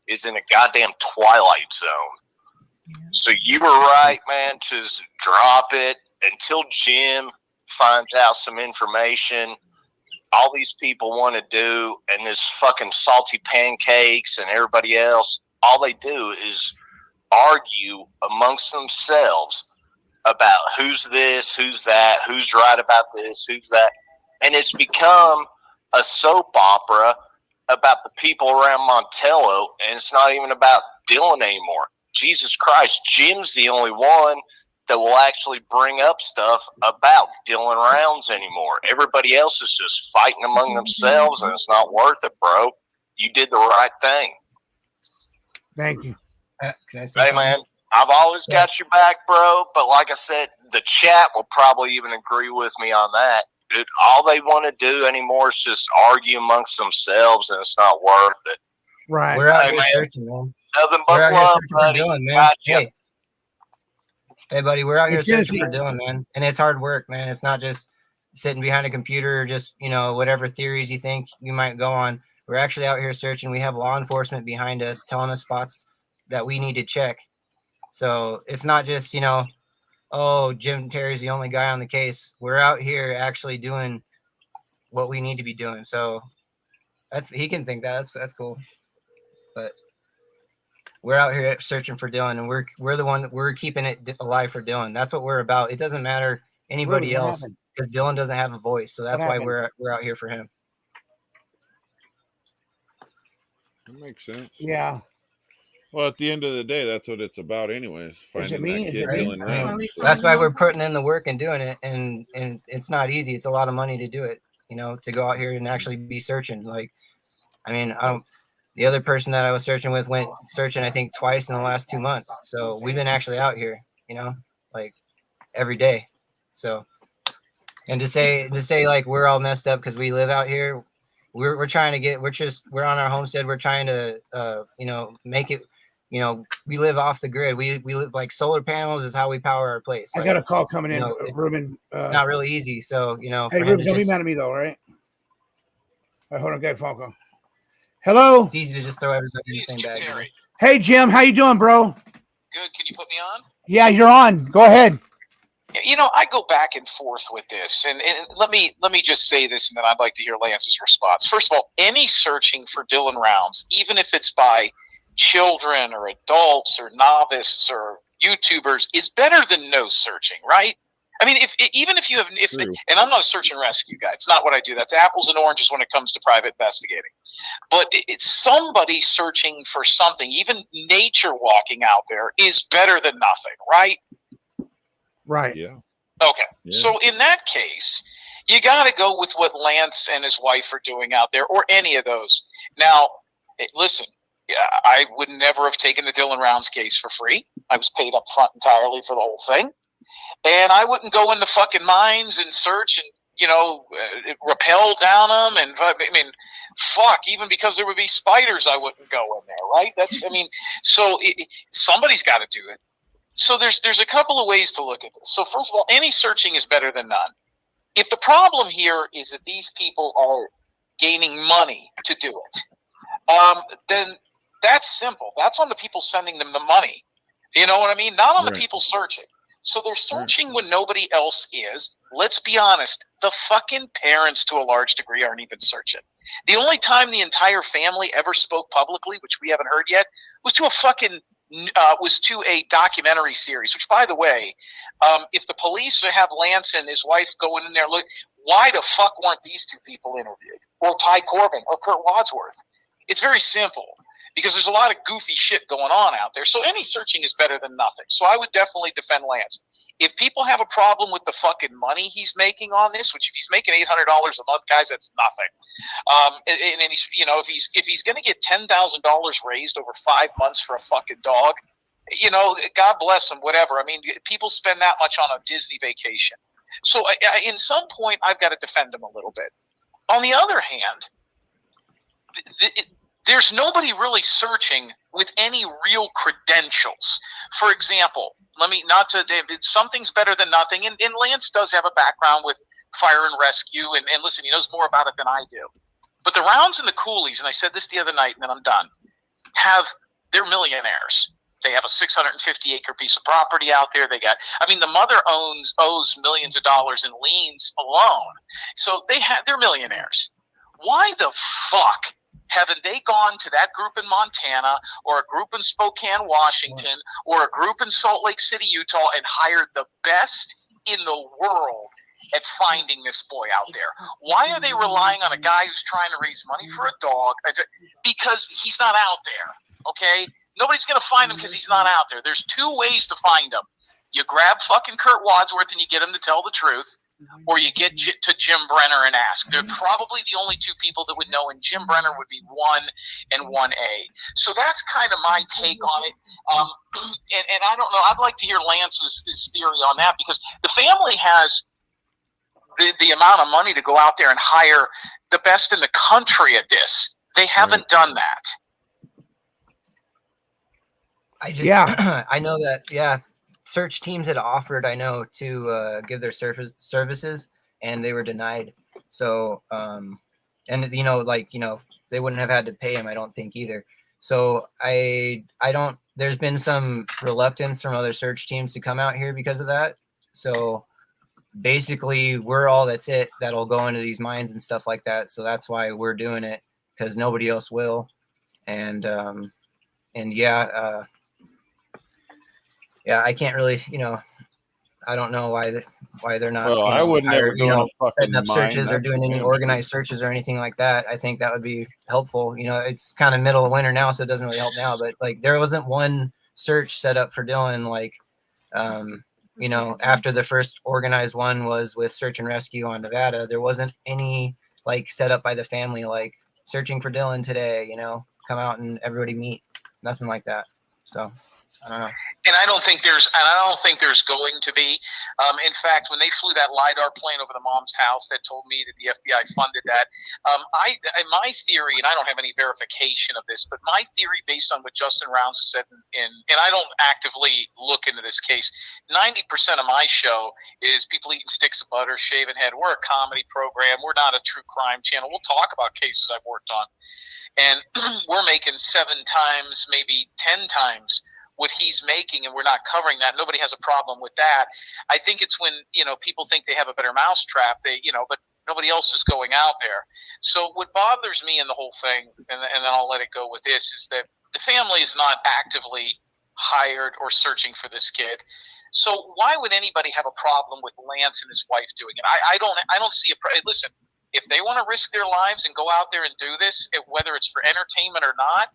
is in a goddamn twilight zone. So you were right, man. Just drop it until Jim finds out some information. All these people want to do, and this fucking Salty Pancakes and everybody else, all they do is argue amongst themselves about who's this, who's that, who's right about this, who's that. And it's become a soap opera about the people around Montello, and it's not even about Dylan anymore. Jesus Christ, Jim's the only one that will actually bring up stuff about Dylan Rounds anymore. Everybody else is just fighting among themselves, and it's not worth it, bro. You did the right thing. Thank you. Hey, man, I've always got your back, bro. But like I said, the chat will probably even agree with me on that. Dude, all they want to do anymore is just argue amongst themselves, and it's not worth it. Right. We're out here searching, man. Nothing but love, buddy. Dylan, man. Gotcha. Hey, buddy, we're out here searching for Tennessee. Dylan, man. And it's hard work, man. It's not just sitting behind a computer or just, whatever theories you think you might go on. We're actually out here searching. We have law enforcement behind us telling us spots that we need to check. So it's not just, oh, Jim Terry's the only guy on the case. We're out here actually doing what we need to be doing. So he can think that's cool. But we're out here searching for Dylan, and we're the one, we're keeping it alive for Dylan. That's what we're about. It doesn't matter anybody else, because Dylan doesn't have a voice. So that's why we're out here for him. That makes sense. Yeah. Well, at the end of the day, that's what it's about, anyways. Finding that kid Dylan Rounds. That's why we're putting in the work and doing it, and it's not easy. It's a lot of money to do it, to go out here and actually be searching. The other person that I was searching with went searching, I think, twice in the last 2 months. So we've been actually out here, every day. So, and to say like we're all messed up because we live out here, we're trying to get, we're on our homestead. We're trying to, make it, we live off the grid. We live like solar panels is how we power our place. I got a call coming in, Ruben. It's not really easy. So, hey, Ruben, don't be mad at me though, all right? All right, hold on, got a phone call. Hello. It's easy to just throw everybody in the same bag. Terry. Hey, Jim, how you doing, bro? Good. Can you put me on? Yeah, you're on. Go ahead. I go back and forth with this, and let me just say this, and then I'd like to hear Lance's response. First of all, any searching for Dylan Rounds, even if it's by children or adults or novices or YouTubers, is better than no searching, right? I mean, even if you have, and I'm not a search and rescue guy. It's not what I do. That's apples and oranges when it comes to private investigating. But it's somebody searching for something. Even nature walking out there is better than nothing, right? Right. Yeah. Okay. Yeah. So in that case, you got to go with what Lance and his wife are doing out there, or any of those. Now, listen, I would never have taken the Dylan Rounds case for free. I was paid up front entirely for the whole thing. And I wouldn't go into fucking mines and search and, rappel down them. And even because there would be spiders, I wouldn't go in there, right? So somebody's got to do it. So there's a couple of ways to look at this. So first of all, any searching is better than none. If the problem here is that these people are gaining money to do it, then that's simple. That's on the people sending them the money. You know what I mean? Not on the Right. people searching. So they're searching when nobody else is. Let's be honest. The fucking parents, to a large degree, aren't even searching. The only time the entire family ever spoke publicly, which we haven't heard yet, was to a documentary series. Which, by the way, if the police have Lance and his wife going in there, look, why the fuck weren't these two people interviewed, or Ty Corbin, or Kurt Wadsworth? It's very simple. Because there's a lot of goofy shit going on out there. So any searching is better than nothing. So I would definitely defend Lance. If people have a problem with the fucking money he's making on this, which if he's making $800 a month, guys, that's nothing. And he's, you know, if he's going to get $10,000 raised over 5 months for a fucking dog, you know, God bless him, whatever. I mean, people spend that much on a Disney vacation. So in some point, I've got to defend him a little bit. On the other hand, there's nobody really searching with any real credentials. For example, something's better than nothing. And Lance does have a background with fire and rescue. And listen, he knows more about it than I do. But the Rounds and the Coolies, and I said this the other night and then I'm done, they're millionaires. They have a 650-acre piece of property out there. The mother owes millions of dollars in liens alone. So they're millionaires. Why the fuck haven't they gone to that group in Montana or a group in Spokane, Washington, or a group in Salt Lake City, Utah, and hired the best in the world at finding this boy out there? Why are they relying on a guy who's trying to raise money for a dog? Because he's not out there, okay? Nobody's going to find him because he's not out there. There's two ways to find him. You grab fucking Kurt Wadsworth and you get him to tell the truth, or you get to Jim Brenner and ask. They're probably the only two people that would know, and Jim Brenner would be 1 and 1A. So that's kind of my take on it. And I don't know. I'd like to hear Lance's theory on that, because the family has the amount of money to go out there and hire the best in the country at this. They haven't done that. I know that, search teams had offered, I know, to give their services, and they were denied. So, they wouldn't have had to pay him, I don't think, either. So there's been some reluctance from other search teams to come out here because of that. So basically we're all that'll go into these mines and stuff like that. So that's why we're doing it, because nobody else will. I can't really, I don't know why they're not. Well, I would never go in a fucking setting up searches mine. or doing any organized searches or anything like that. I think that would be helpful. It's kind of middle of winter now, so it doesn't really help now. But there wasn't one search set up for Dylan. After the first organized one was with search and rescue on Nevada, there wasn't any set up by the family, searching for Dylan today. Come out and everybody meet. Nothing like that. So I don't know. And I don't think there's going to be. In fact, when they flew that LiDAR plane over the mom's house, that told me that the FBI funded that. My theory, and I don't have any verification of this, but my theory, based on what Justin Rounds has said, and I don't actively look into this case, 90% of my show is people eating sticks of butter, shaving head. We're a comedy program. We're not a true crime channel. We'll talk about cases I've worked on, and we're making 7 times, maybe 10 times what he's making, and we're not covering that. Nobody has a problem with that. I think it's when people think they have a better mousetrap, but nobody else is going out there. So what bothers me in the whole thing, and then I'll let it go with this, is that the family is not actively hired or searching for this kid. So why would anybody have a problem with Lance and his wife doing it? I don't see a listen. If they want to risk their lives and go out there and do this, whether it's for entertainment or not,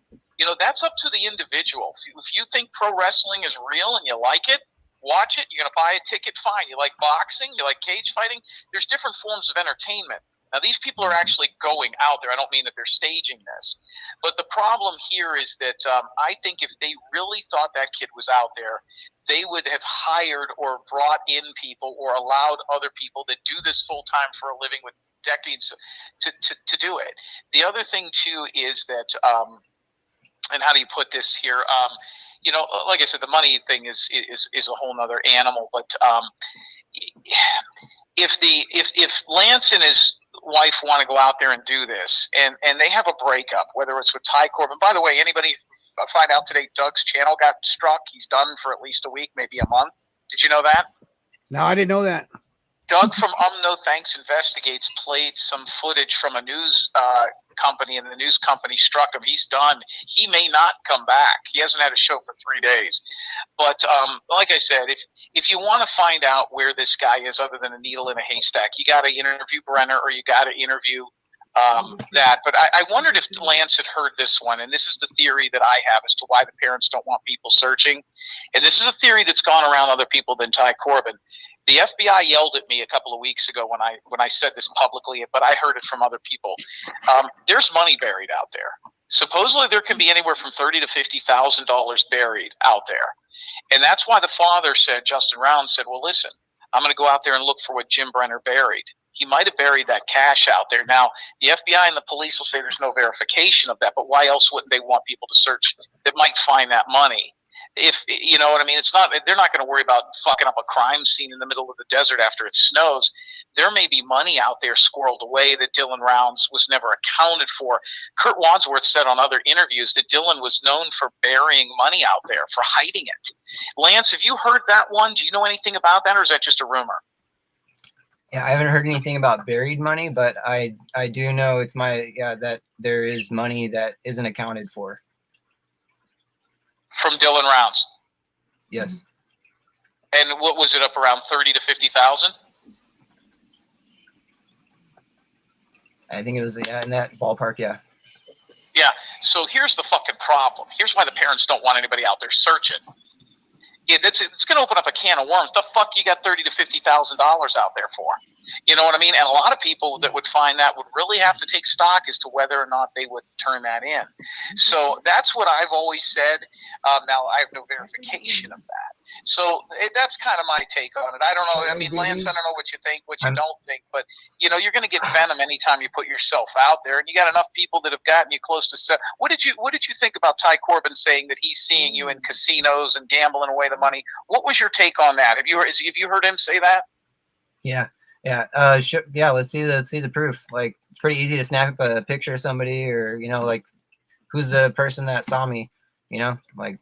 that's up to the individual. If you think pro wrestling is real and you like it, watch it. You're going to buy a ticket, fine. You like boxing, you like cage fighting. There's different forms of entertainment. Now, these people are actually going out there. I don't mean that they're staging this. But the problem here is that I think if they really thought that kid was out there, they would have hired or brought in people or allowed other people that do this full time for a living with decades to do it. The other thing, too, is that and how do you put this here? Like I said, the money thing is a whole nother animal. But if Lance and his wife want to go out there and do this, and they have a breakup, whether it's with Ty Corbin. By the way, anybody find out today Doug's channel got struck? He's done for at least a week, maybe a month. Did you know that? No, I didn't know that. Doug from No Thanks Investigates played some footage from a news company, and the news company struck him. He's done. He may not come back. He hasn't had a show for 3 days. But like I said, if you want to find out where this guy is other than a needle in a haystack, you got to interview Brenner, or you got to interview that. But I wondered if Lance had heard this one, and this is the theory that I have as to why the parents don't want people searching. And this is a theory that's gone around other people than Ty Corbin. The FBI yelled at me a couple of weeks ago when I said this publicly, but I heard it from other people. There's money buried out there. Supposedly there can be anywhere from $30,000 to $50,000 buried out there. And that's why the father said, Justin Rounds said, well, listen, I'm going to go out there and look for what Jim Brenner buried. He might have buried that cash out there. Now, the FBI and the police will say there's no verification of that, but why else wouldn't they want people to search that might find that money? If you know what I mean, they're not going to worry about fucking up a crime scene in the middle of the desert after it snows. There may be money out there squirreled away that Dylan Rounds was never accounted for. Kurt Wadsworth said on other interviews that Dylan was known for burying money out there, for hiding it. Lance, have you heard that one? Do you know anything about that, or is that just a rumor? Yeah, I haven't heard anything about buried money, but I do know that there is money that isn't accounted for. From Dylan Rounds. Yes. And what was it, up around 30 to 50,000? I think it was in that ballpark. Yeah. Yeah. So here's the fucking problem. Here's why the parents don't want anybody out there searching. It's going to open up a can of worms. The fuck you got $30,000 to $50,000 out there for? You know what I mean? And a lot of people that would find that would really have to take stock as to whether or not they would turn that in. So that's what I've always said. Now, I have no verification of that. So that's kind of my take on it. I don't know. I mean, Lance, I don't know what you think, what you don't think, but you're going to get venom anytime you put yourself out there, and you got enough people that have gotten you close to set. What did you think about Ty Corbin saying that he's seeing you in casinos and gambling away the money? What was your take on that? Have you heard him say that? Yeah. Sure. Yeah. Let's see the proof. Like, it's pretty easy to snap a picture of somebody, or like, who's the person that saw me? Like,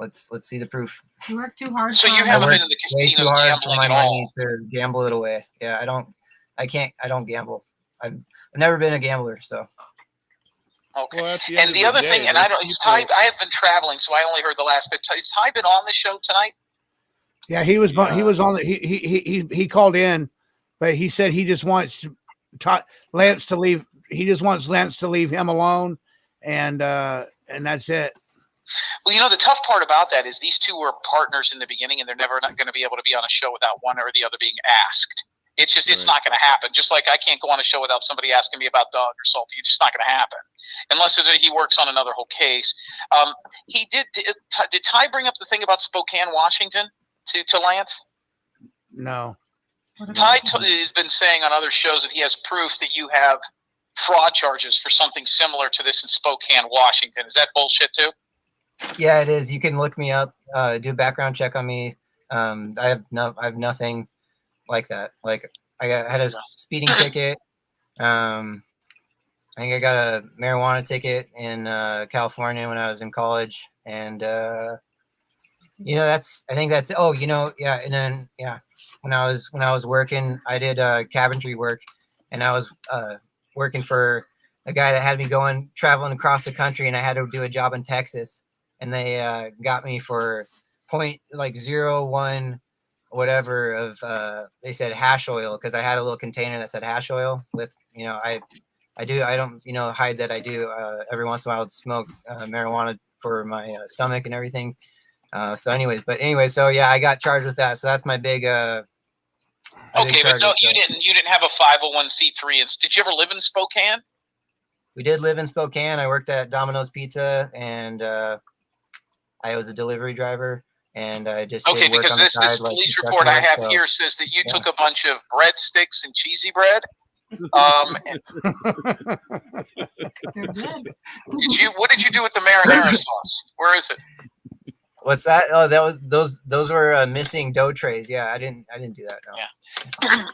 let's see the proof. You work too hard. So you haven't been in the way casinos too hard for my gambling at all. money to gamble it away. Yeah, I don't gamble. I've never been a gambler, so. Okay. Well, and the other thing, and I have been traveling, so I only heard the last bit. Has Ty been on the show tonight? Yeah, he was on the he called in, but he said he just wants Lance to leave. He just wants Lance to leave him alone, and that's it. Well, the tough part about that is these two were partners in the beginning, and they're never not going to be able to be on a show without one or the other being asked. It's just, it's not going to happen. Just like I can't go on a show without somebody asking me about Doug or Salty. It's just not going to happen unless he works on another whole case. Did Ty bring up the thing about Spokane, Washington to Lance? No. Ty has been saying on other shows that he has proof that you have fraud charges for something similar to this in Spokane, Washington. Is that bullshit too? Yeah, it is. You can look me up, do a background check on me. I have nothing like that. Like, I had a speeding ticket. I think I got a marijuana ticket in California when I was in college, and I think that's and then when I was working, I did cabinetry work, and I was working for a guy that had me traveling across the country, and I had to do a job in Texas, and they got me for 0.01 whatever of they said hash oil, because I had a little container that said hash oil with I don't hide that I do every once in a while smoke marijuana for my stomach and everything. So yeah, I got charged with that. So that's my big okay, but no, you didn't have a 501c3. And did you ever live in Spokane? We did live in Spokane. I worked at Domino's Pizza, and I was a delivery driver, and I just okay, because this police report I have here says that you took a bunch of breadsticks and cheesy bread. What did you do with the marinara sauce? Where is it? What's that? Oh, that was those were missing dough trays. Yeah, I didn't do that. No. Yeah.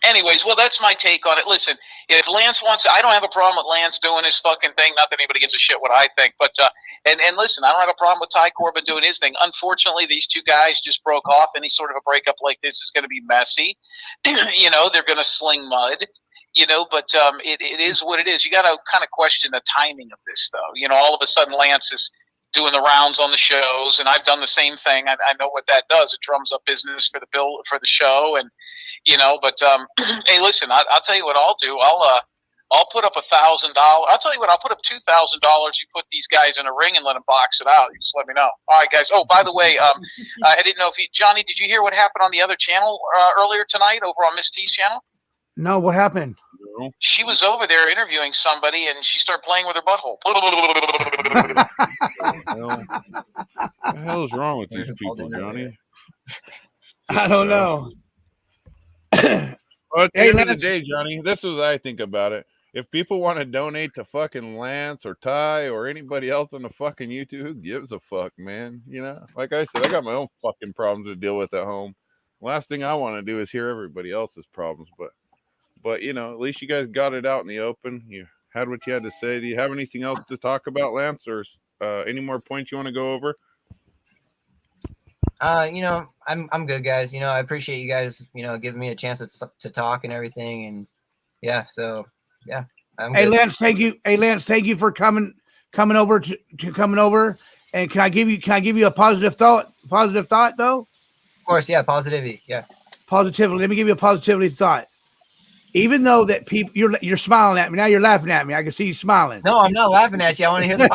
Anyways, well, that's my take on it. Listen, if Lance wants, I don't have a problem with Lance doing his fucking thing. Not that anybody gives a shit what I think, but and listen, I don't have a problem with Ty Corbin doing his thing. Unfortunately, these two guys just broke off. Any sort of a breakup like this is going to be messy. You know, they're going to sling mud. You know, but it is what it is. You got to kind of question the timing of this, though. You know, all of a sudden Lance is doing the rounds on the shows, and I've done the same thing. I know what that does. It drums up business for the show, and you know. But hey, listen, I'll tell you what I'll do. I'll put up $1,000. I'll tell you what. I'll put up $2,000. You put these guys in a ring and let them box it out. You just let me know. All right, guys. Oh, by the way, I didn't know if Johnny, did you hear what happened on the other channel earlier tonight over on Miss T's channel? No, what happened? She was over there interviewing somebody, and she started playing with her butthole. What the hell is wrong with these people, Johnny? I don't know. Well, at the Hey, end of the Lance. day, Johnny, this is what I think about it. If people want to donate to fucking Lance or Ty or anybody else on the fucking YouTube, who gives a fuck, man? You know, like I said, I got my own fucking problems to deal with at home. Last thing I want to do is hear everybody else's problems, but you know, at least you guys got it out in the open. You had what you had to say. Do you have anything else to talk about, Lance, or any more points you want to go over? You know, I'm good, guys. You know, I appreciate you guys, you know, giving me a chance to talk and everything, and yeah, so yeah. Hey, good. Lance, thank you. Hey, Lance, thank you for coming over to coming over. And can I give you a positive thought? Positive thought, though. Of course, yeah. Positivity, yeah. Positivity. Let me give you a positivity thought. Even though that people, you're smiling at me now, you're laughing at me. I can see you smiling. No, I'm not laughing at you. I want to hear the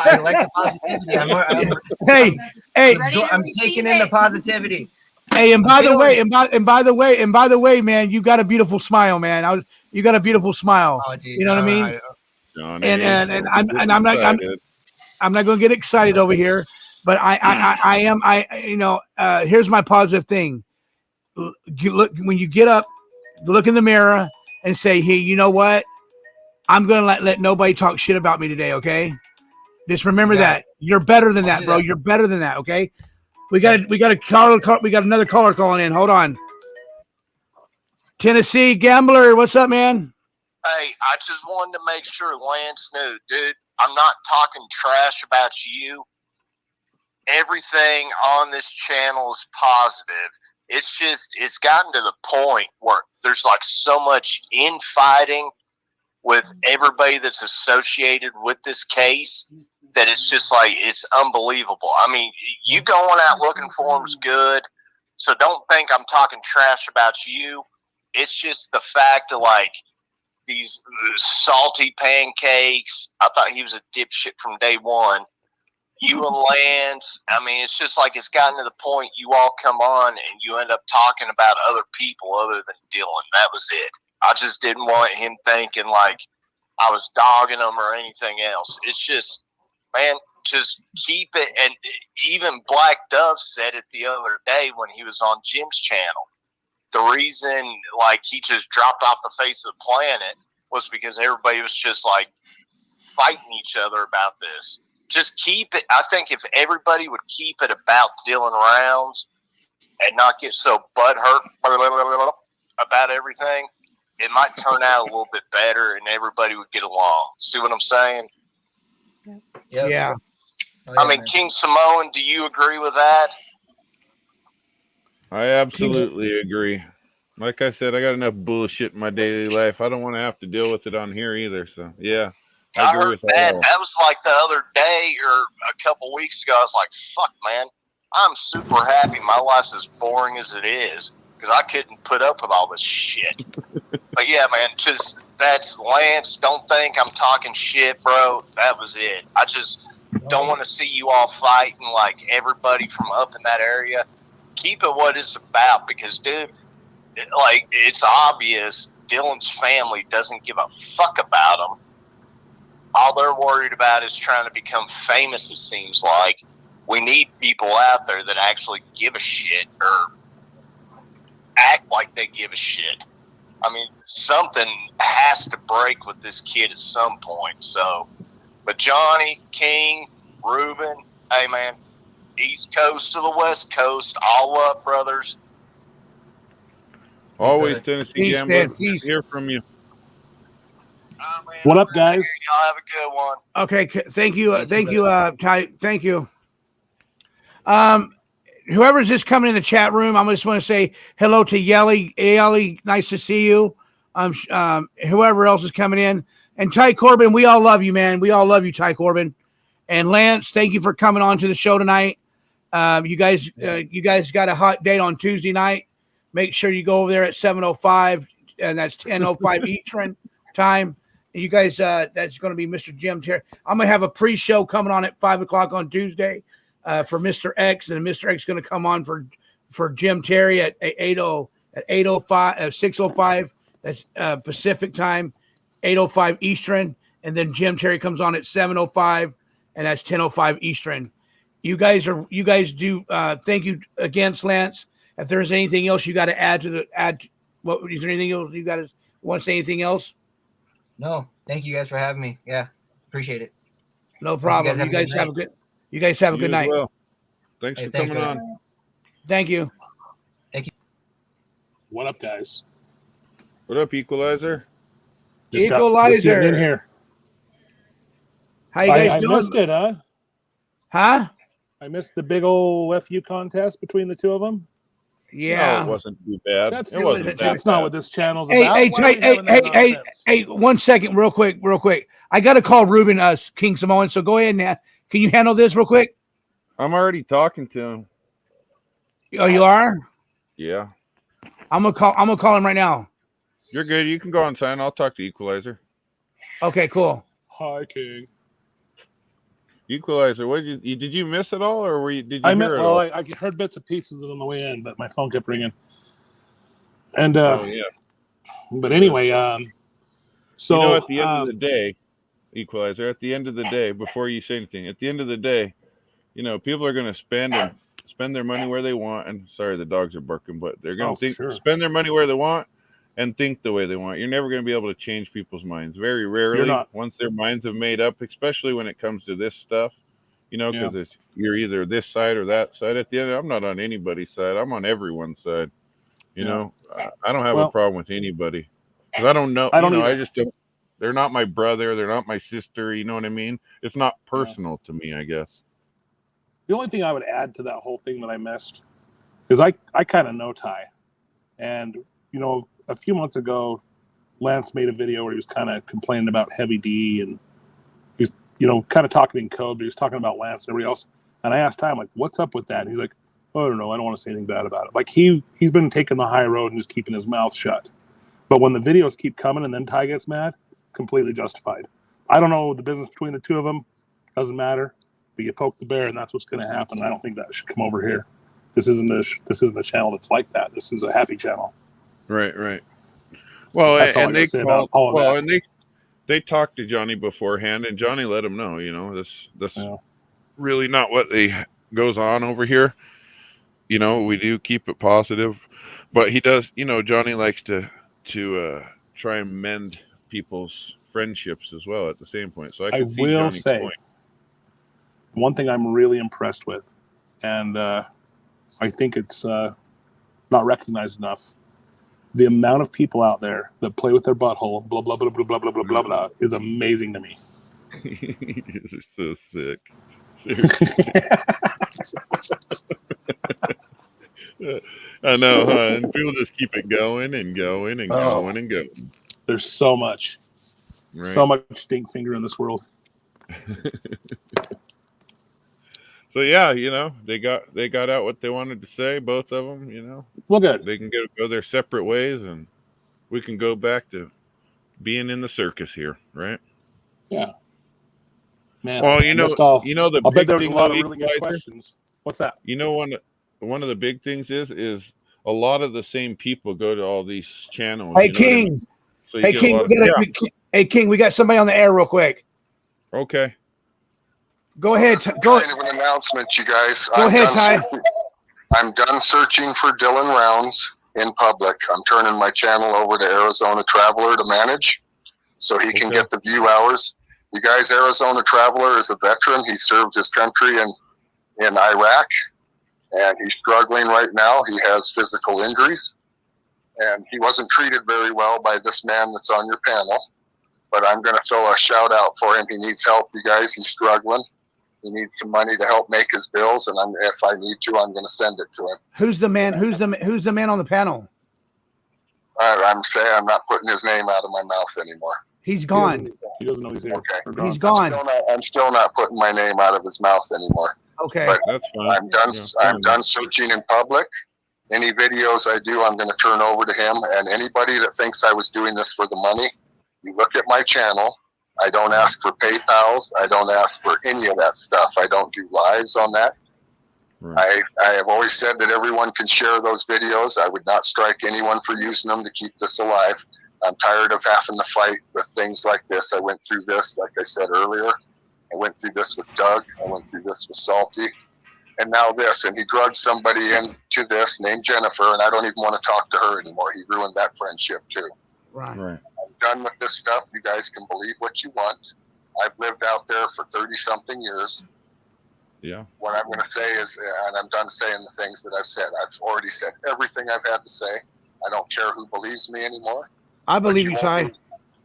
positivity. Hey, I'm taking in the positivity. Hey, and by the way, man, you got a beautiful smile, man. You got a beautiful smile. Oh, geez, you know what I mean? Johnny, And I'm not going to get excited over here, but I am. Here's my positive thing. Look, when you get up, look in the mirror and say, hey, you know what? I'm going to let nobody talk shit about me today. Okay. Just remember that you're better than that, bro. You're better than that. Okay. We got another caller calling in. Hold on. Tennessee Gambler. What's up, man? Hey, I just wanted to make sure Lance knew, dude, I'm not talking trash about you. Everything on this channel is positive. It's gotten to the point where there's like so much infighting with everybody that's associated with this case that it's just like, it's unbelievable. I mean, you going out looking for them is good. So don't think I'm talking trash about you. It's just the fact of like these salty pancakes. I thought he was a dipshit from day one. You and Lance, I mean, it's just like it's gotten to the point you all come on and you end up talking about other people other than Dylan. That was it. I just didn't want him thinking like I was dogging him or anything else. It's just, man, just keep it. And even Black Dove said it the other day when he was on Jim's channel. The reason, like, he just dropped off the face of the planet was because everybody was just, like, fighting each other about this. Just keep it. I think if everybody would keep it about Dylan Rounds and not get so butthurt about everything, it might turn out a little bit better and everybody would get along. See what I'm saying? Yeah. I mean, King Samoan, do you agree with that? I absolutely agree. Like I said, I got enough bullshit in my daily life. I don't want to have to deal with it on here either. So, yeah. I heard that. That was like the other day or a couple weeks ago. I was like, fuck, man. I'm super happy my life's as boring as it is because I couldn't put up with all this shit. But yeah, man, just that's Lance. Don't think I'm talking shit, bro. That was it. I just don't want to see you all fighting like everybody from up in that area. Keep it what it's about because, dude, like, it's obvious Dylan's family doesn't give a fuck about him. All they're worried about is trying to become famous, it seems like. We need people out there that actually give a shit or act like they give a shit. I mean, something has to break with this kid at some point. So, but Johnny, King, Ruben, hey, man, East Coast to the West Coast, all up, brothers. Always Tennessee Peace, Gambler. man. Peace. Hear from you. What up, guys? Y'all have a good one. Okay, thank you, Ty. Thank you. Whoever's just coming in the chat room, I just want to say hello to Yelly. Yelly, nice to see you. Whoever else is coming in, and Ty Corbin, we all love you, man. We all love you, Ty Corbin. And Lance, thank you for coming on to the show tonight. You guys got a hot date on Tuesday night. Make sure you go over there at 7:05, and that's 10:05 Eastern time. You guys, that's going to be Mr. Jim Terry. I'm going to have a pre-show coming on at 5:00 on Tuesday for Mr. X, and Mr. X is going to come on for Jim Terry at 6:05. That's Pacific time, 8:05 Eastern, and then Jim Terry comes on at 7:05, and that's 10:05 Eastern. You guys do. Thank you again, Lance. If there's anything else you got to add, what is there anything else you got to want to say? Anything else? No, thank you guys for having me. Yeah, appreciate it. No problem. You guys have a good night. Well. Thanks for coming on. Thank you. Thank you. What up, guys? What up, Equalizer? Just getting in here. How you guys I doing? missed it, huh? Huh? I missed the big old FU contest between the two of them. Yeah, no, it wasn't too bad. That's not what this channel's Hey, about. Hey, 1 second, real quick. I got to call Ruben, King Samoan. So go ahead now. Can you handle this real quick? I'm already talking to him. Oh, you are? Yeah. I'm gonna call him right now. You're good. You can go on sign. I'll talk to Equalizer. Okay, cool. Hi, King. Equalizer, what did you miss it all, or did you hear it well, all? I heard bits and pieces on the way in, but my phone kept ringing. And oh yeah. But anyway, so at the end of the day, Equalizer, at the end of the day, before you say anything, at the end of the day, people are going to spend their money where they want. And sorry, the dogs are barking, but they're going to spend their money where they want and think the way they want. You're never going to be able to change people's minds. Very rarely, once their minds have made up, especially when it comes to this stuff, because you're either this side or that side. At the end, I'm not on anybody's side. I'm on everyone's side. I don't have a problem with anybody because I don't know. I just don't. They're not my brother. They're not my sister. You know what I mean? It's not personal to me, I guess. The only thing I would add to that whole thing that I missed is I kind of know Ty, and a few months ago, Lance made a video where he was kind of complaining about Heavy D, and he's kind of talking in code, but he was talking about Lance and everybody else. And I asked Ty, I'm like, "What's up with that?" And he's like, "Oh, I don't know. I don't want to say anything bad about it." Like he's been taking the high road and just keeping his mouth shut. But when the videos keep coming and then Ty gets mad, completely justified. I don't know the business between the two of them. Doesn't matter. But you poke the bear, and that's what's going to happen. I don't think that should come over here. This isn't a channel that's like that. This is a happy channel. Right. Well, that's all and I say about all of that. And they talked to Johnny beforehand, and Johnny let him know, this really not what goes on over here. We do keep it positive, but he does. Johnny likes to try and mend people's friendships as well at the same point. So I will Johnny's say point. One thing I'm really impressed with, and I think it's not recognized enough. The amount of people out there that play with their butthole, blah blah blah blah blah blah blah blah blah, is amazing to me. You're so sick. I know, huh? And people just keep it going and going and going and going. There's so much stink finger in this world. So yeah, they got out what they wanted to say, both of them. Well, good. They can go their separate ways, and we can go back to being in the circus here, right? Yeah. Man. Well, the I'll bet big there's thing a lot of really good questions. What's that? One of the big things is a lot of the same people go to all these channels. Hey, King. So Hey, King, we got somebody on the air real quick. Okay. Go ahead. Go ahead. An announcement, you guys. Go ahead, Ty. I'm done searching for Dylan Rounds in public. I'm turning my channel over to Arizona Traveler to manage so he can get the view hours. You guys, Arizona Traveler is a veteran. He served his country and in Iraq, and he's struggling right now. He has physical injuries, and he wasn't treated very well by this man that's on your panel. But I'm going to throw a shout out for him. He needs help, you guys. He's struggling. He needs some money to help make his bills, and if I need to, I'm going to send it to him. Who's the man? Who's the man on the panel? I'm saying I'm not putting his name out of my mouth anymore. He's gone. He doesn't know he's here. Okay. He's gone. I'm still not putting my name out of his mouth anymore. Okay. But That's fine. I'm done. Yeah. I'm done searching in public. Any videos I do, I'm going to turn over to him. And anybody that thinks I was doing this for the money, you look at my channel. I don't ask for PayPals. I don't ask for any of that stuff. I don't do lives on that. Right. I have always said that everyone can share those videos. I would not strike anyone for using them to keep this alive. I'm tired of having to fight with things like this. I went through this, like I said earlier. I went through this with Doug. I went through this with Salty. And now this. And he drugged somebody into this named Jennifer, and I don't even want to talk to her anymore. He ruined that friendship too. Right. I'm done with this stuff. You guys can believe what you want. I've lived out there for 30-something years. Yeah. What I'm going to say is, and I'm done saying the things that I've said. I've already said everything I've had to say. I don't care who believes me anymore. I believe you, Ty.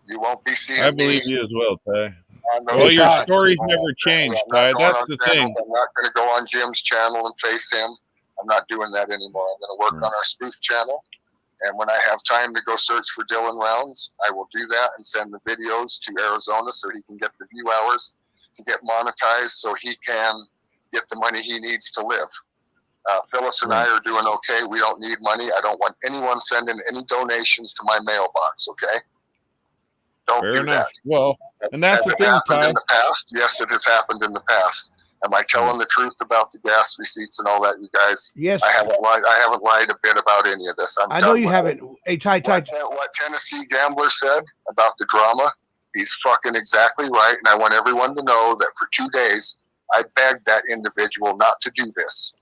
You won't be seeing I believe me. you as well, Ty. No, Well, your Ty. story's never changed, Ty. I'm not going That's on the channels. thing. I'm not going to go on Jim's channel and face him. I'm not doing that anymore. I'm going to work on our spoof channel. And when I have time to go search for Dylan Rounds, I will do that and send the videos to Arizona so he can get the view hours to get monetized so he can get the money he needs to live. Phyllis and I are doing okay. We don't need money. I don't want anyone sending any donations to my mailbox, okay? Don't Fair do enough. that. Well, and that's Has the it thing, happened Ty. in the past? Yes, it has happened in the past. Am I telling the truth about the gas receipts and all that, you guys? Yes. I haven't lied a bit about any of this. I know you haven't. Hey, Ty. What Tennessee Gambler said about the drama, he's fucking exactly right. And I want everyone to know that for 2 days, I begged that individual not to do this,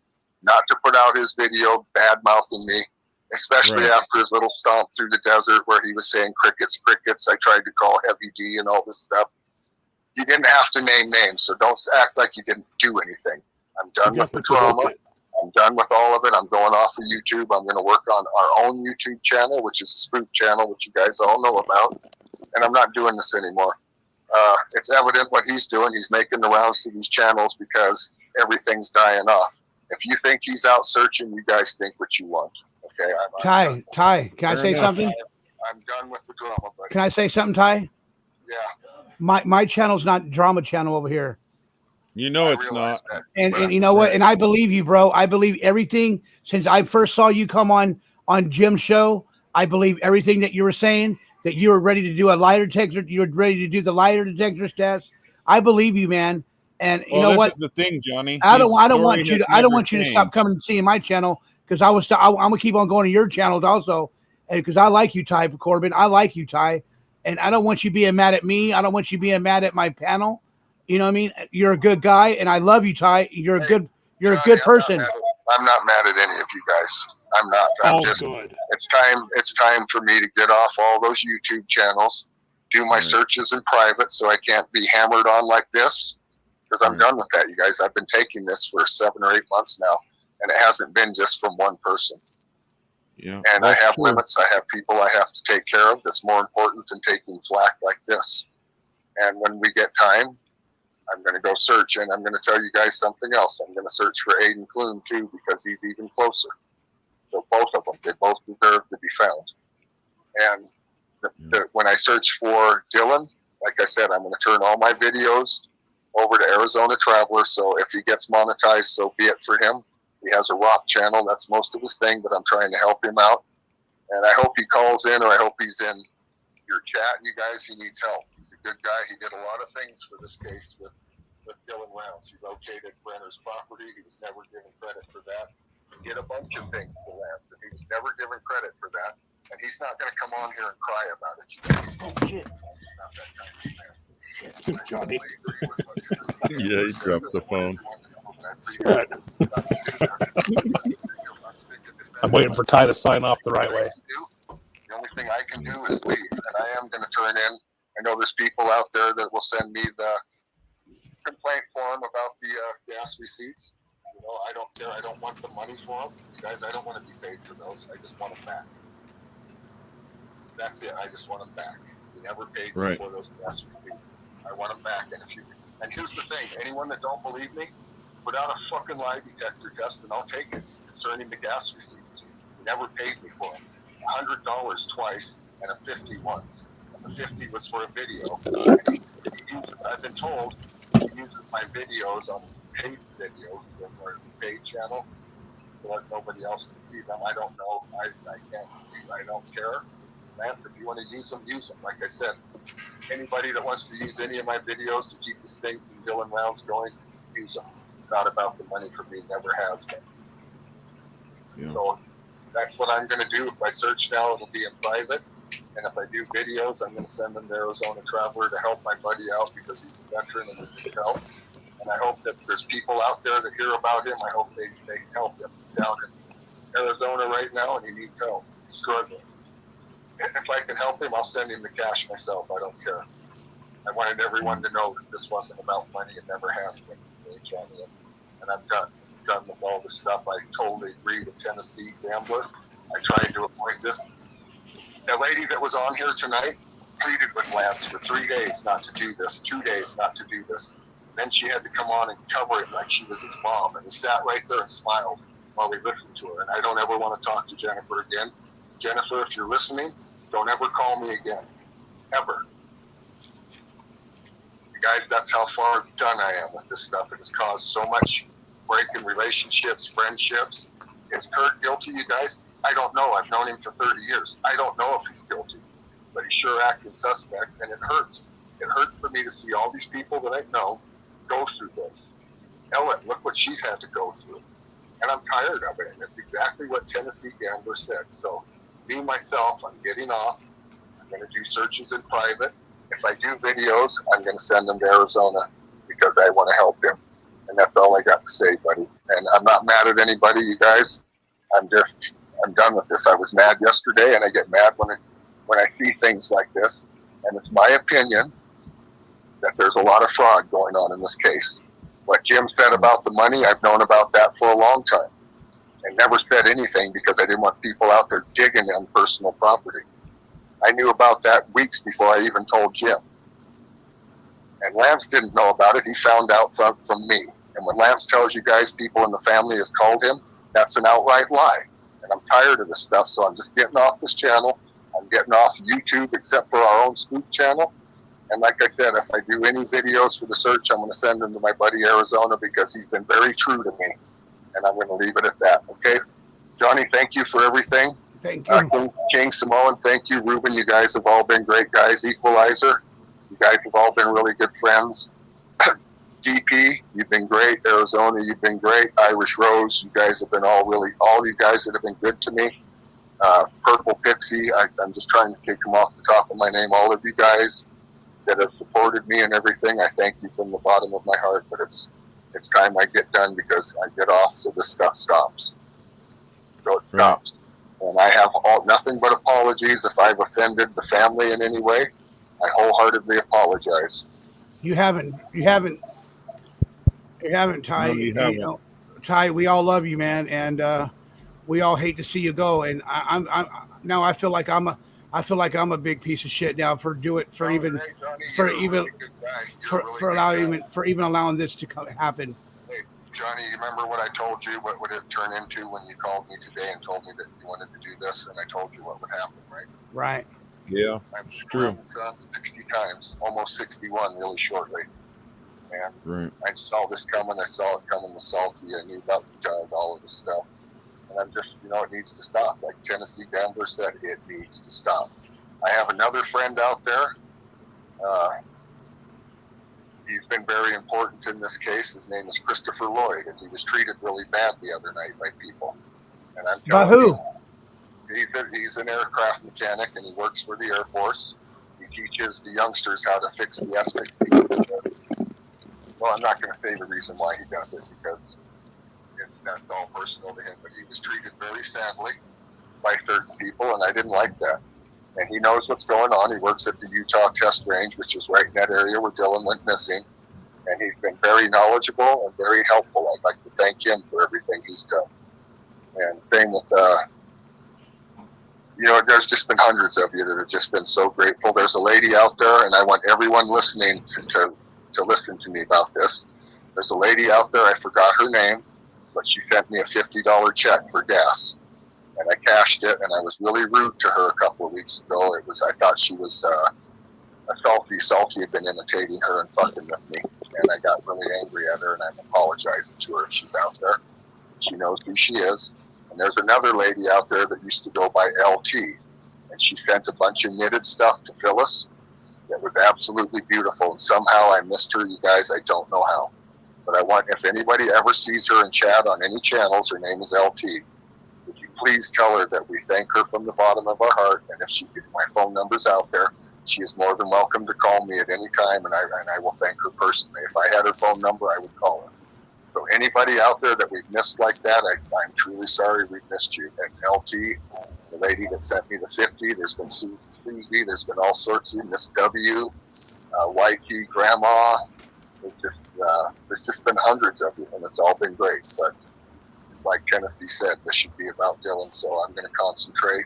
not to put out his video bad-mouthing me, especially after his little stomp through the desert where he was saying crickets, crickets. I tried to call Heavy D and all this stuff. You didn't have to name names, so don't act like you didn't do anything. I'm done with the drama. I'm done with all of it. I'm going off of YouTube. I'm going to work on our own YouTube channel, which is a spoof channel, which you guys all know about. And I'm not doing this anymore. It's evident what he's doing. He's making the rounds to these channels because everything's dying off. If you think he's out searching, you guys think what you want. Okay. Ty, can I say something? I'm done with the drama, buddy. Can I say something, Ty? Yeah. My channel's not drama channel over here. You know it's not. And you know what? And I believe you, bro. I believe everything since I first saw you come on Jim's show. I believe everything that you were saying, that you were ready to do a lie detector. You were ready to do the lie detector test. I believe you, man. And you know what? This is the thing, Johnny. I don't want you to stop coming and seeing my channel because I'm gonna keep on going to your channels also, and because I like you, Ty Corbin. I like you, Ty, and I don't want you being mad at me. I don't want you being mad at my panel. You know what I mean? You're a good guy, and I love you, Ty. You're a good person. I'm not mad at any of you guys. I'm not. I'm just. Good. It's time for me to get off all those YouTube channels, do my searches in private, so I can't be hammered on like this. Because I'm done with that, you guys. I've been taking this for 7 or 8 months now, and it hasn't been just from one person. Yeah. And I have limits. I have people I have to take care of. That's more important than taking flack like this. And when we get time, I'm going to go search, and I'm going to tell you guys something else. I'm going to search for Aiden Kloon too, because he's even closer. So both of them, they both deserve to be found. And when I search for Dylan, like I said, I'm going to turn all my videos over to Arizona Traveler. So if he gets monetized, so be it for him. He has a rock channel. That's most of his thing, but I'm trying to help him out. And I hope he calls in, or I hope he's in your chat. You guys, he needs help. He's a good guy. He did a lot of things for this case with Dylan Rounds. He located Brenner's property. He was never given credit for that. He did a bunch of things to Lance, and he was never given credit for that. And he's not going to come on here and cry about it. You guys. Oh, shit. Not that kind of man. Johnny. Yeah, he dropped the phone. Good. I'm waiting for Ty to sign off the right way. The only thing I can do is leave, and I am going to turn in. I know there's people out there that will send me the complaint form about the gas receipts. No, I don't care. I don't want the money for them. You guys, I don't want to be paid for those. I just want them back. That's it. I just want them back. You never paid me for those gas receipts. I want them back. And here's the thing. Anyone that don't believe me, put out a fucking lie detector test and I'll take it concerning the gas receipts. You never paid me for them. $100 twice and a 50 once. And the 50 was for a video. I've been told he uses my videos on his paid videos or his paid channel so that nobody else can see them. I don't know. I can't. I don't care. Man, if you want to use them, use them. Like I said, anybody that wants to use any of my videos to keep this thing from Dylan rounds going, use them. It's not about the money for me. Never has been. Yeah. So that's what I'm going to do. If I search now, it'll be in private. And if I do videos, I'm going to send them to Arizona Traveler to help my buddy out because he's a veteran and he needs help. And I hope that there's people out there that hear about him. I hope they help him. He's down in Arizona right now and he needs help. He's struggling. And if I can help him, I'll send him the cash myself. I don't care. I wanted everyone to know that this wasn't about money. It never has been. And I'm done with all this stuff. I totally agree with Tennessee Gambler. I tried to avoid this. The lady that was on here tonight pleaded with Lance for 3 days not to do this, 2 days not to do this. Then she had to come on and cover it like she was his mom. And he sat right there and smiled while we listened to her. And I don't ever want to talk to Jennifer again. Jennifer, if you're listening, don't ever call me again. Ever. Guys, that's how far done I am with this stuff. It has caused so much break in relationships, friendships. Is Kurt guilty, you guys? I don't know. I've known him for 30 years. I don't know if he's guilty, but he's sure acting suspect, and it hurts. It hurts for me to see all these people that I know go through this. Ellen, look what she's had to go through. And I'm tired of it, and it's exactly what Tennessee Gambler said. So, me, myself, I'm getting off. I'm going to do searches in private. If I do videos, I'm going to send them to Arizona because I want to help him. And that's all I got to say, buddy. And I'm not mad at anybody, you guys. I'm done with this. I was mad yesterday, and I get mad when I see things like this. And it's my opinion that there's a lot of fraud going on in this case. What Jim said about the money, I've known about that for a long time. And never said anything because I didn't want people out there digging on personal property. I knew about that weeks before I even told Jim. And Lance didn't know about it. He found out from me. And when Lance tells you guys people in the family has called him, that's an outright lie. And I'm tired of this stuff, so I'm just getting off this channel. I'm getting off YouTube except for our own Scoop channel. And like I said, if I do any videos for the search, I'm going to send them to my buddy Arizona because he's been very true to me. And I'm going to leave it at that, okay? Johnny, thank you for everything. Thank you. King Samoan, thank you. Ruben, you guys have all been great guys. Equalizer, you guys have all been really good friends. DP, you've been great. Arizona, you've been great. Irish Rose, you guys have been all you guys that have been good to me. Purple Pixie, I'm just trying to take them off the top of my name. All of you guys that have supported me and everything, I thank you from the bottom of my heart. But it's time I get done because I get off so this stuff stops. So it stops. And I have nothing but apologies if I've offended the family in any way. I wholeheartedly apologize. You haven't, Ty. No, you haven't. You know, Ty, we all love you, man, and we all hate to see you go. And I'm now I feel like I'm a big piece of shit now for even allowing this to happen. Hey, Johnny, you remember what I told you? What would it turn into when you called me today and told me that you wanted to do this? And I told you what would happen, right? Right. Yeah, it's true. 60 times, almost 61 really shortly. And right. I saw this coming. I saw it coming with Salty. I knew about all of this stuff. And I'm just, it needs to stop. Like Tennessee Gambler said, it needs to stop. I have another friend out there. He's been very important in this case. His name is Christopher Lloyd, and he was treated really bad the other night by people. And I'm By who? He's an aircraft mechanic, and he works for the Air Force. He teaches the youngsters how to fix the F-16. Well, I'm not going to say the reason why he does it because that's all personal to him, but he was treated very sadly by certain people, and I didn't like that. And he knows what's going on. He works at the Utah Test Range, which is right in that area where Dylan went missing. and he's been very knowledgeable and very helpful. I'd like to thank him for everything he's done. And same with, there's just been hundreds of you that have just been so grateful. There's a lady out there, and I want everyone listening to listen to me about this. There's a lady out there, I forgot her name, but she sent me a $50 check for gas. And I cashed it, and I was really rude to her a couple of weeks ago. I thought she was a salty had been imitating her and fucking with me. And I got really angry at her, and I'm apologizing to her if she's out there. She knows who she is. And there's another lady out there that used to go by LT, and she sent a bunch of knitted stuff to Phyllis that was absolutely beautiful. And somehow I missed her, you guys. I don't know how. But I want, if anybody ever sees her in chat on any channels, her name is LT. Would you please tell her that we thank her from the bottom of our heart, and if she could, my phone number's out there. She is more than welcome to call me at any time, and I will thank her personally. If I had her phone number, I would call her. So anybody out there that we've missed like that, I'm truly sorry we've missed you. And LT, the lady that sent me the 50, there's been Susie, there's been all sorts of Miss W, YT, Grandma. There's just been hundreds of you, and it's all been great. But like Timothy said, this should be about Dylan, so I'm going to concentrate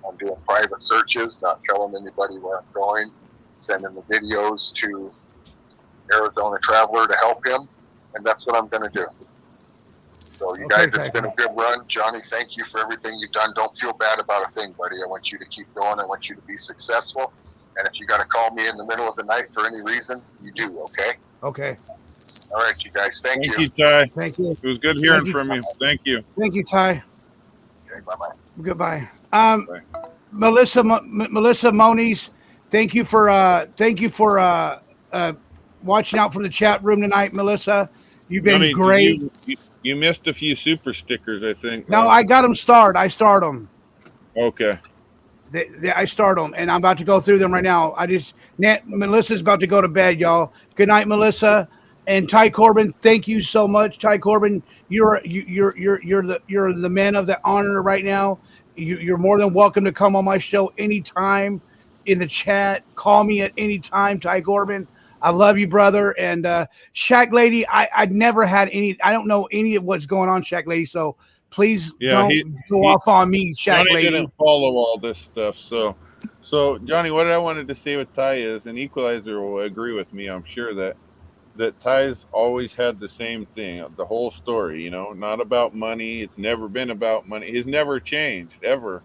on doing private searches, not telling anybody where I'm going, sending the videos to Arizona Traveler to help him. And that's what I'm going to do. So you guys, it's been a good run. Johnny, thank you for everything you've done. Don't feel bad about a thing, buddy. I want you to keep going. I want you to be successful. And if you got to call me in the middle of the night for any reason, you do, okay? Okay. All right, you guys. Thank you. Thank you, Ty. Thank you. It was good hearing from you. Thank you. Thank you, Ty. Okay, bye-bye. Goodbye. Melissa Moniz, thank you for watching out for the chat room tonight, Melissa. You've been Johnny, great. You missed a few super stickers, I think. No, I got them starred. I start them. Okay. I start them, and I'm about to go through them right now. Melissa's about to go to bed, y'all. Good night, Melissa. And Ty Corbin, thank you so much, Ty Corbin. You're the man of the honor right now. You're more than welcome to come on my show anytime in the chat. Call me at any time, Ty Corbin. I love you, brother. And Shack Lady, I'd never had any. I don't know any of what's going on, Shack Lady. So please don't go off on me, Shack Johnny Lady. didn't follow all this stuff. So Johnny, what I wanted to say with Ty is, and Equalizer will agree with me, I'm sure that Ty's always had the same thing, the whole story, not about money. It's never been about money. He's never changed, ever.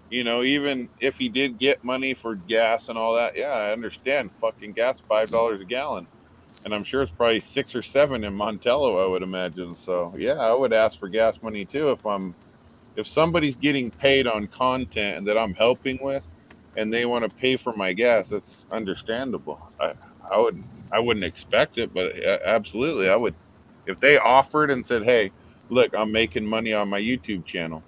Even if he did get money for gas and all that, yeah, I understand. Fucking gas, $5 a gallon. And I'm sure it's probably 6 or 7 in Montello, I would imagine. So, yeah, I would ask for gas money too if somebody's getting paid on content that I'm helping with and they want to pay for my gas, that's understandable. I wouldn't expect it, but absolutely, I would. If they offered and said, hey, look, I'm making money on my YouTube channel.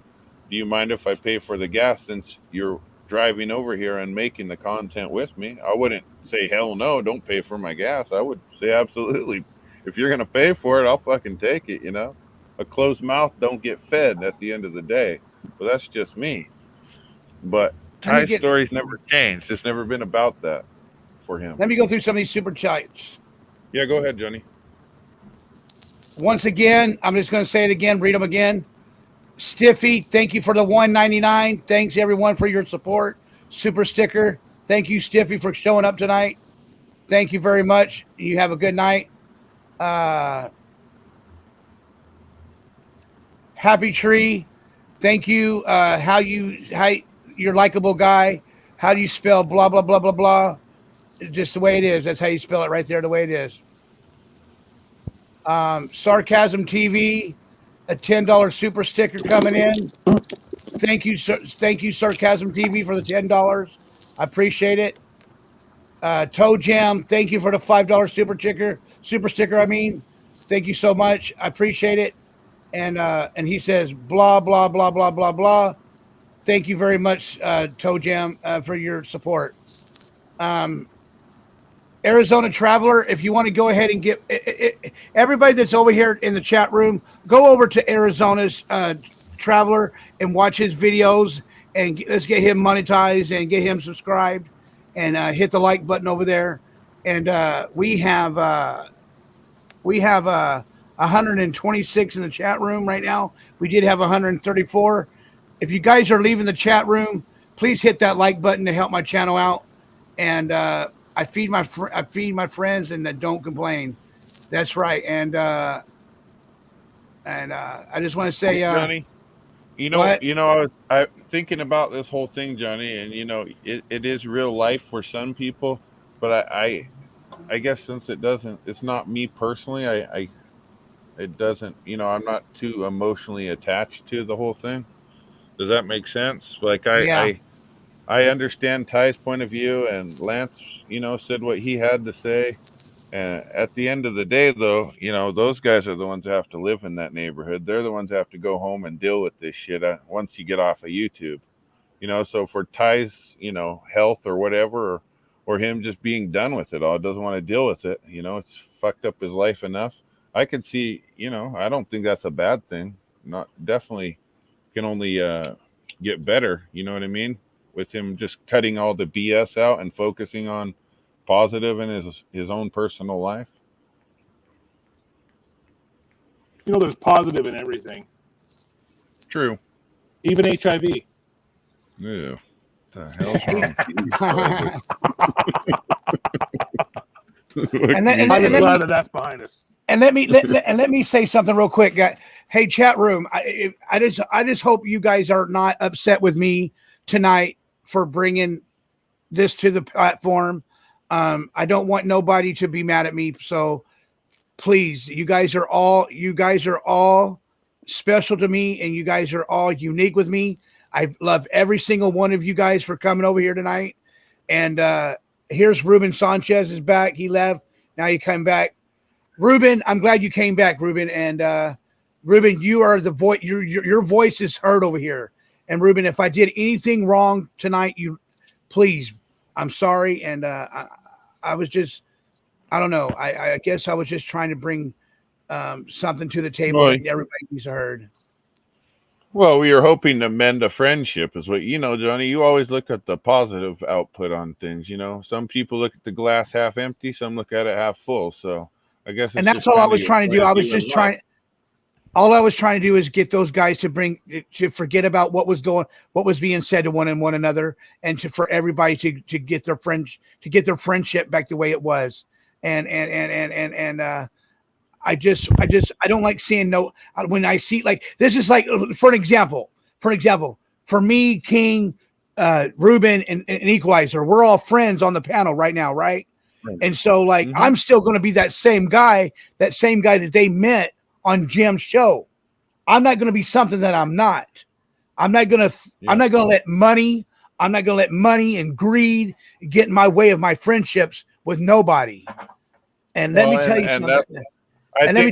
Do you mind if I pay for the gas since you're driving over here and making the content with me? I wouldn't say, hell no, don't pay for my gas. I would say, absolutely. If you're going to pay for it, I'll fucking take it, A closed mouth don't get fed at the end of the day. But that's just me. But Ty's story's never changed. It's never been about that for him. Let me go through some of these super chats. Yeah, go ahead, Johnny. Once again, I'm just going to say it again, read them again. Stiffy, thank you for the $1.99. Thanks, everyone, for your support. Super sticker. Thank you, Stiffy, for showing up tonight. Thank you very much. You have a good night. Happy Tree, thank you. How you're likable guy. How do you spell blah, blah, blah, blah, blah? Just the way it is. That's how you spell it right there, the way it is. Sarcasm TV, a $10 super sticker coming in. Thank you, Sarcasm TV, for the $10. I appreciate it. Toe Jam, thank you for the $5 super sticker. Thank you so much. I appreciate it. And he says blah blah blah blah blah blah. Thank you very much, Toe Jam, for your support. Arizona Traveler, if you want to go ahead and get everybody that's over here in the chat room, go over to Arizona's Traveler and watch his videos, and let's get him monetized and get him subscribed, and hit the like button over there. And we have We have 126 in the chat room right now. We did have 134. If you guys are leaving the chat room, please hit that like button to help my channel out. And I feed my friends and don't complain. That's right. And I just want to say, Johnny, what? I thinking about this whole thing, Johnny, and it is real life for some people, but I guess since it's not me personally, it doesn't, I'm not too emotionally attached to the whole thing. Does that make sense? Like Yeah. I understand Ty's point of view, and Lance, said what he had to say. And at the end of the day, though, those guys are the ones who have to live in that neighborhood. They're the ones who have to go home and deal with this shit once you get off of YouTube. So for Ty's, health or whatever, or him just being done with it all, doesn't want to deal with it. It's fucked up his life enough. I could see, I don't think that's a bad thing. Not definitely can only get better. You know what I mean? With him just cutting all the BS out and focusing on positive in his own personal life. There's positive in everything. True. Even HIV. Yeah. The hell's wrong? I'm just glad that that's behind us. And let me say something real quick, guys. Hey, chat room. I just hope you guys are not upset with me tonight for bringing this to the platform. I don't want nobody to be mad at me. So please, you guys are all special to me, and you guys are all unique with me. I love every single one of you guys for coming over here tonight. And here's Ruben Sanchez is back. He left. Now you come back. Ruben, I'm glad you came back, Ruben. And Ruben, you are the voice. Your voice is heard over here. And Ruben, if I did anything wrong tonight, please, I'm sorry. And I was just, I don't know. I guess I was just trying to bring something to the table that everybody's heard. Well, we were hoping to mend a friendship is what, Johnny, you always look at the positive output on things. Some people look at the glass half empty, some look at it half full. So I guess, and that's all I was trying to do. All I was trying to do is get those guys to forget about what was being said to one another, and for everybody to get their friendship back the way it was. And I don't like seeing when I see, like, this is like, for example, for me, King, Ruben, and Equalizer, we're all friends on the panel right now, right? And so, like, I'm still going to be that same guy that they met on Jim's show. I'm not going to be something that I'm not. I'm not going to let money and greed get in my way of my friendships with nobody. And let me tell you something. Let me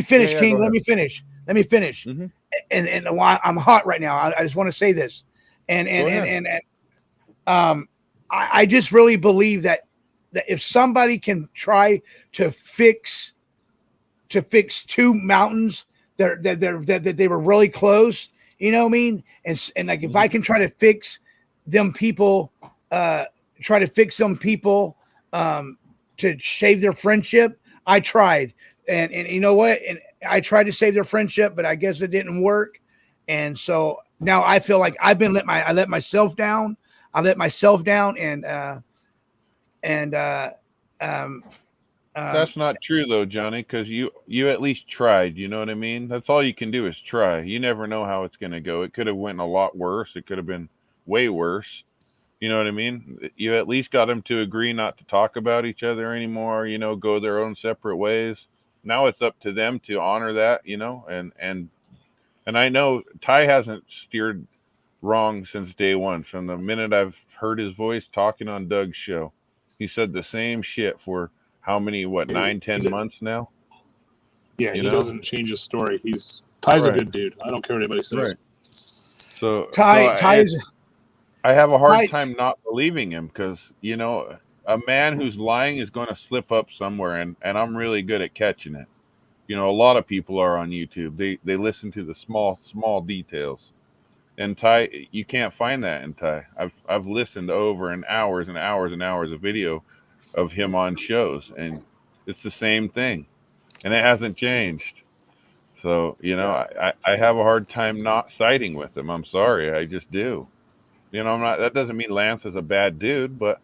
finish, King. Let me finish. And I'm hot right now. I just want to say this. I just really believe that if somebody can try to fix two mountains that they were really close, you know what I mean? And like, if I can try to fix them people, to save their friendship, I tried. And you know what? And I tried to save their friendship, but I guess it didn't work. And so now I feel like I let myself down. That's not true though, Johnny, because you at least tried. You know what I mean? That's all you can do is try. You never know how it's going to go. It could have went a lot worse. It could have been way worse. You know what I mean? You at least got them to agree not to talk about each other anymore, go their own separate ways. Now it's up to them to honor that, and I know Ty hasn't steered wrong since day one. From the minute I've heard his voice talking on Doug's show, he said the same shit for how many, 9-10 months now? Yeah, he doesn't change his story. Ty's a good dude. I don't care what anybody says. Right. So Ty's. I have a hard time not believing him because, a man who's lying is going to slip up somewhere, and I'm really good at catching it. A lot of people are on YouTube. They listen to the small details. And Ty, you can't find that in Ty. I've listened over and hours and hours and hours of video of him on shows, and it's the same thing, and it hasn't changed. So, I have a hard time not siding with him. I'm sorry, I just do. I'm not. That doesn't mean Lance is a bad dude, but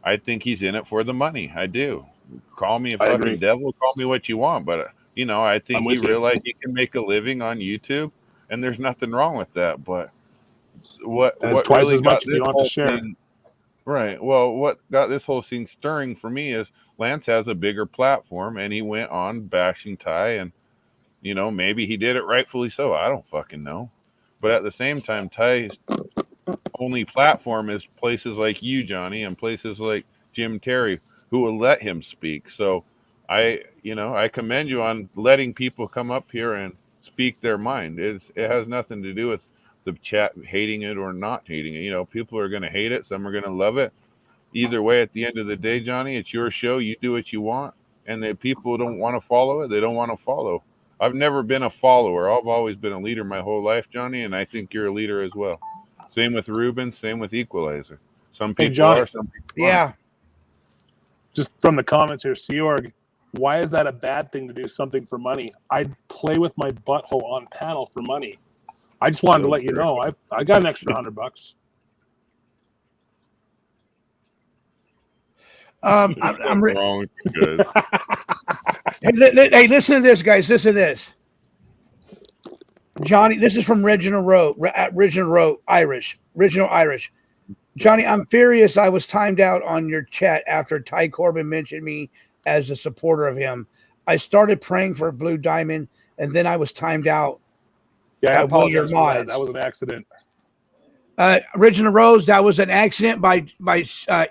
I think he's in it for the money. I do. Call me a I fucking agree. devil. Call me what you want, but I think I'm he with you. realized he can make a living on YouTube, and there's nothing wrong with that. But what And it's what twice really as got much if this you don't have to whole share. thing right? Well, what got this whole thing stirring for me is Lance has a bigger platform, and he went on bashing Ty, and maybe he did it rightfully so. I don't fucking know, but at the same time, Ty's only platform is places like you, Johnny, and places like Jim Terry, who will let him speak. So I commend you on letting people come up here and speak their mind. It has nothing to do with the chat hating it or not hating it. People are going to hate it. Some are going to love it. Either way, at the end of the day, Johnny, it's your show. You do what you want. And if people don't want to follow it, they don't want to follow. I've never been a follower. I've always been a leader my whole life, Johnny, and I think you're a leader as well. Same with Ruben, same with Equalizer. Some Hey, people Johnny. are, some people aren't. Just from the comments here, Seorg, why is that a bad thing to do something for money? I'd play with my butthole on panel for money. I just wanted to let you know I got an extra $100. I'm wrong with you guys. Hey, listen to this, guys. Listen to this. Johnny, this is from Reginald Irish. Johnny, I'm furious I was timed out on your chat after Ty Corbin mentioned me as a supporter of him. I started praying for Blue Diamond, and then I was timed out. Yeah, I by one of your apologize for that. mods. That was an accident. Original Rose, that was an accident by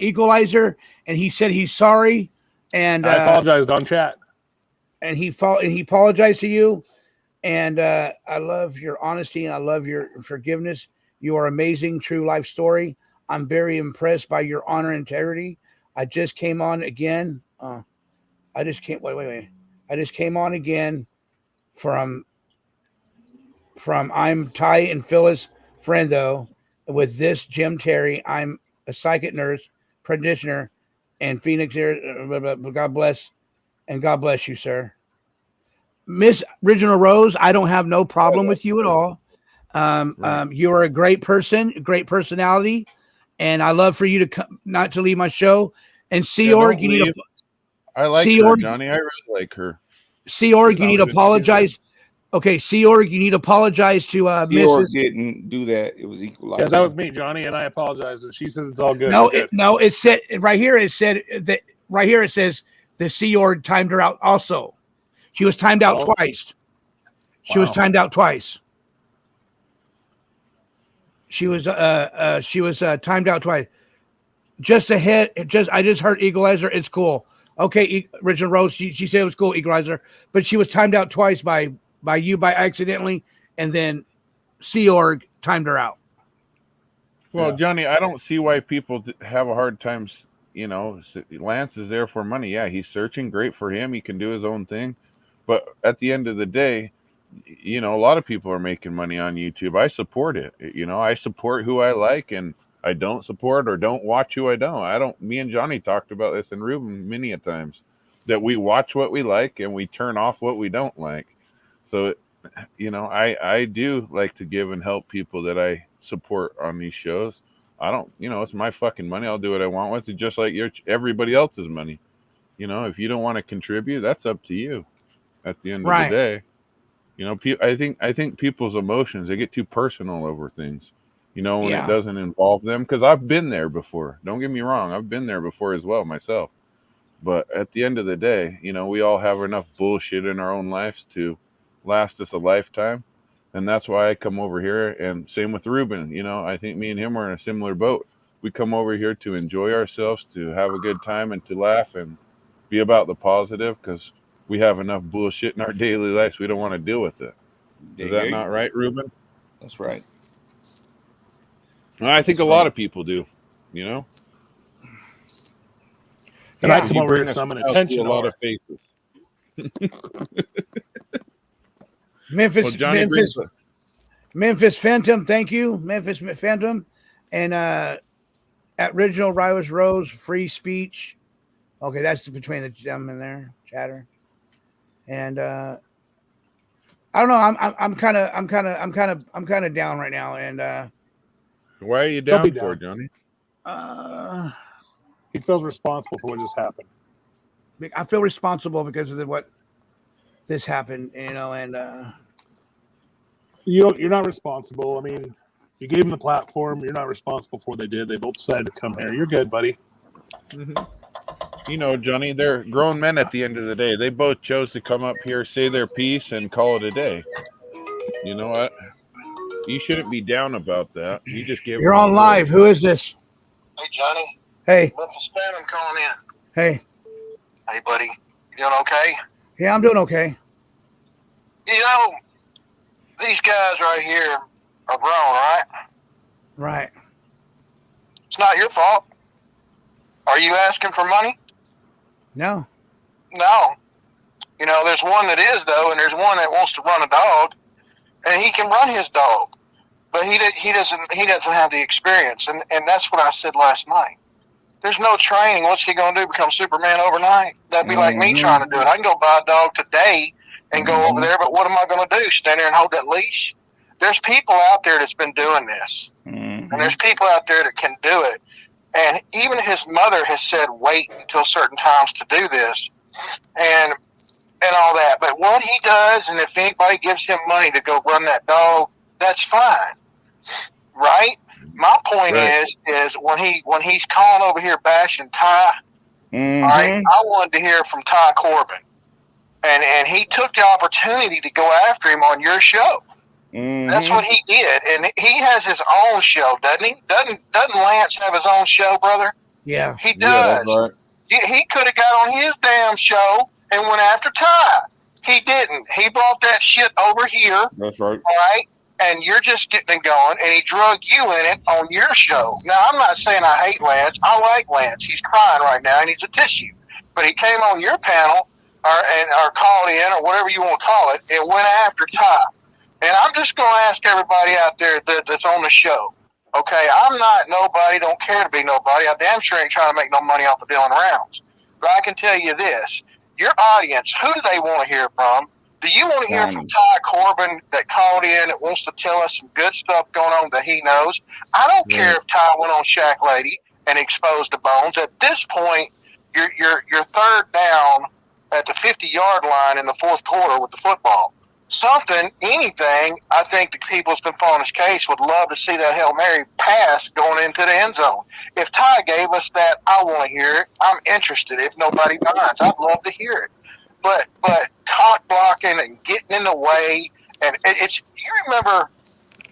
Equalizer, and he said he's sorry. And I apologized on chat. And he apologized to you. And I love your honesty and I love your forgiveness. You are amazing, true life story. I'm very impressed by your honor and integrity. I just came on again. I just came on again from I'm Ty and Phyllis Friendo with this Jim Terry. I'm a psychic nurse practitioner and Phoenix here. God bless and God bless you, sir. Miss Original Rose, I don't have no problem with you at all. You are a great person, a great personality, and I love for you to come, not to leave my show. And Seorg, you need to. I like her, Johnny. I really like her. Seorg, you need to apologize. Okay, Seorg, you need to apologize to Seorg Mrs. didn't do that. It was Equalizer. Yeah, that was me, Johnny, and I apologize. And she says it's all good. No, it said right here. It said that right here. It says the Seorg timed her out. Also, she was timed out twice. She was timed out twice. She was timed out twice. Just ahead. I just heard Equalizer. It's cool. Okay, Original Rose. She said it was cool, Equalizer, but she was timed out twice by you by accidentally, and then Seorg timed her out. Well, Johnny, I don't see why people have a hard time. Lance is there for money. Yeah, he's searching. Great for him. He can do his own thing. But at the end of the day, a lot of people are making money on YouTube. I support it. I support who I like, and I don't support or don't watch who I don't. Me and Johnny talked about this in Ruben many a times, that we watch what we like and we turn off what we don't like. So, I do like to give and help people that I support on these shows. I don't, it's my fucking money. I'll do what I want with it, just like everybody else's money. If you don't want to contribute, that's up to you. At the end of the day, I think people's emotions, they get too personal over things. When it doesn't involve them, because I've been there before. Don't get me wrong, I've been there before as well myself. But at the end of the day, we all have enough bullshit in our own lives to last us a lifetime. And that's why I come over here, and same with Ruben. I think me and him are in a similar boat. We come over here to enjoy ourselves, to have a good time, and to laugh and be about the positive, because we have enough bullshit in our daily lives. We don't want to deal with it. Is that not right, Ruben? That's right. Well, I think a lot of people do, And I come over here, so I'm an attention a lot of faces. Memphis Phantom, thank you, Memphis Phantom, and at Original Rose, free speech. Okay, that's between the gentlemen there, chatter. And I don't know. I'm kind of down right now. And why are you Don't be down for, down. Johnny? He feels responsible for what just happened. I feel responsible because of what this happened, and You're not responsible. I mean, you gave them the platform. You're not responsible for what they did. They both decided to come here. You're good, buddy. You know, Johnny, they're grown men at the end of the day. They both chose to come up here, say their piece, and call it a day. You know what? You shouldn't be down about that. You just gave you're them on a live. Who is this? Hey, Johnny. Hey. Memphis fan, I'm calling in. Hey. Hey, buddy. You doing okay? Yeah, I'm doing okay. You know, these guys right here are grown, right? Right. It's not your fault. Are you asking for money? No. No. You know, there's one that is, though, and there's one that wants to run a dog, and he can run his dog, but he doesn't have the experience, and that's what I said last night. There's no training. What's he going to do, become Superman overnight? That'd be like me trying to do it. I can go buy a dog today and go over there, but what am I going to do, stand there and hold that leash? There's people out there that's been doing this, and there's people out there that can do it. And even his mother has said, wait until certain times to do this, and all that. But what he does, and if anybody gives him money to go run that dog, that's fine, right? My point is when he's calling over here bashing Ty, all right, I wanted to hear from Ty Corbin, and he took the opportunity to go after him on your show. That's what he did, and he has his own show, doesn't he? Doesn't Lance have his own show, brother? Yeah, he does. Yeah, right. He could have got on his damn show and went after Ty. He didn't. He brought that shit over here. That's right. All right, and you're just getting it going, and he drug you in it on your show. Now, I'm not saying I hate Lance. I like Lance. He's crying right now. He needs a tissue. But he came on your panel, or called in, or whatever you want to call it, and went after Ty. And I'm just going to ask everybody out there that's on the show, okay, I'm not nobody, don't care to be nobody. I damn sure ain't trying to make no money off of Dylan Rounds. But I can tell you this, your audience, who do they want to hear from? Do you want to hear from Ty Corbin that called in that wants to tell us some good stuff going on that he knows? I don't care if Ty went on Shack Lady and exposed the bones. At this point, you're third down at the 50-yard line in the fourth quarter with the football. Something, anything, I think the people that's been following his case would love to see that Hail Mary pass going into the end zone. If Ty gave us that, I want to hear it. I'm interested. If nobody minds, I'd love to hear it. But cock blocking and getting in the way, and it's you remember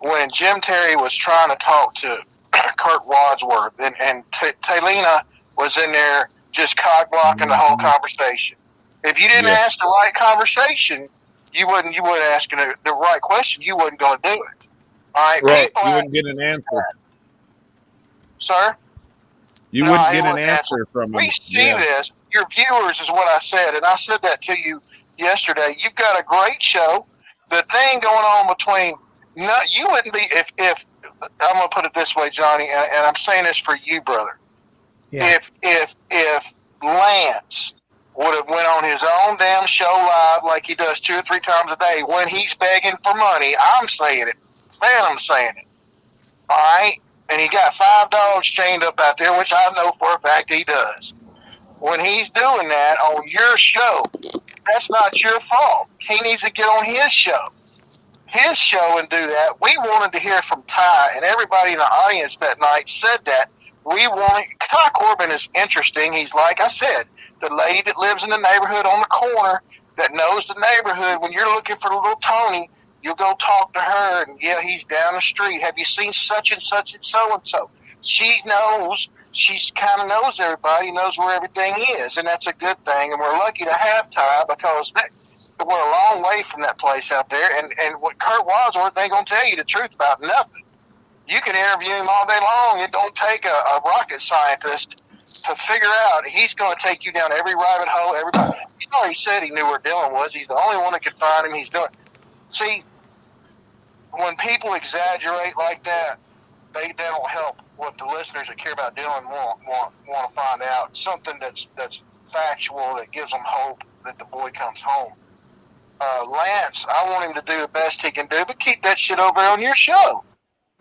when Jim Terry was trying to talk to Kurt Wadsworth, and Talina was in there just cock blocking the whole conversation. If you didn't ask the right conversation, you wouldn't asking the right question, you wasn't going to do it. All right, right. You wouldn't get an answer, sir. You wouldn't get an answer from him. We see this. Your viewers is what I said, and I said that to you yesterday. You've got a great show. The thing going on between you wouldn't be if I'm going to put it this way, Johnny, and I'm saying this for you, brother. Yeah. If Lance would have went on his own damn show live like he does 2 or 3 times a day when he's begging for money, I'm saying it. Man, I'm saying it. All right? And he got 5 dogs chained up out there, which I know for a fact he does. When he's doing that on your show, that's not your fault. He needs to get on his show. His show and do that. We wanted to hear from Ty, and everybody in the audience that night said that. Ty Corbin is interesting. He's, like I said, the lady that lives in the neighborhood on the corner that knows the neighborhood. When you're looking for little Tony, you'll go talk to her, and he's down the street. Have you seen such and such and so? She knows. She kind of knows everybody, knows where everything is, and that's a good thing. And we're lucky to have Ty because we're a long way from that place out there. And what Kurt Wadsworth ain't going to tell you the truth about nothing. You can interview him all day long. It don't take a rocket scientist to figure out. He's going to take you down every rabbit hole. He already said he knew where Dylan was. He's the only one that could find him. He's doing. See, when people exaggerate like that, they don't help what the listeners that care about Dylan want to find out. Something that's factual that gives them hope that the boy comes home. Lance, I want him to do the best he can do, but keep that shit over on your show.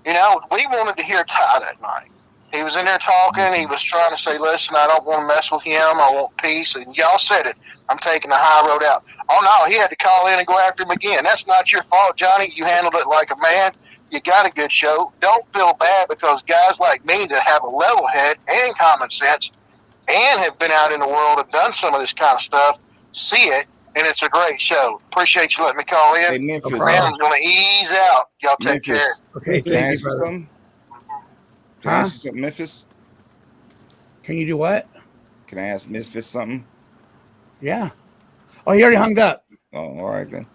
You know, we wanted to hear Ty that night. He was in there talking. He was trying to say, listen, I don't want to mess with him. I want peace. And y'all said it. I'm taking the high road out. Oh, no, he had to call in and go after him again. That's not your fault, Johnny. You handled it like a man. You got a good show. Don't feel bad because guys like me that have a level head and common sense and have been out in the world and done some of this kind of stuff see it, and it's a great show. Appreciate you letting me call in. Hey, Memphis. I'm going to ease out. Y'all take care. Okay, Can I thank ask you, you brother. something? Can I ask you something, Memphis? Can you do what? Can I ask Memphis something? Yeah. Oh, he already hung up. Oh, all right then.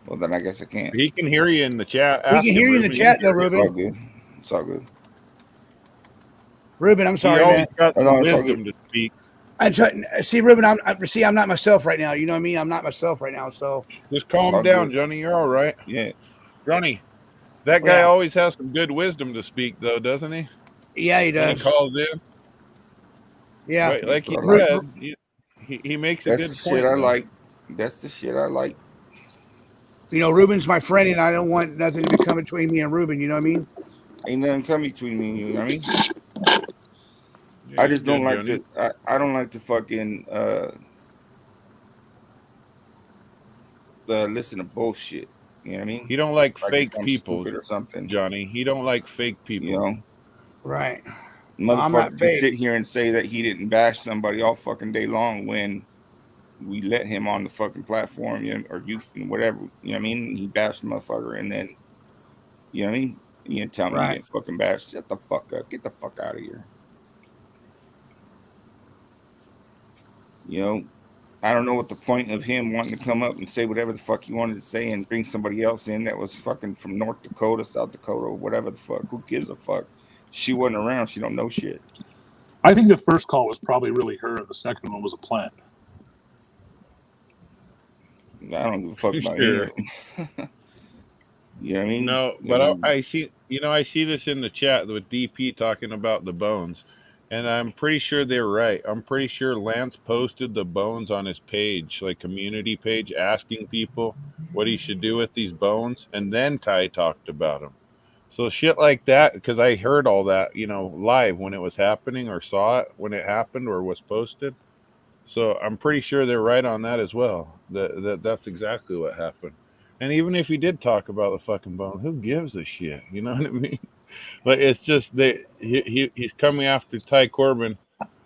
Well, then I guess I can't. He can hear you in the chat. We Ask can him, hear you in the Ruben. chat, though, It's all Ruben. good. It's all good. Ruben, I'm He sorry, always man. got Oh, some no, it's all wisdom good. to speak. I try, see, Ruben. I'm not myself right now. You know what I mean? I'm not myself right now. So Just calm all down, good. Johnny. You're all right. Yeah. Johnny, that guy Yeah. always has some good wisdom to speak, though, doesn't he? yeah, he When he does. calls in, Yeah. right? Like That's he what I like. said, he makes a That's good the point. shit I though. like. That's the shit I like. You know, Ruben's my friend, and I don't want nothing to become between me and Ruben. You know what I mean? Ain't nothing coming between me and you, you know what I mean? Yeah, I you're just don't good, like Johnny. to I don't like to fucking listen to bullshit. You know what I mean? He don't like Like if fake I'm people, stupid or something. Johnny. He don't like fake people. You know? Right. No, I'm not Motherfucker can fake. sit here and say that he didn't bash somebody all fucking day long when we let him on the fucking platform, you know, or you whatever, you know what I mean? He bashed the motherfucker and then, you know what I mean? You didn't tell me you Right. didn't fucking bash. Shut the fuck up. Get the fuck out of here. You know, I don't know what the point of him wanting to come up and say whatever the fuck he wanted to say and bring somebody else in that was fucking from North Dakota, South Dakota, whatever the fuck. Who gives a fuck? She wasn't around. She don't know shit. I think the first call was probably really her. The second one was a plant. I don't give a fuck about Sure. any of them. You know what I mean? No, but I see. I see this in the chat with DP talking about the bones, and I'm pretty sure they're right. I'm pretty sure Lance posted the bones on his page, like community page, asking people what he should do with these bones, and then Ty talked about them. So shit like that, because I heard all that, live when it was happening, or saw it when it happened, or was posted. So I'm pretty sure they're right on that as well. That's exactly what happened. And even if he did talk about the fucking bone, who gives a shit? You know what I mean? But it's just that he's coming after Ty Corbin,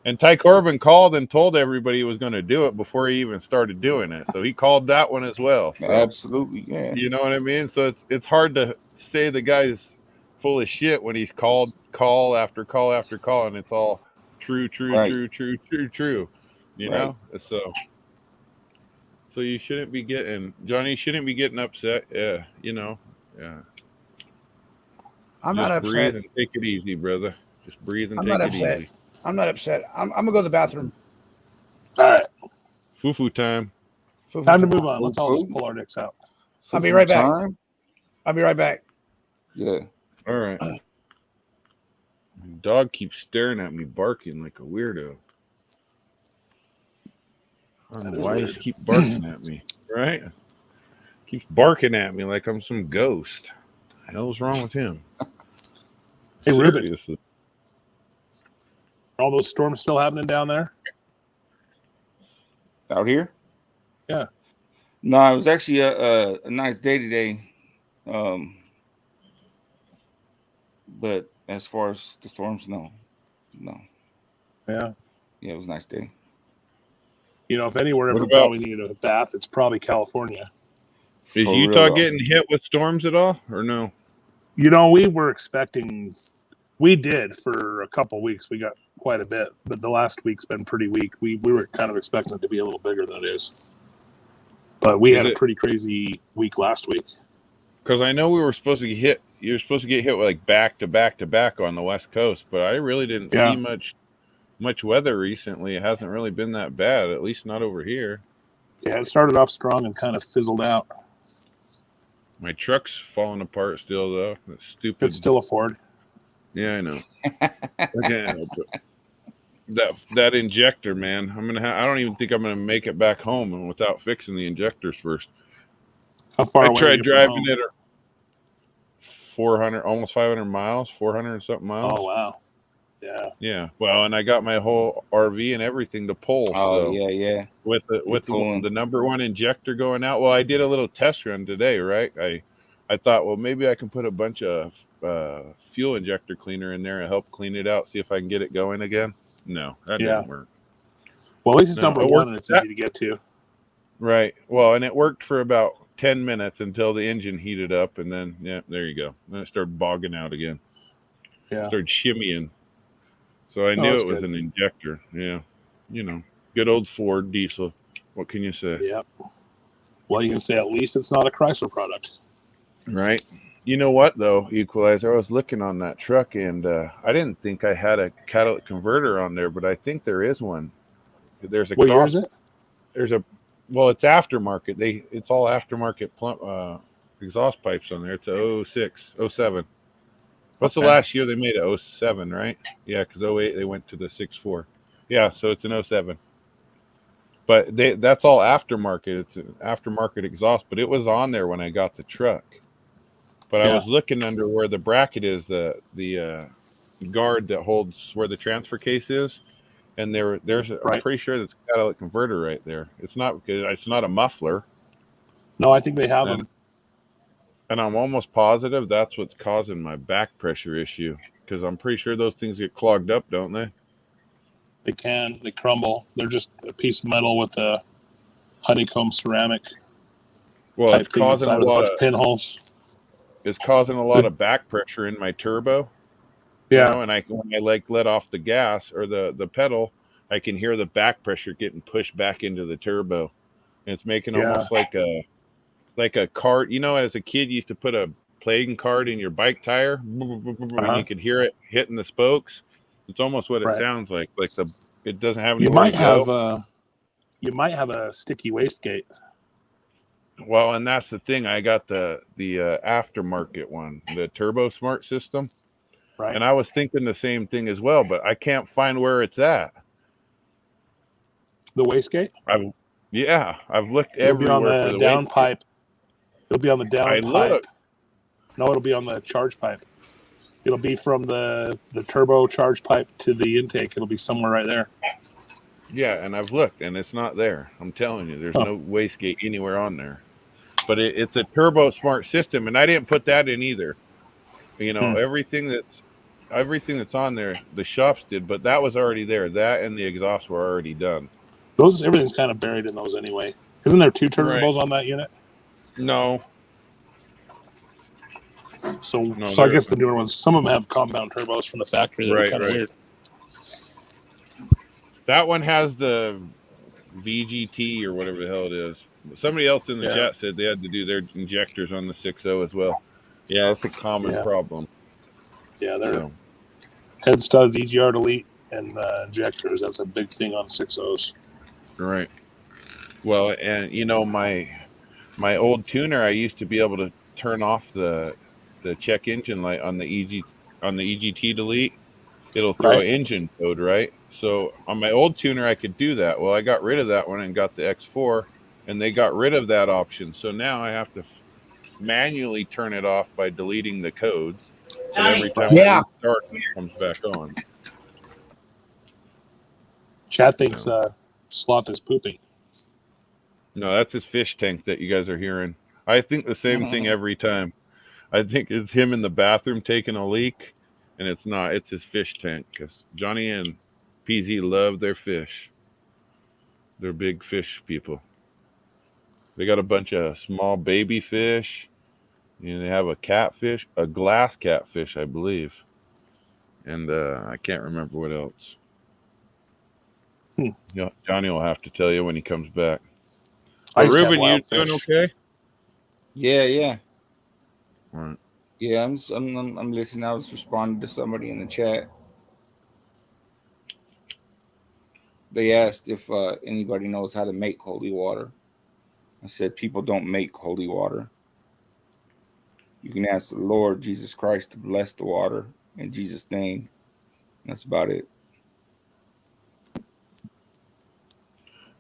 and Ty Corbin called and told everybody he was going to do it before he even started doing it. So he called that one as well. So, absolutely, yeah. you know what I mean? So it's hard to say the guy's full of shit when he's called call after call after call, and it's all true. Right. You Right. know, so you shouldn't be getting upset. Yeah, yeah. I'm Just not breathe upset. and take it easy, brother. Just breathe and I'm take not it upset. easy. I'm not upset. I'm gonna go to the bathroom. All right. Foo-foo time. Time to move on. Let's all just pull our dicks out. I'll be right back. Time? I'll be right back. Yeah. All right. My dog keeps staring at me, barking like a weirdo. I don't know why he keeps barking at me, right? Keeps barking at me like I'm some ghost. What the hell's wrong with him? Hey, Ruben. Seriously. Are all those storms still happening down there? Out here? Yeah. No, it was actually a nice day today. But as far as the storms, no. Yeah. Yeah, it was a nice day. You know, if anywhere ever What about- probably needed a bath, it's probably California. Is For Utah real, though. getting hit with storms at all, or no? You know, we were expecting, we did for a couple of weeks. We got quite a bit, but the last week's been pretty weak. We were kind of expecting it to be a little bigger than it is. But we had a pretty crazy week last week. Because I know we were supposed to get hit. You were supposed to get hit with like back to back to back on the West Coast, but I really didn't see much weather recently. It hasn't really been that bad, at least not over here. Yeah, it started off strong and kind of fizzled out. My truck's falling apart still, though. That's stupid. It's still a Ford. Yeah, I know. I can't help it. that injector, man. I don't even think I'm gonna make it back home and without fixing the injectors first. How far I away are tried you from driving home? it 400, almost 500 miles, 400 and something miles. Oh wow. Yeah. Yeah. Well, and I got my whole RV and everything to pull. Oh So yeah. with the number one injector going out. Well, I did a little test run today, right? I thought, well, maybe I can put a bunch of fuel injector cleaner in there and help clean it out, see if I can get it going again. No, that didn't work. Well, at least it's No, number it one worked and it's that- easy to get to. Right. Well, and it worked for about 10 minutes until the engine heated up, and then there you go. Then it started bogging out again. Yeah. Started shimmying. So I knew that's it was good. an injector. Yeah. Good old Ford diesel. What can you say? Yep. Well, you can say at least it's not a Chrysler product. Right. You know what, though, Equalizer? I was looking on that truck, and I didn't think I had a catalytic converter on there, but I think there is one. There's a What year is it? It's aftermarket. It's all aftermarket exhaust pipes on there. It's a 06, 07. What's the last year they made it? 07, right? Yeah, because 08 they went to the 6.4. Yeah, so it's an 07. But that's all aftermarket. It's an aftermarket exhaust, but it was on there when I got the truck. But I was looking under where the bracket is, the guard that holds where the transfer case is, and I'm pretty sure that's a catalytic converter right there. It's not a muffler. No, I think they have them. And I'm almost positive that's what's causing my back pressure issue, because I'm pretty sure those things get clogged up, don't they? They can. They crumble. They're just a piece of metal with a honeycomb ceramic. Well, it's causing a lot of pinholes. It's causing a lot of back pressure in my turbo. Yeah. And when I let off the gas or the pedal, I can hear the back pressure getting pushed back into the turbo. And it's making almost like a cart. As a kid, you used to put a playing card in your bike tire, and you could hear it hitting the spokes. It's almost what it sounds like. It doesn't have anywhere to go. You might have a sticky wastegate. Well, and that's the thing. I got the aftermarket one, the Turbo Smart system. Right. And I was thinking the same thing as well, but I can't find where it's at. The wastegate? I've looked It'll be on everywhere the for the downpipe. It'll be on the downpipe. looked. No, it'll be on the charge pipe. It'll be from the turbo charge pipe to the intake. It'll be somewhere right there. Yeah, and I've looked, and it's not there. I'm telling you, there's no wastegate anywhere on there. But it's a Turbo Smart system, and I didn't put that in either. Everything that's on there, the shops did, but that was already there. That and the exhaust were already done. Everything's kind of buried in those anyway. Isn't there two turbos on that unit? No. So I guess the newer ones, some of them have compound turbos from the factory. That are kind of weird. That one has the VGT or whatever the hell it is. Somebody else in the chat said they had to do their injectors on the 6.0 as well. Yeah, that's a common problem. Yeah, they're head studs, EGR delete, and injectors. That's a big thing on 6.0s. Right. Well, and my old tuner, I used to be able to turn off the check engine light on the EGT delete. It'll throw an engine code, right? So on my old tuner, I could do that. Well, I got rid of that one and got the X4, and they got rid of that option. So now I have to manually turn it off by deleting the codes. So every time I restart, it comes back on. Chad thinks Sloth is pooping. No, that's his fish tank that you guys are hearing. I think the same thing every time. I think it's him in the bathroom taking a leak, and it's not. It's his fish tank, because Johnny and PZ love their fish. They're big fish people. They got a bunch of small baby fish. They have a catfish, a glass catfish, I believe. And I can't remember what else. Johnny will have to tell you when he comes back. Ruben, you doing okay? Yeah. All right. Yeah, I'm listening. I was responding to somebody in the chat. They asked if anybody knows how to make holy water. I said people don't make holy water. You can ask the Lord Jesus Christ to bless the water in Jesus' name. That's about it.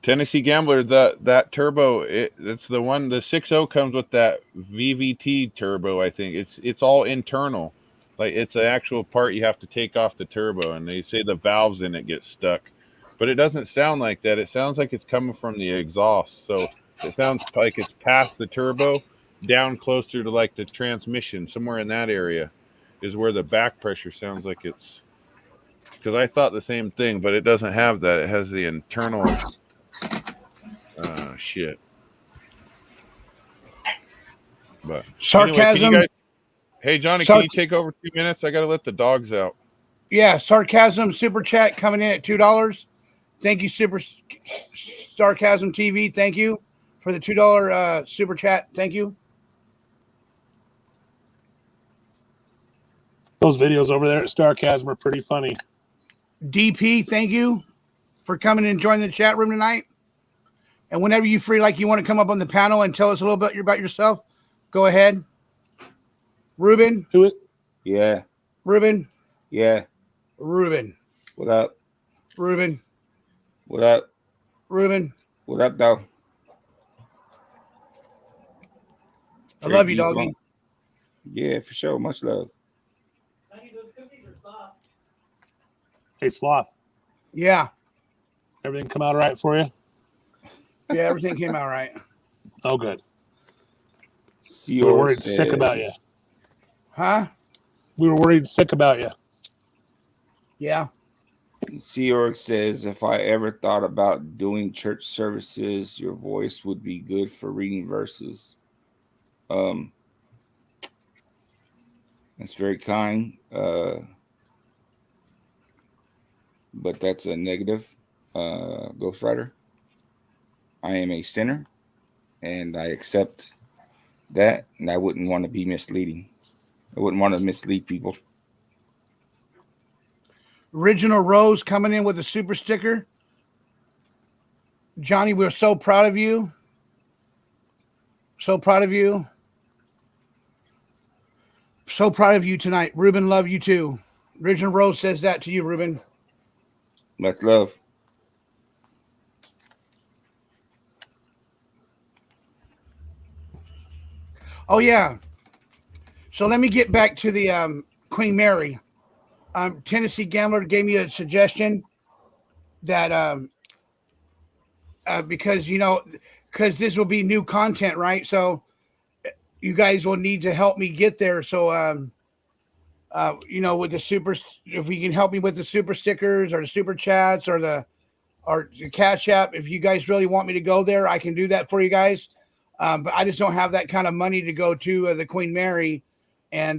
Tennessee Gambler, that turbo, it's the one. The 6.0 comes with that VVT turbo. I think it's all internal, like it's an actual part you have to take off the turbo, and they say the valves in it get stuck, but it doesn't sound like that. It sounds like it's coming from the exhaust, so it sounds like it's past the turbo, down closer to like the transmission, somewhere in that area, is where the back pressure sounds like it's. Because I thought the same thing, but it doesn't have that. It has the internal. Shit. But Sarcasm. Anyway, can you guys, hey Johnny, can you take over 2 minutes? I gotta let the dogs out. Yeah, Sarcasm super chat coming in at $2. Thank you, Sarcasm TV. Thank you for the $2 super chat. Thank you. Those videos over there at Sarcasm are pretty funny. DP, thank you for coming and joining the chat room tonight. And whenever you free, like you want to come up on the panel and tell us a little bit about yourself, go ahead. Ruben. Do it. Yeah. Ruben. Yeah. Ruben. What up? Ruben. What up? Ruben. What up, though? I love you, doggy. Yeah, for sure. Much love. Hey, Sloth. Yeah. Everything come out all right for you? Yeah, everything came out right. Oh, good. We were worried sick about you. Huh? We were worried sick about you. Yeah. Seorg says, if I ever thought about doing church services, your voice would be good for reading verses. That's very kind. But that's a negative, Ghostwriter. I am a sinner, and I accept that, and I wouldn't want to be misleading. I wouldn't want to mislead people. Original Rose coming in with a super sticker. Johnny, we're so proud of you. So proud of you. So proud of you tonight. Ruben, love you too. Original Rose says that to you, Ruben. Much love. Oh, yeah. So let me get back to the Queen Mary. Tennessee Gambler gave me a suggestion that because, because this will be new content, right? So you guys will need to help me get there. So, with the super, if we can help me with the super stickers or the super chats or the Cash App, if you guys really want me to go there, I can do that for you guys. But I just don't have that kind of money to go to the Queen Mary and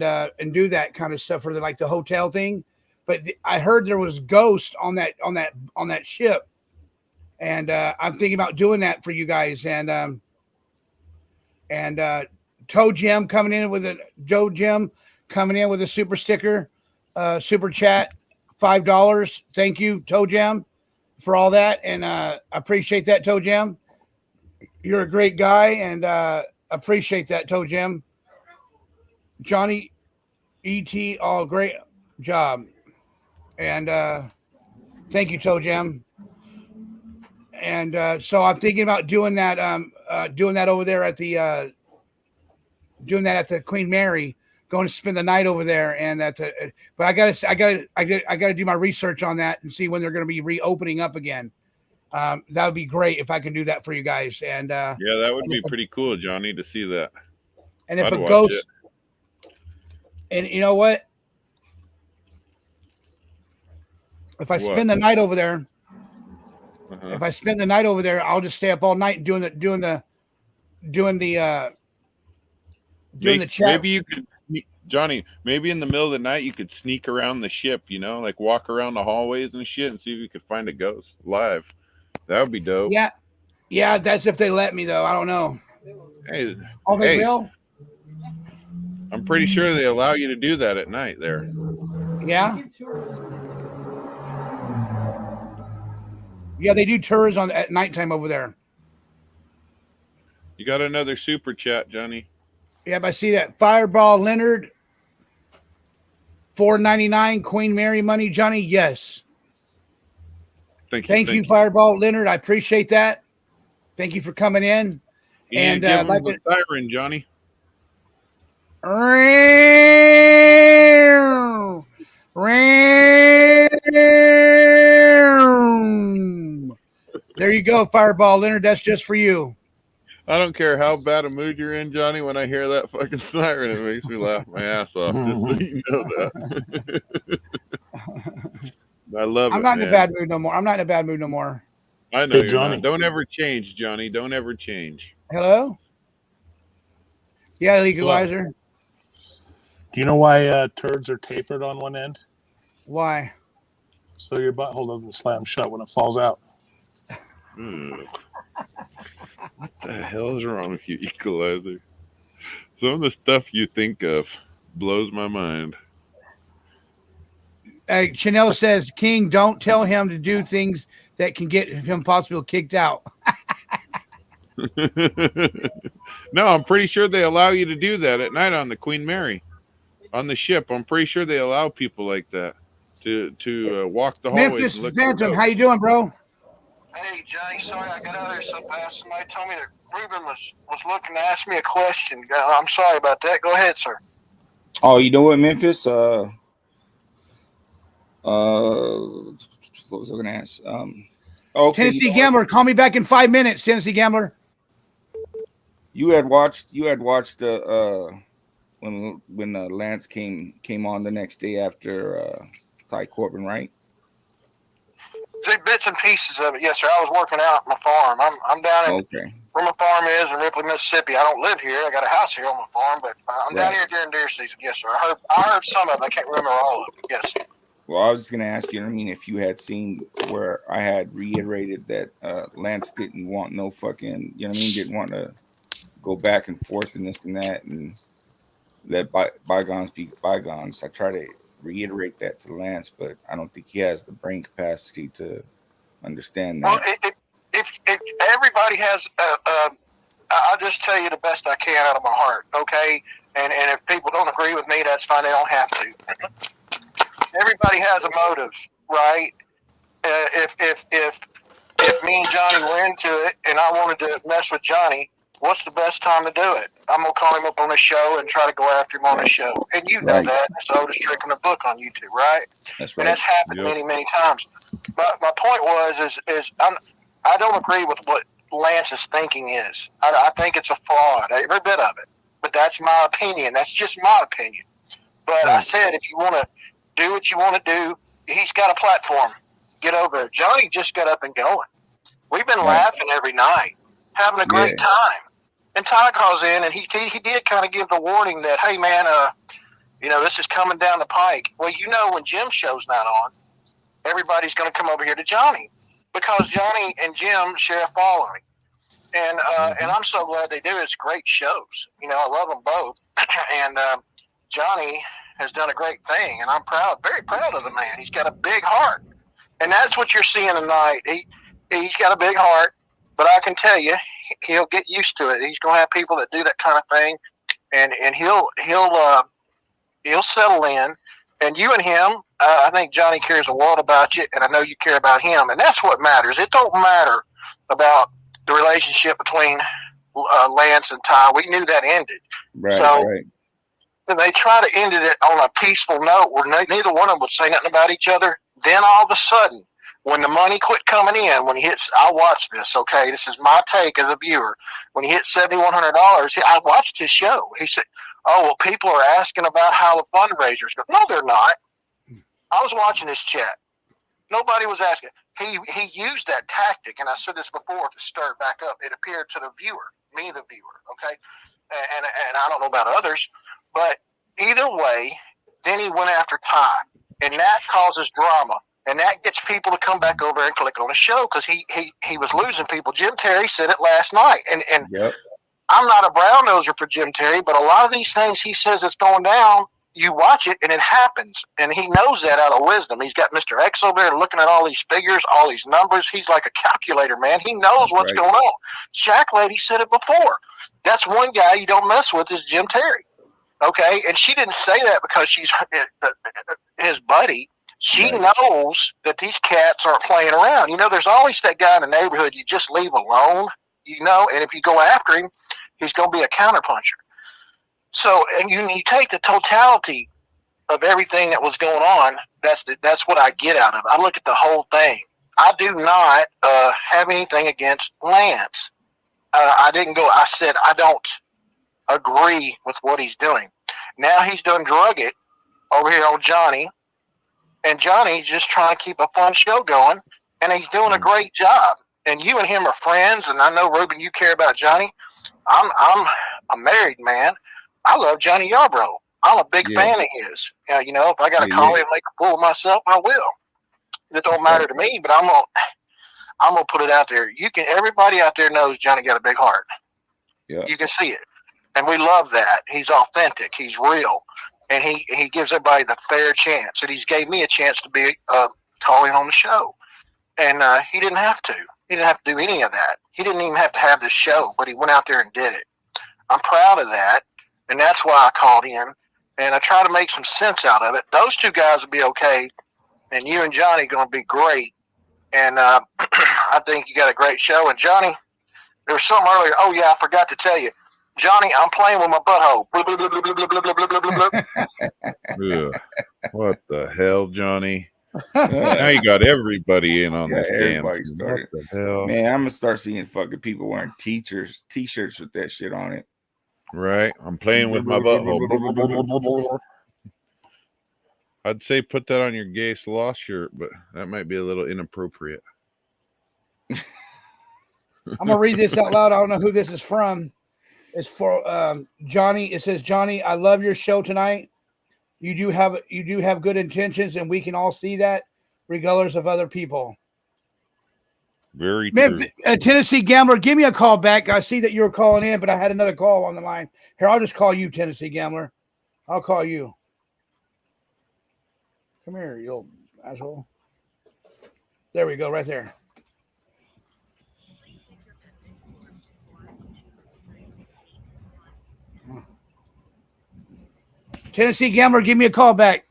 do that kind of stuff for the hotel thing. But I heard there was ghosts on that ship, and I'm thinking about doing that for you guys. And Toe Jim coming in with Joe Jim coming in with a super sticker, super chat, $5. Thank you, Toe Jim, for all that, and I appreciate that, Toe Jim. You're a great guy, and appreciate that, Toe Jim. Johnny, E.T., all great job. And thank you, Toe Jim. And so I'm thinking about doing that over there at the Queen Mary, going to spend the night over there. And but I gotta do my research on that and see when they're going to be reopening up again. That would be great if I can do that for you guys. And yeah, that would be pretty cool, Johnny, to see that. And if a ghost, and you know what? If I spend the night over there, I'll just stay up all night doing the chat. Maybe you could, Johnny. Maybe in the middle of the night you could sneak around the ship. Like walk around the hallways and shit, and see if you could find a ghost live. That would be dope. Yeah. That's if they let me, though. I don't know. Hey, they will. I'm pretty sure they allow you to do that at night there. Yeah. Yeah, they do tours at nighttime over there. You got another super chat, Johnny? Yep, I see that. Fireball Leonard, $4.99. Queen Mary money, Johnny. Yes. Thank you, Fireball Leonard. I appreciate that. Thank you for coming in. You and need to give like him the siren, Johnny. There you go, Fireball Leonard. That's just for you. I don't care how bad a mood you're in, Johnny. When I hear that fucking siren, it makes me laugh my ass off. Just so you know that. I love it. I'm not in man. a bad mood no more. I'm not in a bad mood no more. I know Hey, you're Johnny. not. Don't ever change, Johnny. Don't ever change. Hello? Yeah, legalizer. Do you know why turds are tapered on one end? Why? So your butthole doesn't slam shut when it falls out. What the hell is wrong with you, Equalizer? Some of the stuff you think of blows my mind. Chanel says, King, don't tell him to do things that can get him possibly kicked out. No, I'm pretty sure they allow you to do that at night on the Queen Mary. On the ship, I'm pretty sure they allow people like that to walk the hallways. Memphis and look Phantom, out. how you doing, bro? Hey, Johnny, sorry I got out there so fast. Somebody told me that Ruben was looking to ask me a question. I'm sorry about that. Go ahead, sir. Oh, you know what, Memphis? What was I going to ask? Okay, Tennessee Gambler, call me back in 5 minutes, Tennessee Gambler. You had watched when Lance came on the next day after Ty Corbin, right? See bits and pieces of it. Yes, sir. I was working out on my farm. I'm down in where my farm is in Ripley, Mississippi. I don't live here. I got a house here on my farm, but I'm down here during deer season. Yes, sir. I heard some of it. I can't remember all of it. Yes, sir. Well, I was just going to ask you, I mean, if you had seen where I had reiterated that Lance didn't want no fucking, you know what I mean, didn't want to go back and forth and this and that and let bygones be bygones. I try to reiterate that to Lance, but I don't think he has the brain capacity to understand that. Well, if everybody has, I'll just tell you the best I can out of my heart, okay? And if people don't agree with me, that's fine. They don't have to. Everybody has a motive, right? If me and Johnny were into it and I wanted to mess with Johnny, what's the best time to do it? I'm going to call him up on the show and try to go after him on the show. And you know that. It's the oldest trick in the book on YouTube, right? That's right. And that's happened many, many times. But my point was I don't agree with what Lance's thinking is. I think it's a fraud, every bit of it. But that's my opinion. That's just my opinion. But I said if you want to do what you want to do, he's got a platform. Get over it. Johnny just got up and going. We've been laughing every night, having a great time. And Ty calls in, and he did kind of give the warning that, hey, man, this is coming down the pike. Well, when Jim's show's not on, everybody's going to come over here to Johnny because Johnny and Jim share a following. And I'm so glad they do. It's great shows. I love them both. And Johnny has done a great thing, and I'm very proud of the man. He's got a big heart. And that's what you're seeing tonight. He's got a big heart, but I can tell you, he'll get used to it. He's going to have people that do that kind of thing, and he'll settle in. And you and him, I think Johnny cares a world about you, and I know you care about him, and that's what matters. It don't matter about the relationship between Lance and Ty. We knew that ended. Right. And they try to end it on a peaceful note where neither one of them would say nothing about each other. Then all of a sudden, when the money quit coming in, when he hits, I'll watch this, okay? This is my take as a viewer. When he hit $7,100, I watched his show. He said, oh, well, people are asking about how the fundraisers go. No, they're not. I was watching his chat. Nobody was asking. He used that tactic, and I said this before, to stir it back up. It appeared to the viewer, me the viewer, okay? And I don't know about others, but either way, then he went after Ty, and that causes drama. And that gets people to come back over and click on the show because he was losing people. Jim Terry said it last night. And I'm not a brown noser for Jim Terry, but a lot of these things he says it's going down, you watch it and it happens. And he knows that out of wisdom. He's got Mr. X over there looking at all these figures, all these numbers. He's like a calculator, man. He knows what's going on. Shack Lady said it before. That's one guy you don't mess with is Jim Terry. Okay? And she didn't say that because she's his buddy. She knows that these cats aren't playing around. You know, there's always that guy in the neighborhood you just leave alone, you know, and if you go after him, he's going to be a counterpuncher. So, and you take the totality of everything that was going on. That's what I get out of it. I look at the whole thing. I do not have anything against Lance. I didn't go. I said I don't agree with what he's doing. Now he's done drug it over here on Johnny, and Johnny's just trying to keep a fun show going, and he's doing a great job. And you and him are friends, and I know, Ruben, you care about Johnny. I'm a married man. I love Johnny Yarbrough. I'm a big fan of his. You know, if I got to call him and make a fool of myself, I will. It don't matter to me, but I'm gonna put it out there. Everybody out there knows Johnny got a big heart. Yeah. You can see it, and we love that. He's authentic. He's real, and he gives everybody the fair chance. And he's gave me a chance to be calling on the show, and he didn't have to. He didn't have to do any of that. He didn't even have to have this show, but he went out there and did it. I'm proud of that, and that's why I called in, and I try to make some sense out of it. Those two guys will be okay, and you and Johnny are going to be great. And I think you got a great show. And Johnny, there was something earlier. Oh, yeah, I forgot to tell you. Johnny, I'm playing with my butthole. Ugh. What the hell, Johnny? Now you got everybody in on this damn. Everybody started. What the hell? Man, I'm gonna start seeing fucking people wearing t-shirts with that shit on it. Right, I'm playing with my butthole. I'd say put that on your gay sloth shirt, but that might be a little inappropriate. I'm gonna read this out loud. I don't know who this is from. It's for Johnny. It says, Johnny, I love your show tonight. You do have good intentions, and we can all see that, regardless of other people. Very true. Tennessee Gambler, give me a call back. I see that you were calling in, but I had another call on the line. Here, I'll just call you, Tennessee Gambler. I'll call you. Come here, you old asshole. There we go, right there. Tennessee Gambler, give me a call back.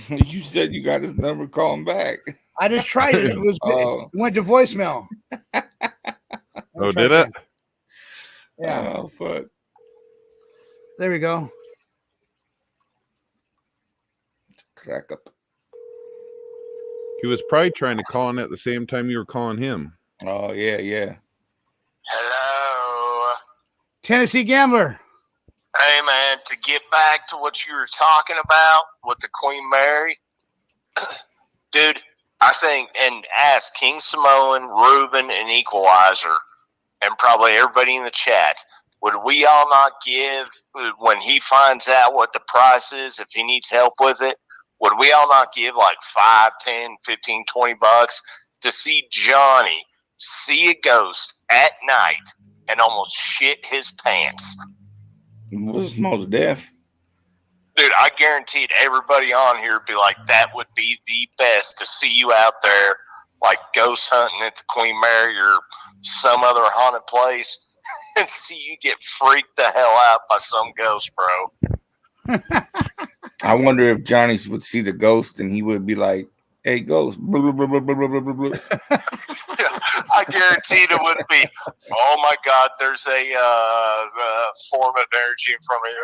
You said you got his number, call him back. I just tried it. It went to voicemail. Oh, did it? Yeah. Oh, fuck. There we go. Crack up. He was probably trying to call in at the same time you were calling him. Oh, yeah. Hello. Tennessee Gambler. Hey, man, to get back to what you were talking about with the Queen Mary, dude, I think, and ask King Samoan, Ruben, and Equalizer, and probably everybody in the chat, would we all not give, when he finds out what the price is, if he needs help with it, would we all not give like 5, 10, 15, 20 bucks to see Johnny see a ghost at night and almost shit his pants? Was most deaf. Dude, I guaranteed everybody on here would be like, that would be the best to see you out there, like ghost hunting at the Queen Mary or some other haunted place and see you get freaked the hell out by some ghost, bro. I wonder if Johnny would see the ghost and he would be like, hey, ghost. Blah, blah, blah, blah, blah, blah, blah. I guaranteed it would be, oh my God, there's a form of energy in front of you.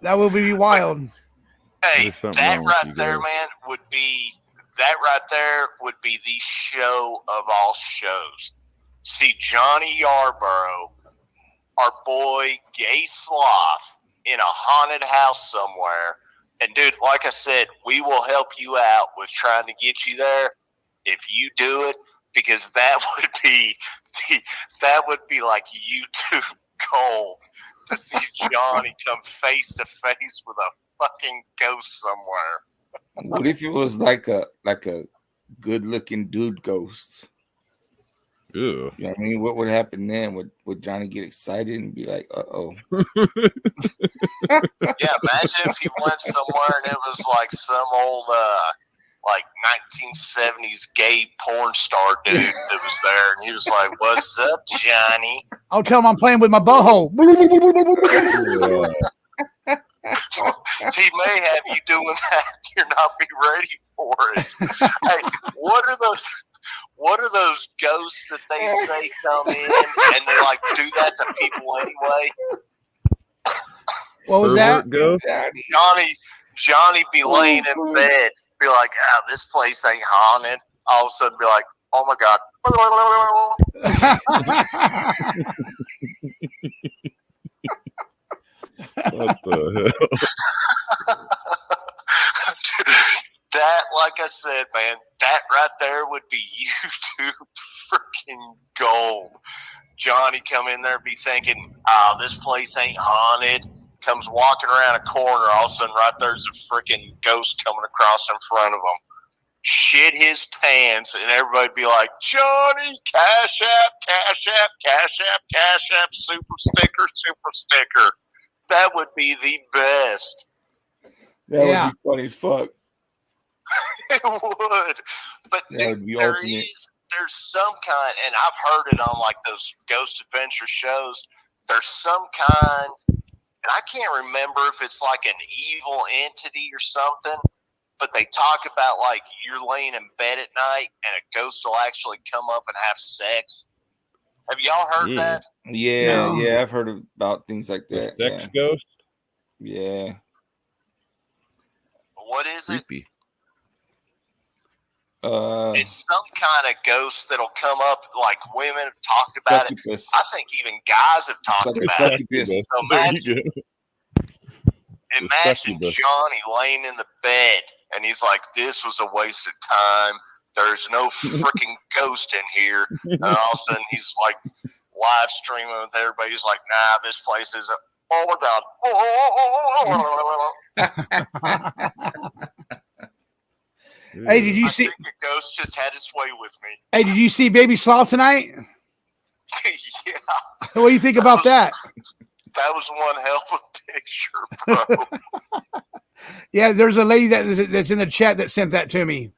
That will be wild. Hey, that right there, man, would be the show of all shows. See Johnny Yarbrough, our boy Gay Sloth, in a haunted house somewhere. And dude, like I said, we will help you out with trying to get you there if you do it, because that would be like YouTube gold to see Johnny come face to face with a fucking ghost somewhere. What if it was like a good looking dude ghost? Ew. You know what I mean? What would happen then? Would Johnny get excited and be like, uh-oh? Yeah, imagine if he went somewhere and it was like some old like 1970s gay porn star dude that was there, and he was like, "What's up, Johnny?" I'll tell him I'm playing with my butthole. He may have you doing that. You're not be ready for it. Hey, what are those ghosts that they say come in and they like do that to people anyway? What was that? Ghost? Johnny be laying in bed, be like, this place ain't haunted. All of a sudden be like, oh my God. What the hell? That, like I said, man, that right there would be YouTube freaking gold. Johnny come in there, be thinking, this place ain't haunted. Comes walking around a corner, all of a sudden right there's a freaking ghost coming across in front of him. Shit his pants, and everybody be like, Johnny, cash app, cash app, cash app, cash app, super sticker, super sticker. That would be the best. That would be funny as fuck. It would. But that would be ultimate. There's some kind, and I've heard it on like those ghost adventure shows. There's some kind, and I can't remember if it's like an evil entity or something, but they talk about like you're laying in bed at night and a ghost will actually come up and have sex. Have y'all heard that? Yeah, yeah, I've heard about things like that. Sex ghost? Yeah. What is it? Creepy. It's some kind of ghost that'll come up. Like women have talked about succubus. it. I think even guys have talked about it. So imagine Johnny laying in the bed, and he's like, "This was a waste of time. There's no freaking ghost in here." And all of a sudden, he's like live streaming with everybody. He's like, "Nah, this place isn't." Oh my God. Hey, did you see? I think a ghost just had its way with me. Hey, did you see Baby Sloth tonight? Yeah. What do you think about that? That was one hell of a picture, bro. Yeah, there's a lady that's in the chat that sent that to me.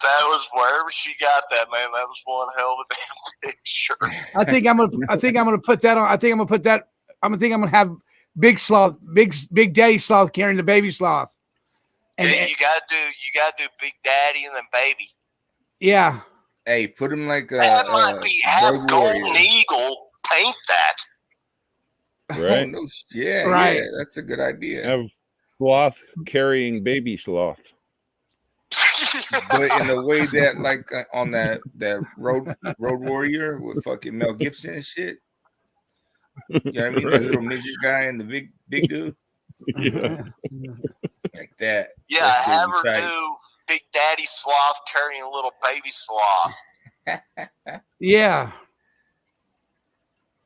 That was wherever she got that, man. That was one hell of a damn picture. I think I'm gonna put that on. I think I'm gonna have Big Sloth, Big Daddy Sloth carrying the Baby Sloth. And yeah, you gotta do Big Daddy and then Baby. Yeah. Hey, put him like that might be have Golden warrior. Eagle paint that. Right? Oh, no, yeah, right. Yeah, that's a good idea. Have sloth carrying baby sloth. But in a way that, like, on that road warrior with fucking Mel Gibson and shit. You know what I mean? Right. The little midget guy and the big dude. Yeah. Like that. Yeah, That's have really her tight. do Big Daddy Sloth carrying a little baby sloth. Yeah.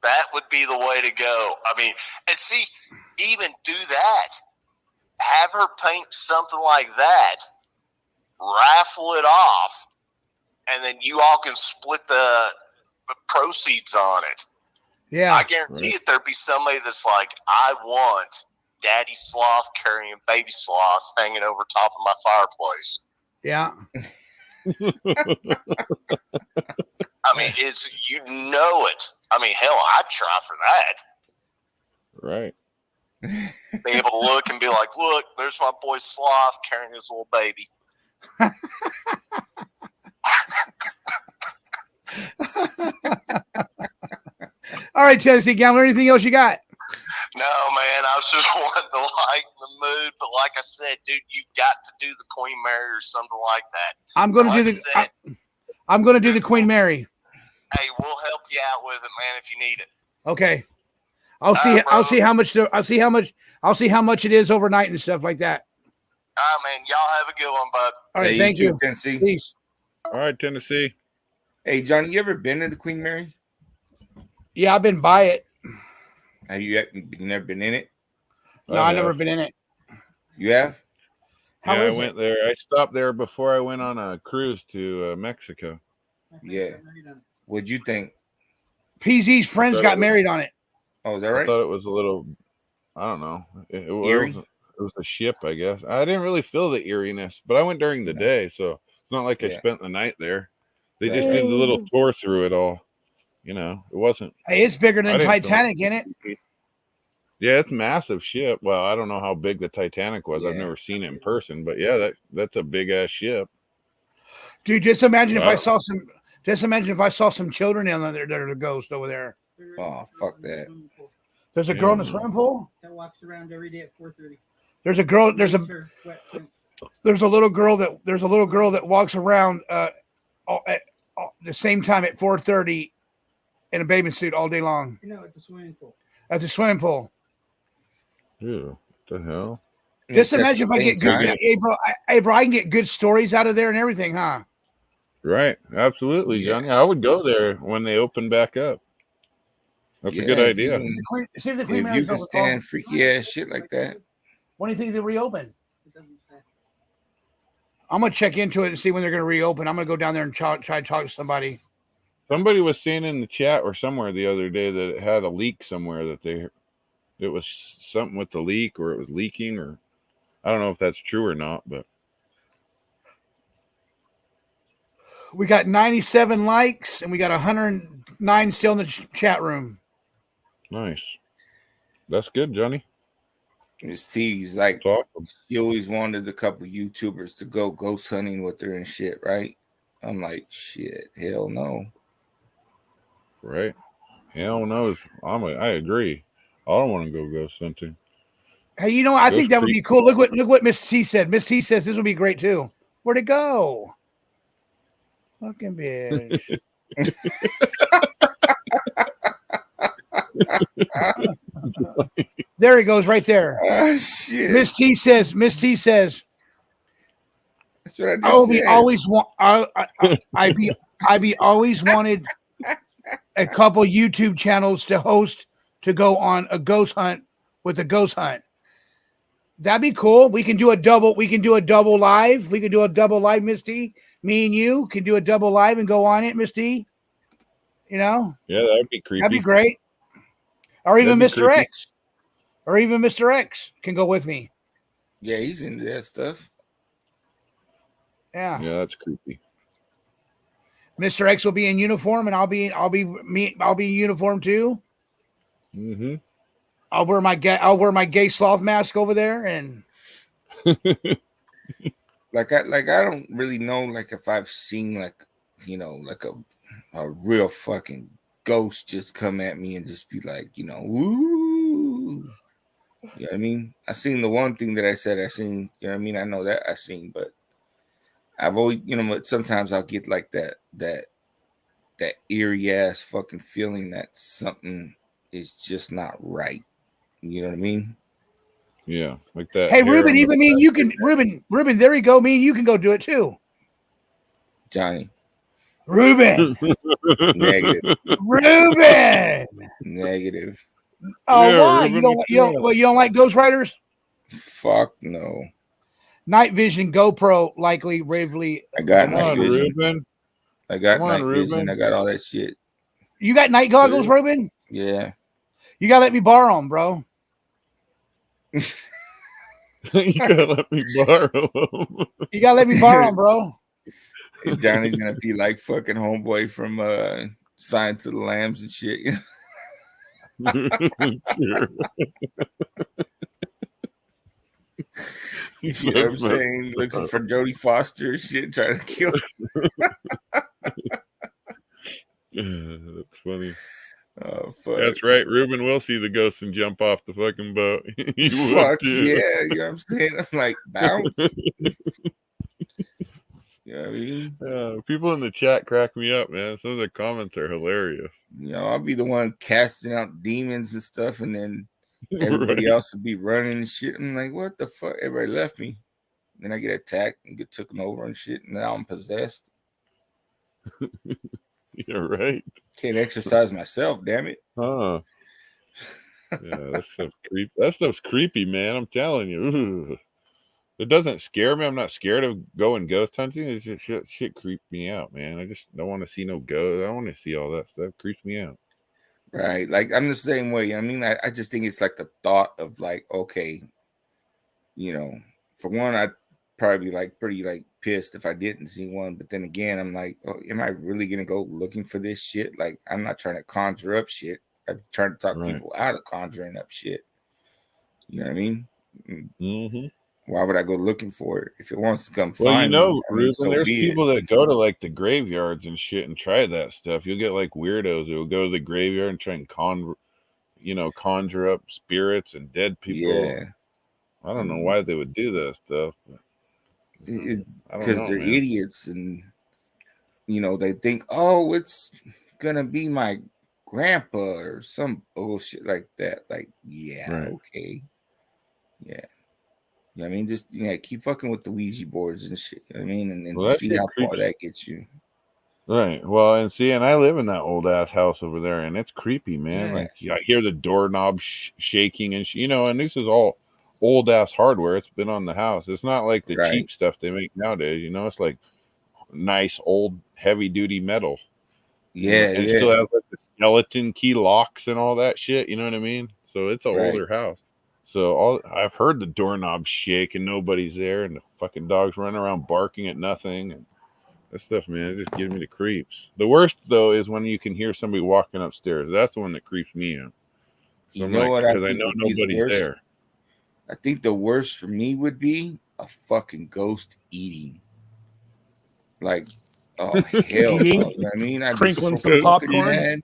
That would be the way to go. I mean, and see, even do that. Have her paint something like that. Raffle it off, and then you all can split the proceeds on it. Yeah. I guarantee it. There'd be somebody that's like, I want Daddy Sloth carrying Baby Sloth hanging over top of my fireplace. Yeah. I mean, you know it. I mean, hell, I'd try for that. Right. Be able to look and be like, look, there's my boy Sloth carrying his little baby. All right, Tennessee Gambler, anything else you got? No, man, I was just wanting to lighten the mood, but like I said, dude, you've got to do the Queen Mary or something like that. I'm going to do the Queen Mary. Hey, we'll help you out with it, man, if you need it. Okay. I'll see how much it is overnight and stuff like that. All right, man. Y'all have a good one, bud. All right, Hey, thank too, you. Tennessee. Peace. All right, Tennessee. Hey, John, you ever been to the Queen Mary? Yeah, I've been by it. Have you never been in it? No, I've never been in it. You have? How Yeah, is I went it? there. I stopped there before I went on a cruise to Mexico. Yeah. What'd you think? PZ's friends got married on it. Oh, is that I right? thought it was a little, I don't know. It Eerie? was, It was a ship, I guess. I didn't really feel the eeriness, but I went during the day, so it's not like I spent the night there. They just did the little tour through it all. You know, it wasn't. Hey, it's bigger I than didn't feel Titanic, isn't it? Yeah, it's a massive ship. Well, I don't know how big the Titanic was. I've never seen it in person, but yeah, that's a big ass ship. Dude, just imagine if Wow. I saw some. Just imagine if I saw some children down there that are the ghost over there. Oh, fuck that. There's a girl in the swimming pool. That walks around every day at 4:30. There's a girl. There's a little girl that walks around at the same time at 4:30 in a bathing suit all day long. You know, at the swimming pool. At the swimming pool. Yeah, what the hell? Just imagine if I get good. Hey, bro, I can get good stories out of there and everything, huh? Right, absolutely, Johnny. I would go there when they open back up. That's a good idea. See if the If you can stand freaky ass shit like that. When do you think they reopen? I'm gonna check into it and see when they're gonna reopen. I'm gonna go down there and try to talk to somebody. Somebody was saying in the chat or somewhere the other day that it had a leak somewhere, that it was something with the leak, or it was leaking, or I don't know if that's true or not, but We got 97 likes and we got 109 still in the chat room. nice. That's good, Johnny. Miss T's like, she always wanted a couple YouTubers to go ghost hunting with her and shit, right? I'm like, shit, hell no. Right? Hell knows. I agree. I don't want to go ghost hunting. Hey, you know, I think that would be cool. Look what Miss T said. Miss T says this would be great too. Where'd it go? Fucking bitch. There he goes, right there. Oh, shit. Miss T says. That's what I just said. I be always wanted a couple YouTube channels to host to go on a ghost hunt with a ghost hunt. That'd be cool. We can do a double live. We can do a double live, Miss T. Me and you can do a double live and go on it, Miss T. You know? Yeah, that'd be creepy. That'd be great. Or even That'd be Mr. creepy. X. Or even Mr. X can go with me. Yeah, he's into that stuff. Yeah. Yeah, that's creepy. Mr. X will be in uniform, and I'll be in uniform too. Mm-hmm. I'll wear my gay sloth mask over there, and like I don't really know, like, if I've seen, like, you know, like a real fucking ghost just come at me and just be like, you know, woo. You know what I mean? I seen the one thing that I said I seen, you know what I mean? I know that I seen, but I've always, you know, sometimes I'll get like that eerie ass fucking feeling that something is just not right. You know what I mean? Yeah, like that. hey, Ruben, even me and you can Ruben. There you go. Me and you can go do it too. Johnny. Ruben. Negative. Ruben. Negative. Oh, Yeah, why? Ruben, You don't like Ghost Riders? Fuck no. Night Vision, GoPro, likely, Ravely. I got Come on, night vision. Ruben. I got Come night on, vision. Ruben. I got all that shit. You got night goggles, Ruben? Yeah. You gotta let me borrow them, bro. You gotta let me borrow them. You gotta let me borrow them, bro. Johnny's gonna be like fucking homeboy from Science of the Lambs and shit. You know what I'm saying? Looking for Jodie Foster and shit, trying to kill That's funny. Oh, fuck. That's right. Ruben will see the ghost and jump off the fucking boat. He would, Fuck too. yeah, you know what I'm saying? I'm like, bounce. You know what I mean? People in the chat crack me up, man. Some of the comments are hilarious. You know, I'll be the one casting out demons and stuff, and then everybody Right. else will be running and shit. I'm like, what the fuck? Everybody left me. Then I get attacked and get taken over and shit, and now I'm possessed. Yeah, right. Can't exercise myself, damn it. Huh. Yeah, that stuff's creepy, man. I'm telling you. Ooh. It doesn't scare me. I'm not scared of going ghost hunting. It's just shit creeps me out, man. I just don't want to see no ghosts. I don't want to see all that stuff. It creeps me out. Right. Like, I'm the same way. I mean, I just think it's like the thought of like, okay, For one, I'd probably be like pretty like pissed if I didn't see one. But then again, I'm like, oh, am I really gonna go looking for this shit? Like, I'm not trying to conjure up shit. I'm trying to talk people out of conjuring up shit. You know what I mean? Mm-hmm. Why would I go looking for it if it wants to come Well, find me? Ruben, So there's be people that go to like the graveyards and shit and try that stuff. You'll get like weirdos who will go to the graveyard and try and conjure up spirits and dead people. Yeah. I don't know why they would do that stuff. Because they're idiots, and they think, oh, it's gonna be my grandpa or some bullshit like that. Like, yeah, okay, yeah. I mean, just keep fucking with the Ouija boards and shit. I mean, and see how far that gets you. Right. Well, and I live in that old ass house over there, and it's creepy, man. Yeah. Like, I hear the doorknob shaking, and and this is all old ass hardware. It's been on the house. It's not like the cheap stuff they make nowadays. It's like nice old heavy duty metal. Yeah, and it still has like the skeleton key locks and all that shit. You know what I mean? So it's an older house. So I've heard the doorknob shake and nobody's there, and the fucking dogs running around barking at nothing, and that stuff, man, it just gives me the creeps. The worst though is when you can hear somebody walking upstairs. That's the one that creeps me out. So because I know nobody's there. I think the worst for me would be a fucking ghost eating. Like, oh hell no. I mean, I crinkling some popcorn. Mad.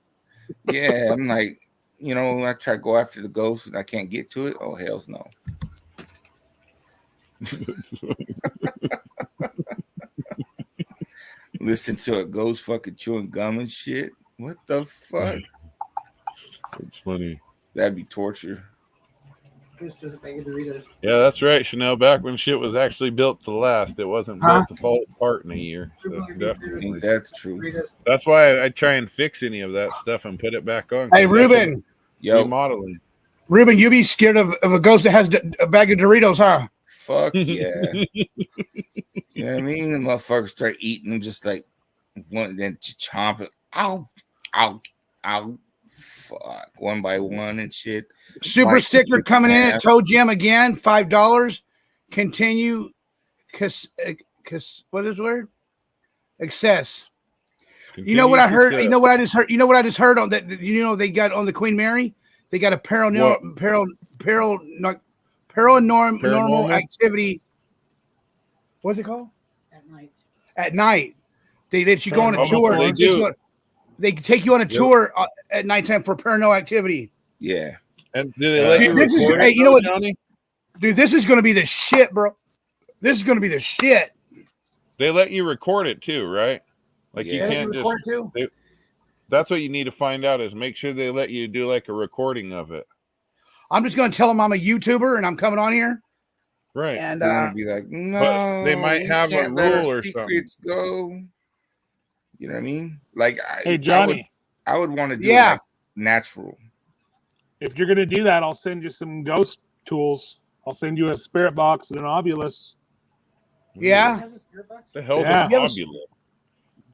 Yeah, I'm like, I try to go after the ghost and I can't get to it. Oh hell no. Listen to a ghost fucking chewing gum and shit. What the fuck? It's funny. That'd be torture. Yeah, that's right, Chanel. Back when shit was actually built to last, it wasn't built to fall apart in a year. So definitely, that's true. That's why I try and fix any of that stuff and put it back on. Hey, Ruben. Remodeling. Ruben, you be scared of a ghost that has a bag of Doritos, huh? Fuck yeah. You know what I mean? The motherfuckers start eating them just like one, then chomp it. Ow, ow, ow. Fuck. One by one and shit. Super sticker coming in at Toe Jam again, $5. Continue, cause what is the word? Excess. You know what I heard? You know what I just heard? You know what I just heard on that? They got on the Queen Mary. They got a paranormal activity. What's it called? At night. They let you go on a tour. They take you on a tour at nighttime for paranormal activity. Yeah. And do they let you record it, you know what, Johnny? Dude, this is going to be the shit, bro. This is going to be the shit. They let you record it too, right? Like you can't just. That's what you need to find out is make sure they let you do like a recording of it. I'm just going to tell them I'm a YouTuber and I'm coming on here. Right. And they're going to be like, no, but they might have a rule or something. Go. You know what I mean? Like, hey, Johnny, I would want to do it like natural. If you're going to do that, I'll send you some ghost tools. I'll send you a spirit box and an ovulus. Yeah. The hell's an ovulus?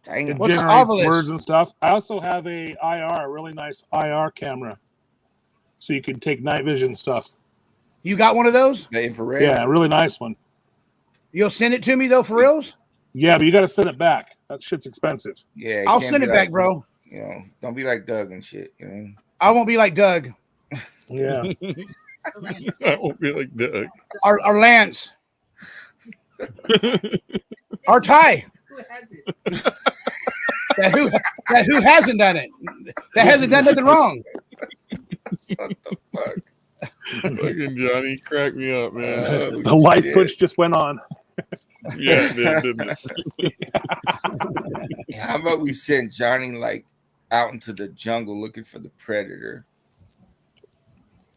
It generates words and stuff. I also have a really nice IR camera, so you can take night vision stuff. You got one of those? The infrared. Yeah, a really nice one. You'll send it to me though, for reals? Yeah, but you got to send it back. That shit's expensive. Yeah, I'll send it back, bro. Don't be like Doug and shit. I won't be like Doug. Yeah, I won't be like Doug. Our Lance. Our Ty. that who hasn't done it. That hasn't done nothing wrong. What the fuck? Fucking Johnny cracked me up, man. The light switch just went on. Yeah, it did, didn't it? How about we send Johnny like out into the jungle looking for the predator?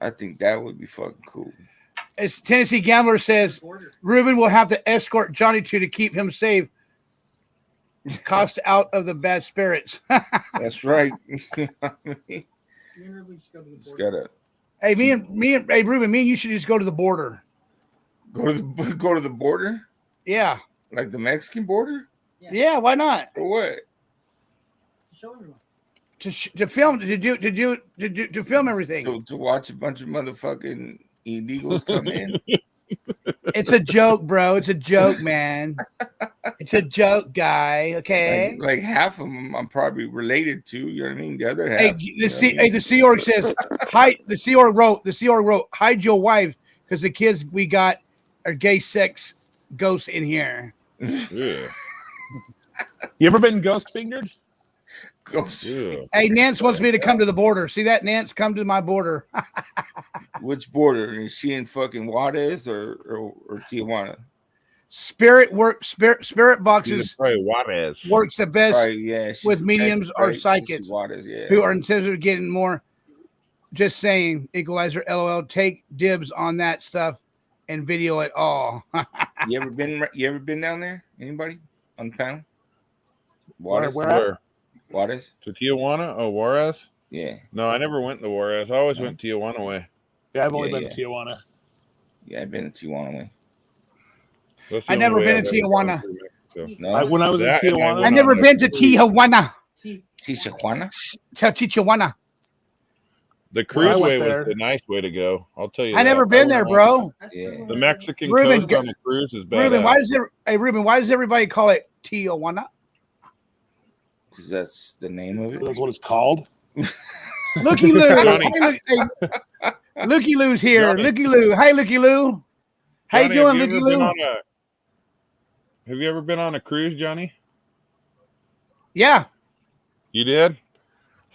I think that would be fucking cool. As Tennessee Gambler says, Ruben will have to escort Johnny to keep him safe. Cost out of the bad spirits. That's right. Hey, hey Ruben, me and you should just go to the border. Go to the border? Yeah. Like the Mexican border? Yeah, why not? For what? Show everyone. To film to film everything. To watch a bunch of motherfucking illegals come in. It's a joke, bro. It's a joke, man. It's a joke, guy. Okay. Like half of them, I'm probably related to. You know what I mean? The other half. Hey, the Sea Org says, "Hi." The Sea Org wrote, "Hide your wife because the kids we got are gay sex ghosts in here." Yeah. You ever been ghost fingered? Ghost. Yeah. Hey, Nance wants me to come to the border. See that, Nance? Come to my border. Which border? Is she in fucking Juarez or Tijuana? Spirit boxes Probably Juarez. works the best Probably, yeah, she's with from mediums Texas, or right? psychics Juarez, yeah. who are instead of getting more. Just saying, Equalizer, LOL. Take dibs on that stuff and video it all. You ever been down there? Anybody on the panel? Where Juarez? To Tijuana? Oh, Juarez? Yeah. No, I never went to Juarez. I always went Tijuana way. Yeah, I've only been to Tijuana. Yeah, I've been to Tijuana way. I never been to Tijuana. No? When I was in Tijuana, I never been to Tijuana. Tijuana. The cruise I went way there. was the nice way to go. I'll tell you. I never been there, bro. Yeah. The Mexican Ruben, coast on the cruise is bad. Ruben, why does everybody call it Tijuana? Because that's the name of it. That's what it's called. Looky Lou. Johnny. Looky Lou's here. Johnny. Looky Lou. Hi, Looky Lou. How you doing, Looky Lou? Have you ever been on a cruise, Johnny? Yeah. You did?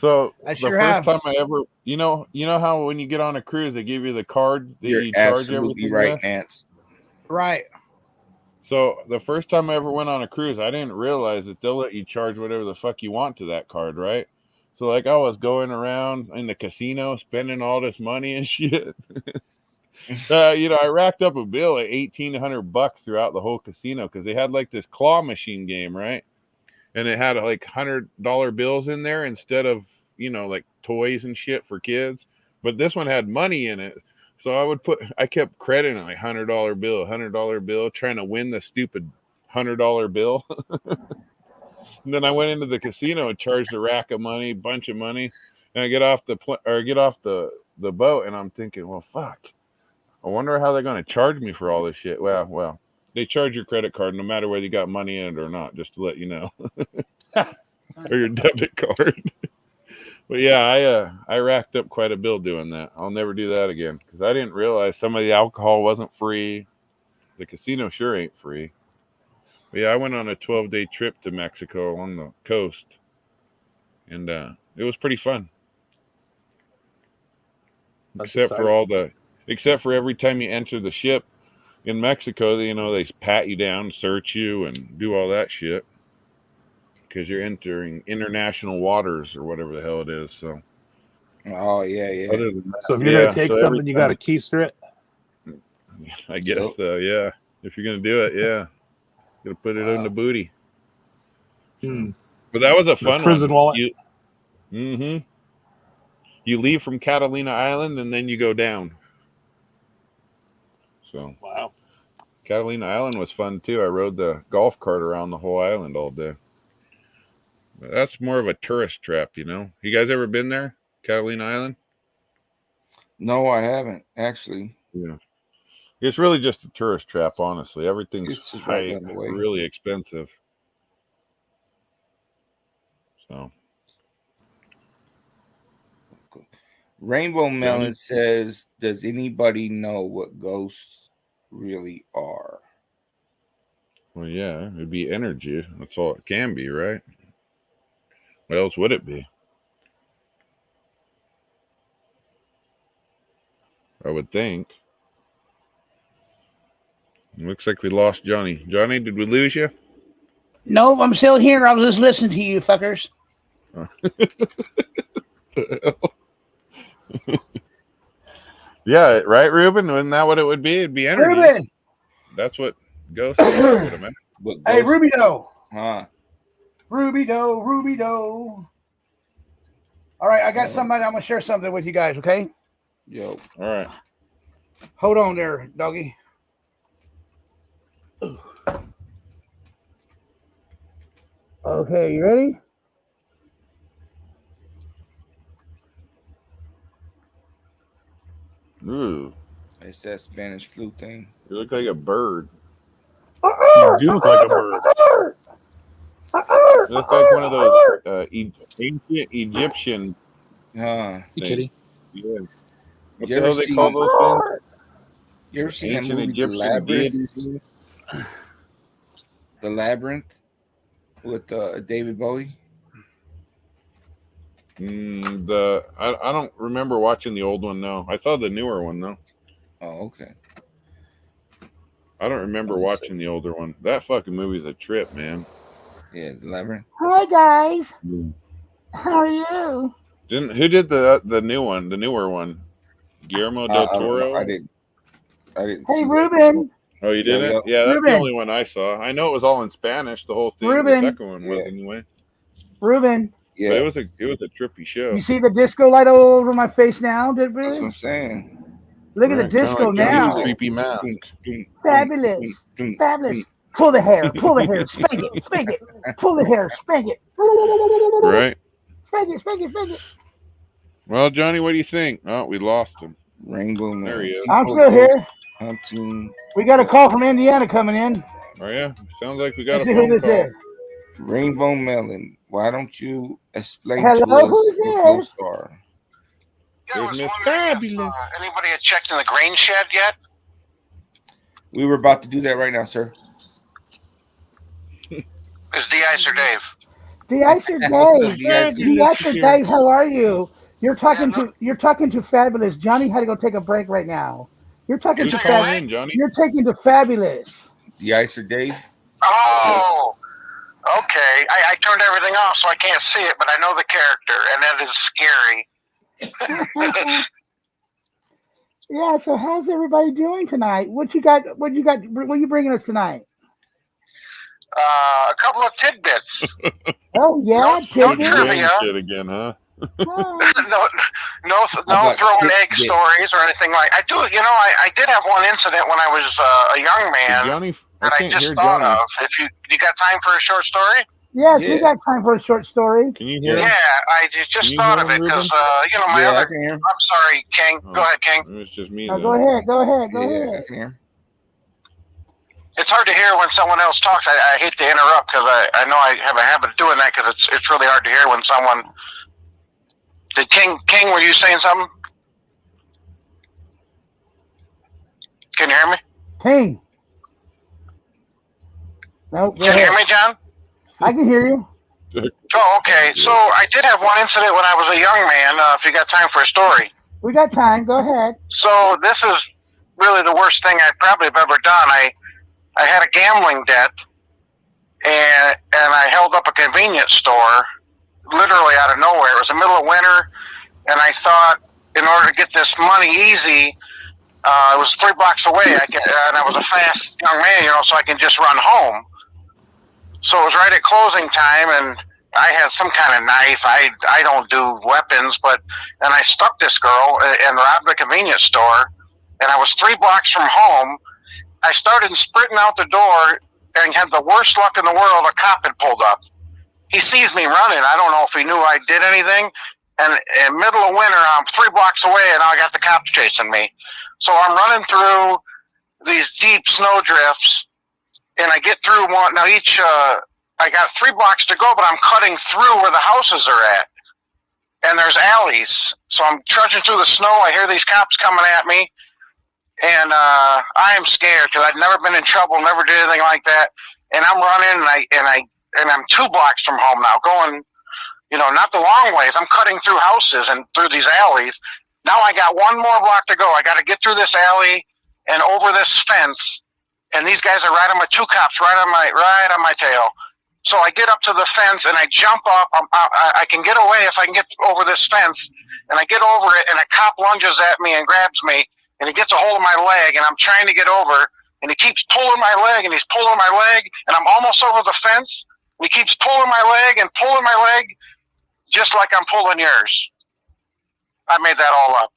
So I the sure first have. time I ever, you know how when you get on a cruise, they give you the card that You're you charge absolutely everything right, with? Nance. Right. So the first time I ever went on a cruise, I didn't realize that they'll let you charge whatever the fuck you want to that card, right? So like I was going around in the casino spending all this money and shit. I racked up a bill at $1,800 throughout the whole casino because they had like this claw machine game, right? And it had like $100 bills in there instead of like toys and shit for kids. But this one had money in it. So I kept crediting like $100 bill, trying to win the stupid $100 bill. And then I went into the casino and charged a rack of money, bunch of money. And I get off the boat, and I'm thinking, well, fuck. I wonder how they're going to charge me for all this shit. Well, they charge your credit card no matter whether you got money in it or not, just to let you know, or your debit card. But yeah, I racked up quite a bill doing that. I'll never do that again because I didn't realize some of the alcohol wasn't free. The casino sure ain't free. But yeah, I went on a 12-day trip to Mexico along the coast, and it was pretty fun. Except for every time you enter the ship in Mexico, they pat you down, search you, and do all that shit. Because you're entering international waters or whatever the hell it is. So, oh yeah. So if you're gonna take something, you got to keister it. I guess so. Yeah, if you're gonna do it, yeah, gotta put it in the booty. But that was a fun prison one. wallet. You leave from Catalina Island and then you go down. So wow, Catalina Island was fun too. I rode the golf cart around the whole island all day. But that's more of a tourist trap, You guys ever been there, Catalina Island? No, I haven't actually. Yeah, it's really just a tourist trap. Honestly, everything's It's just right down the way. really expensive. So, Rainbow Melon says, "Does anybody know what ghosts really are?" Well, yeah, it'd be energy. That's all it can be, right? What else would it be? I would think. It looks like we lost Johnny. Johnny, did we lose you? No, I'm still here. I was just listening to you, fuckers. Yeah, right, Ruben? Isn't that what it would be? It'd be energy. Ruben! That's what ghosts are, would have meant. Hey, Ruby Doe. Huh? Ruby Doe. All right, I got somebody. I'm going to share something with you guys, okay? Yo. All right. Hold on there, doggy. Okay, you ready? Ooh. It's that Spanish flu thing. You look like a bird. You do look like a bird. You look like one of those ancient Egyptian. Huh. Hey, kitty. Yeah. What You the ever hell they seen- call those things? You ever seen that Ancient movie, The Egyptian Labyrinth? deities. The Labyrinth with David Bowie. I don't remember watching the old one. No, I saw the newer one though. Oh, okay. I don't remember watching the older one. That fucking movie's a trip, man. Yeah, The Labyrinth. Hi guys. Mm. How are you? Who did the new one, the newer one? Guillermo del I don't know. Toro. I didn't Hey see Ruben. Oh, you didn't? yeah. Yeah, that's Ruben. the only one I saw. I know it was all in Spanish, the whole thing. Ruben. The second one was anyway. Ruben. Yeah. But it was a trippy show. You see the disco light all over my face now, did That's what we? I'm saying. Look at the Right, kinda disco like Johnny's now. creepy mask. Fabulous. Fabulous. Pull the hair. Pull the hair. Spank it. Spank it. Pull the hair. Spank it. Right. Spank it. Spank it. Spank it. Well, Johnny, what do you think? Oh, we lost him. Rainbow. There he is. I'm still here. Hunting. We got a call from Indiana coming in. Oh yeah, sounds like we got Let's a see who phone this call. is. Rainbow Melon. Why don't you explain Hello, to us who's what this? those are? There's Miss Fabulous. Anybody had checked in the grain shed yet? We were about to do that right now, sir. Is De-ice or Dave? De-icer Dave. De-icer Dave, how are you? You're talking to Fabulous. Johnny had to go take a break right now. You're talking Who's to calling Fabulous. in, Johnny? You're taking to Fabulous. De-icer Dave. Oh, okay. I turned everything off so I can't see it, but I know the character, and that is scary. Yeah, so how's everybody doing tonight? What you got? What you bringing us tonight? A couple of tidbits. Oh yeah, No tidbits. trivia. Shit again, huh? no about throwing egg tidbits? stories or anything like. I do. You know, I did have one incident when I was a young man Johnny, that I can't just hear thought Johnny. of. If you got time for a short story? Yes, Yeah. we got time for a short story. Can you hear Yeah, him? I Can just you thought hear of it him, because Ruben? my Yeah, I other. can hear him. I'm sorry, King. Oh. Go ahead, King. It was just me. No, then. go ahead. Go Yeah, ahead. I can hear him. It's hard to hear when someone else talks. I hate to interrupt because I know I have a habit of doing that because it's really hard to hear when someone. Did King, were you saying something? Can you hear me? King. No, go Can you ahead. hear me, John? I can hear you. Oh, okay. So I did have one incident when I was a young man. If you got time for a story. We got time. Go ahead. So this is really the worst thing I probably have ever done. I had a gambling debt, and I held up a convenience store, literally out of nowhere. It was the middle of winter, and I thought in order to get this money easy, it was 3 blocks away. And I was a fast young man, so I can just run home. So it was right at closing time, and I had some kind of knife. I don't do weapons, and I stuck this girl and robbed the convenience store, and I was 3 blocks from home. I started sprinting out the door and had the worst luck in the world. A cop had pulled up. He sees me running. I don't know if he knew I did anything. And in middle of winter, I'm 3 blocks away, and I got the cops chasing me. So I'm running through these deep snow drifts, and I get through one. Now I got 3 blocks to go, but I'm cutting through where the houses are at. And there's alleys. So I'm trudging through the snow. I hear these cops coming at me. And I am scared because I've never been in trouble, never did anything like that. And I'm running, and I'm 2 blocks from home now, going, not the long ways. I'm cutting through houses and through these alleys. Now I got 1 more block to go. I got to get through this alley and over this fence. And these guys are right on my 2 cops, right on my tail. So I get up to the fence and I jump up. I can get away if I can get over this fence. And I get over it, and a cop lunges at me and grabs me. And he gets a hold of my leg, and I'm trying to get over, and he keeps pulling my leg, and he's pulling my leg, and I'm almost over the fence. And he keeps pulling my leg and pulling my leg, just like I'm pulling yours. I made that all up.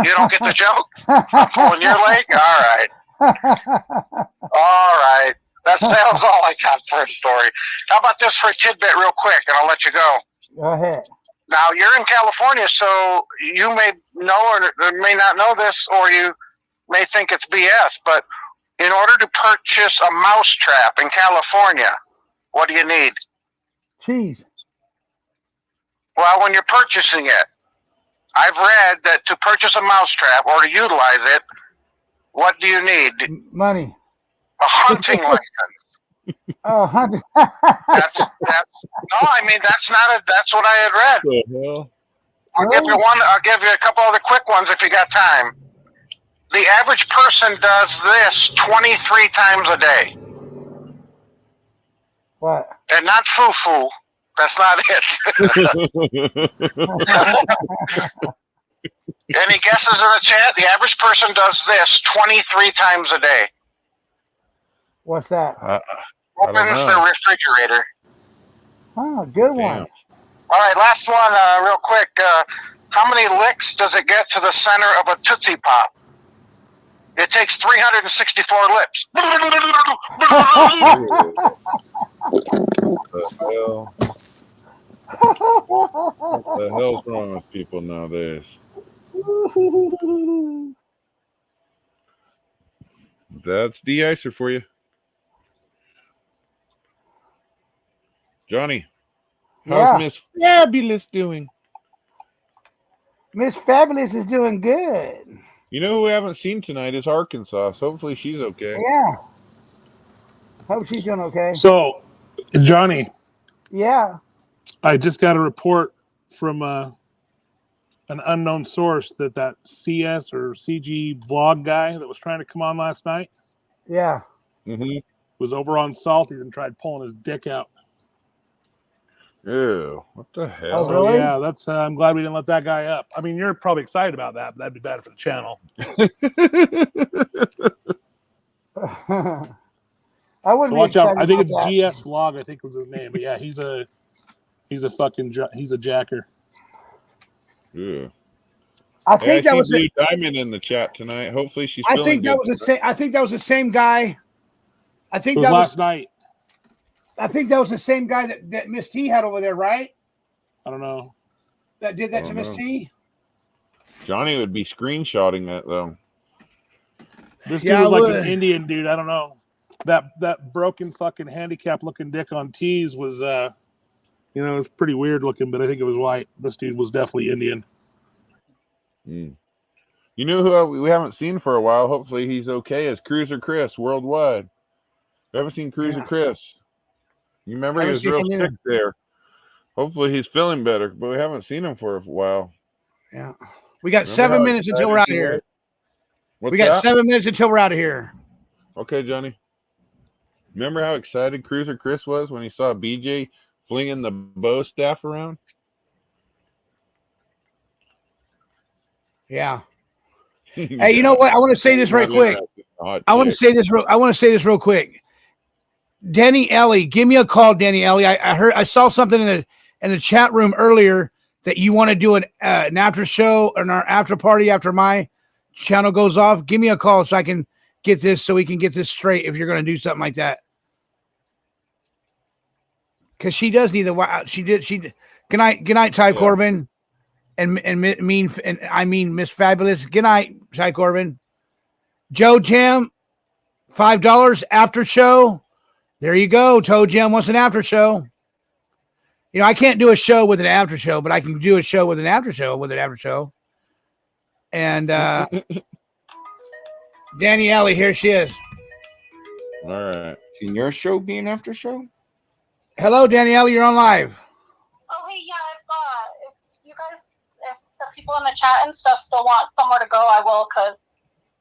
You don't get the joke? I'm pulling your leg? All right. All right. That sounds all I got for a story. How about this for a tidbit real quick, and I'll let you go. Go ahead. Now, you're in California, so you may know or may not know this, or you may think it's BS, but in order to purchase a mouse trap in California, what do you need? Cheese. Well, when you're purchasing it, I've read that to purchase a mouse trap or to utilize it, what do you need? Money. A hunting license. Oh, hunting. That's no, I mean that's what I had read. I'll give you one. I'll give you a couple other quick ones if you got time. The average person does this 23 times a day. What? And not foo-foo. That's not it. Any guesses in the chat? The average person does this 23 times a day. What's that? Opens the refrigerator. Oh, good one. All right, last one, real quick. How many licks does it get to the center of a Tootsie Pop? It takes 364 lips. What the hell's wrong with people nowadays? That's de-icer for you. Johnny, how's Miss Fabulous doing? Miss Fabulous is doing good. You know who we haven't seen tonight is Arkansas. So hopefully she's okay. Yeah. Hope she's doing okay. So, Johnny. Yeah. I just got a report from an unknown source that CS or CG vlog guy that was trying to come on last night. Yeah. Was over on Salty's and tried pulling his dick out. Ew, what the hell? So, really? Yeah, that's. I'm glad we didn't let that guy up. I mean, you're probably excited about that, but that'd be bad for the channel. I wouldn't so be watch out. I think it's that. GS Vlog. I think was his name. But yeah, he's a jacker. Yeah. I think that was Blue Diamond in the chat tonight. Hopefully she's. I think that was the same. I think that was the same guy. I think that was last night. I think that was the same guy that Miss T had over there, right? I don't know. That did that to Miss T? Johnny would be screenshotting that though. This dude was like an Indian dude. I don't know. That broken fucking handicap looking dick on T's was it was pretty weird looking, but I think it was white. This dude was definitely Indian. You know who we haven't seen for a while? Hopefully he's okay. Is Cruiser Chris worldwide? We haven't seen Cruiser Chris. You remember he was real sick there. Hopefully he's feeling better, but we haven't seen him for a while. Yeah. We got 7 minutes until we're out of here. We got 7 minutes until we're out of here. Okay, Johnny. Remember how excited Cruiser Chris was when he saw BJ flinging the bow staff around? Yeah. Hey, you know what? I want to say this right quick. I want to say this real quick. Denny Ellie, give me a call, Denny Ellie. I saw something in the chat room earlier that you want to do an after show or an after party after my channel goes off. Give me a call so I can get this, so we can get this straight if you're going to do something like that. Because she does need the good night, Ty Corbin, and I mean Miss Fabulous. Good night, Ty Corbin. Joe Jam, $5 after show. There you go. Toe Jam wants an after show. You know, I can't do a show with an after show, but I can do a show with an after show And Danny Ellie, here she is. All right. Can your show be an after show? Hello, Danny Ellie, you're on live. Oh, hey, yeah, if the people in the chat and stuff still want somewhere to go, I will, because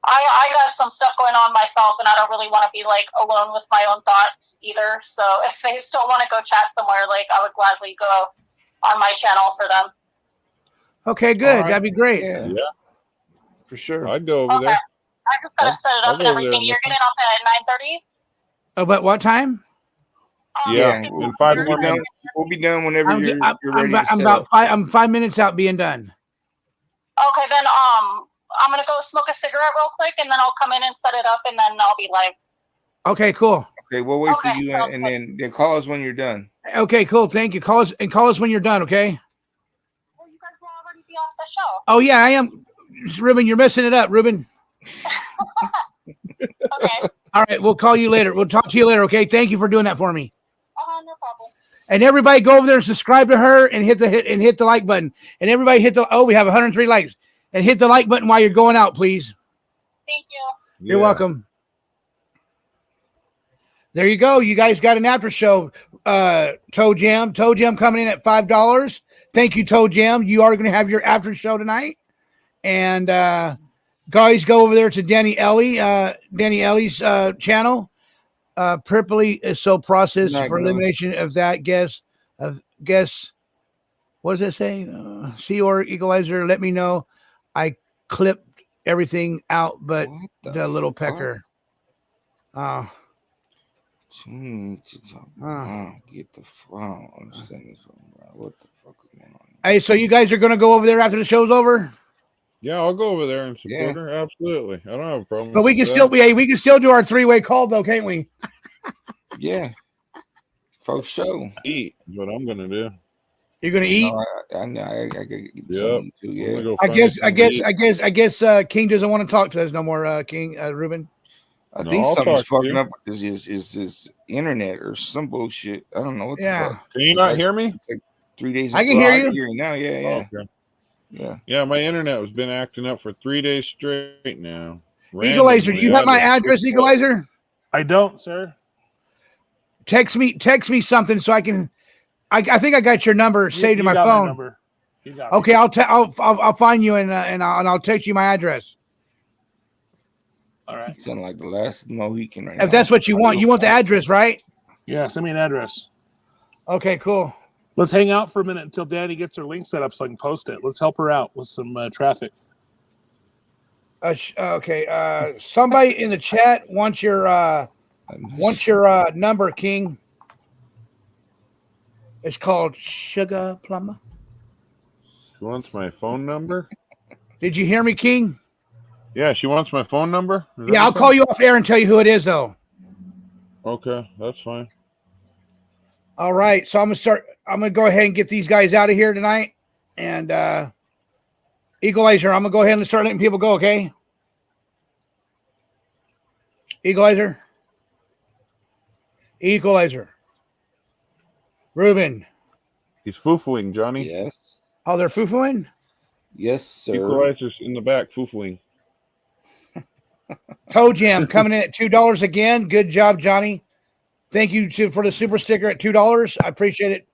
I got some stuff going on myself, and I don't really want to be, like, alone with my own thoughts either. So if they still want to go chat somewhere, like, I would gladly go on my channel for them. Okay, good. Right. That'd be great. Yeah. For sure. I'd go over there. I just got to set it up and everything. You're getting off at 9:30? Oh, but what time? Yeah, in 5 more minutes. We'll be done whenever you're ready to set up. I'm 5 minutes out being done. Okay, then I'm gonna go smoke a cigarette real quick, and then I'll come in and set it up, and then I'll be live. Okay, cool. Okay, we'll wait for you, and then call us when you're done. Okay, cool. Thank you. Call us when you're done. Okay. the show. Oh yeah, I am. Ruben, you're messing it up, Ruben. Okay. All right, we'll call you later. We'll talk to you later, okay? Thank you for doing that for me. No problem. And everybody go over there and subscribe to her and hit the like button. And everybody we have 103 likes. And hit the like button while you're going out, please. Thank you. You're welcome. There you go. You guys got an after show. Toe Jam coming in at $5. Thank you, Toe Jam. You are going to have your after show tonight. And guys, go over there to Danny Ellie's channel. Purpley is so processed for elimination of that guess. What does it say? See or equalizer. Let me know. I clipped everything out, but the little pecker. Get the fuck. I don't understand this one, what the fuck is going on? Hey, so you guys are going to go over there after the show's over? Yeah, I'll go over there and support her. Absolutely, I don't have a problem. But we can still do our 3-way call though, can't we? Yeah, for sure. Eat is what I'm gonna do. You're gonna eat? No, I gotta get Yep. too. Yeah. I guess King doesn't want to talk to us no more. King Ruben. I think something's fucking up with his internet or some bullshit. I don't know what the fuck. Can you not hear me? It's like 3 days. I can hear you. I hear you now. Yeah. Okay. Yeah. Yeah, my internet has been acting up for 3 days straight now. Equalizer, do you have my address, Equalizer? I don't, sir. Text me something so I can. I think I got your number saved in my got phone. My number. You got Okay, me. I'll find you and I'll text you my address. All right. Sound like the last Mohican right now. If that's what you want the address, right? Yeah, send me an address. Okay, cool. Let's hang out for a minute until Danny gets her link set up so I can post it. Let's help her out with some traffic. Okay. Somebody in the chat wants your number, King. It's called Sugar Plumber. She wants my phone number. Did you hear me, King? Yeah, she wants my phone number. Yeah, I'll call you off air and tell you who it is, though. Okay, that's fine. All right, so I'm gonna go ahead and get these guys out of here tonight. And Equalizer, I'm gonna go ahead and start letting people go, okay? Equalizer. Ruben. He's foo-fooing, Johnny. Yes. Oh, they're foo-fooing? Yes, sir. Equalizer's in the back, foo-fooing. Toe Jam coming in at $2 again. Good job, Johnny. Thank you for the super sticker at $2. I appreciate it.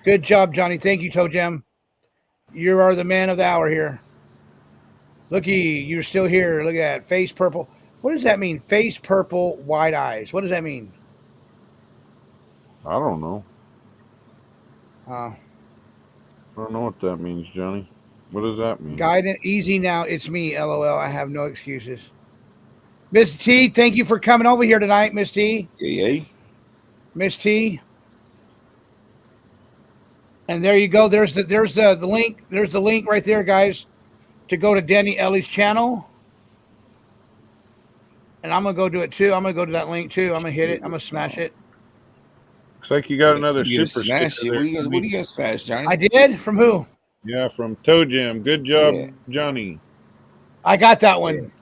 Good job, Johnny. Thank you, Toe Jam. You are the man of the hour here. Looky, you're still here. Look at that. Face purple. What does that mean? Face purple, wide eyes. What does that mean? I don't know. Oh. I don't know what that means, Johnny. What does that mean? Guidance easy now. It's me. LOL. I have no excuses. Miss T, thank you for coming over here tonight, Miss T. Yeah. Miss T. And there you go. There's the link. There's the link right there, guys, to go to Danny Ellie's channel. And I'm gonna go do it too. I'm gonna go to that link too. I'm gonna hit it. I'm gonna smash it. Looks like you got another You super smash sticker it. there. What are you gonna smash, Johnny? I did? From who? Yeah, from Toe Jam. Good job, Johnny. I got that one.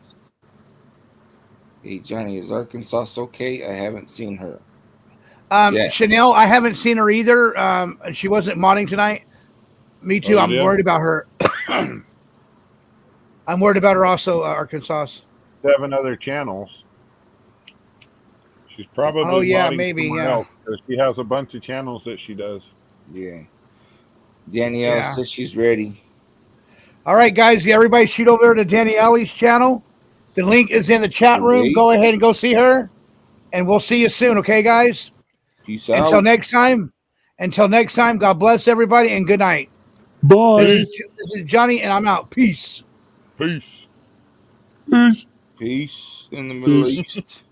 Hey, Johnny, is Arkansas okay? I haven't seen her. Chanel, I haven't seen her either. She wasn't modding tonight. Me too. I'm worried about her. I'm worried about her also, Arkansas. 7 other channels. She's probably maybe else, 'cause she has a bunch of channels that she does. Yeah. Danielle says she's ready. All right, guys. Everybody shoot over there to Danny Ellie's channel. The link is in the chat room. Go ahead and go see her. And we'll see you soon, okay, guys? Peace out. Until next time, God bless everybody and good night. Bye. This is Johnny, and I'm out. Peace. Peace. Peace in the Middle East.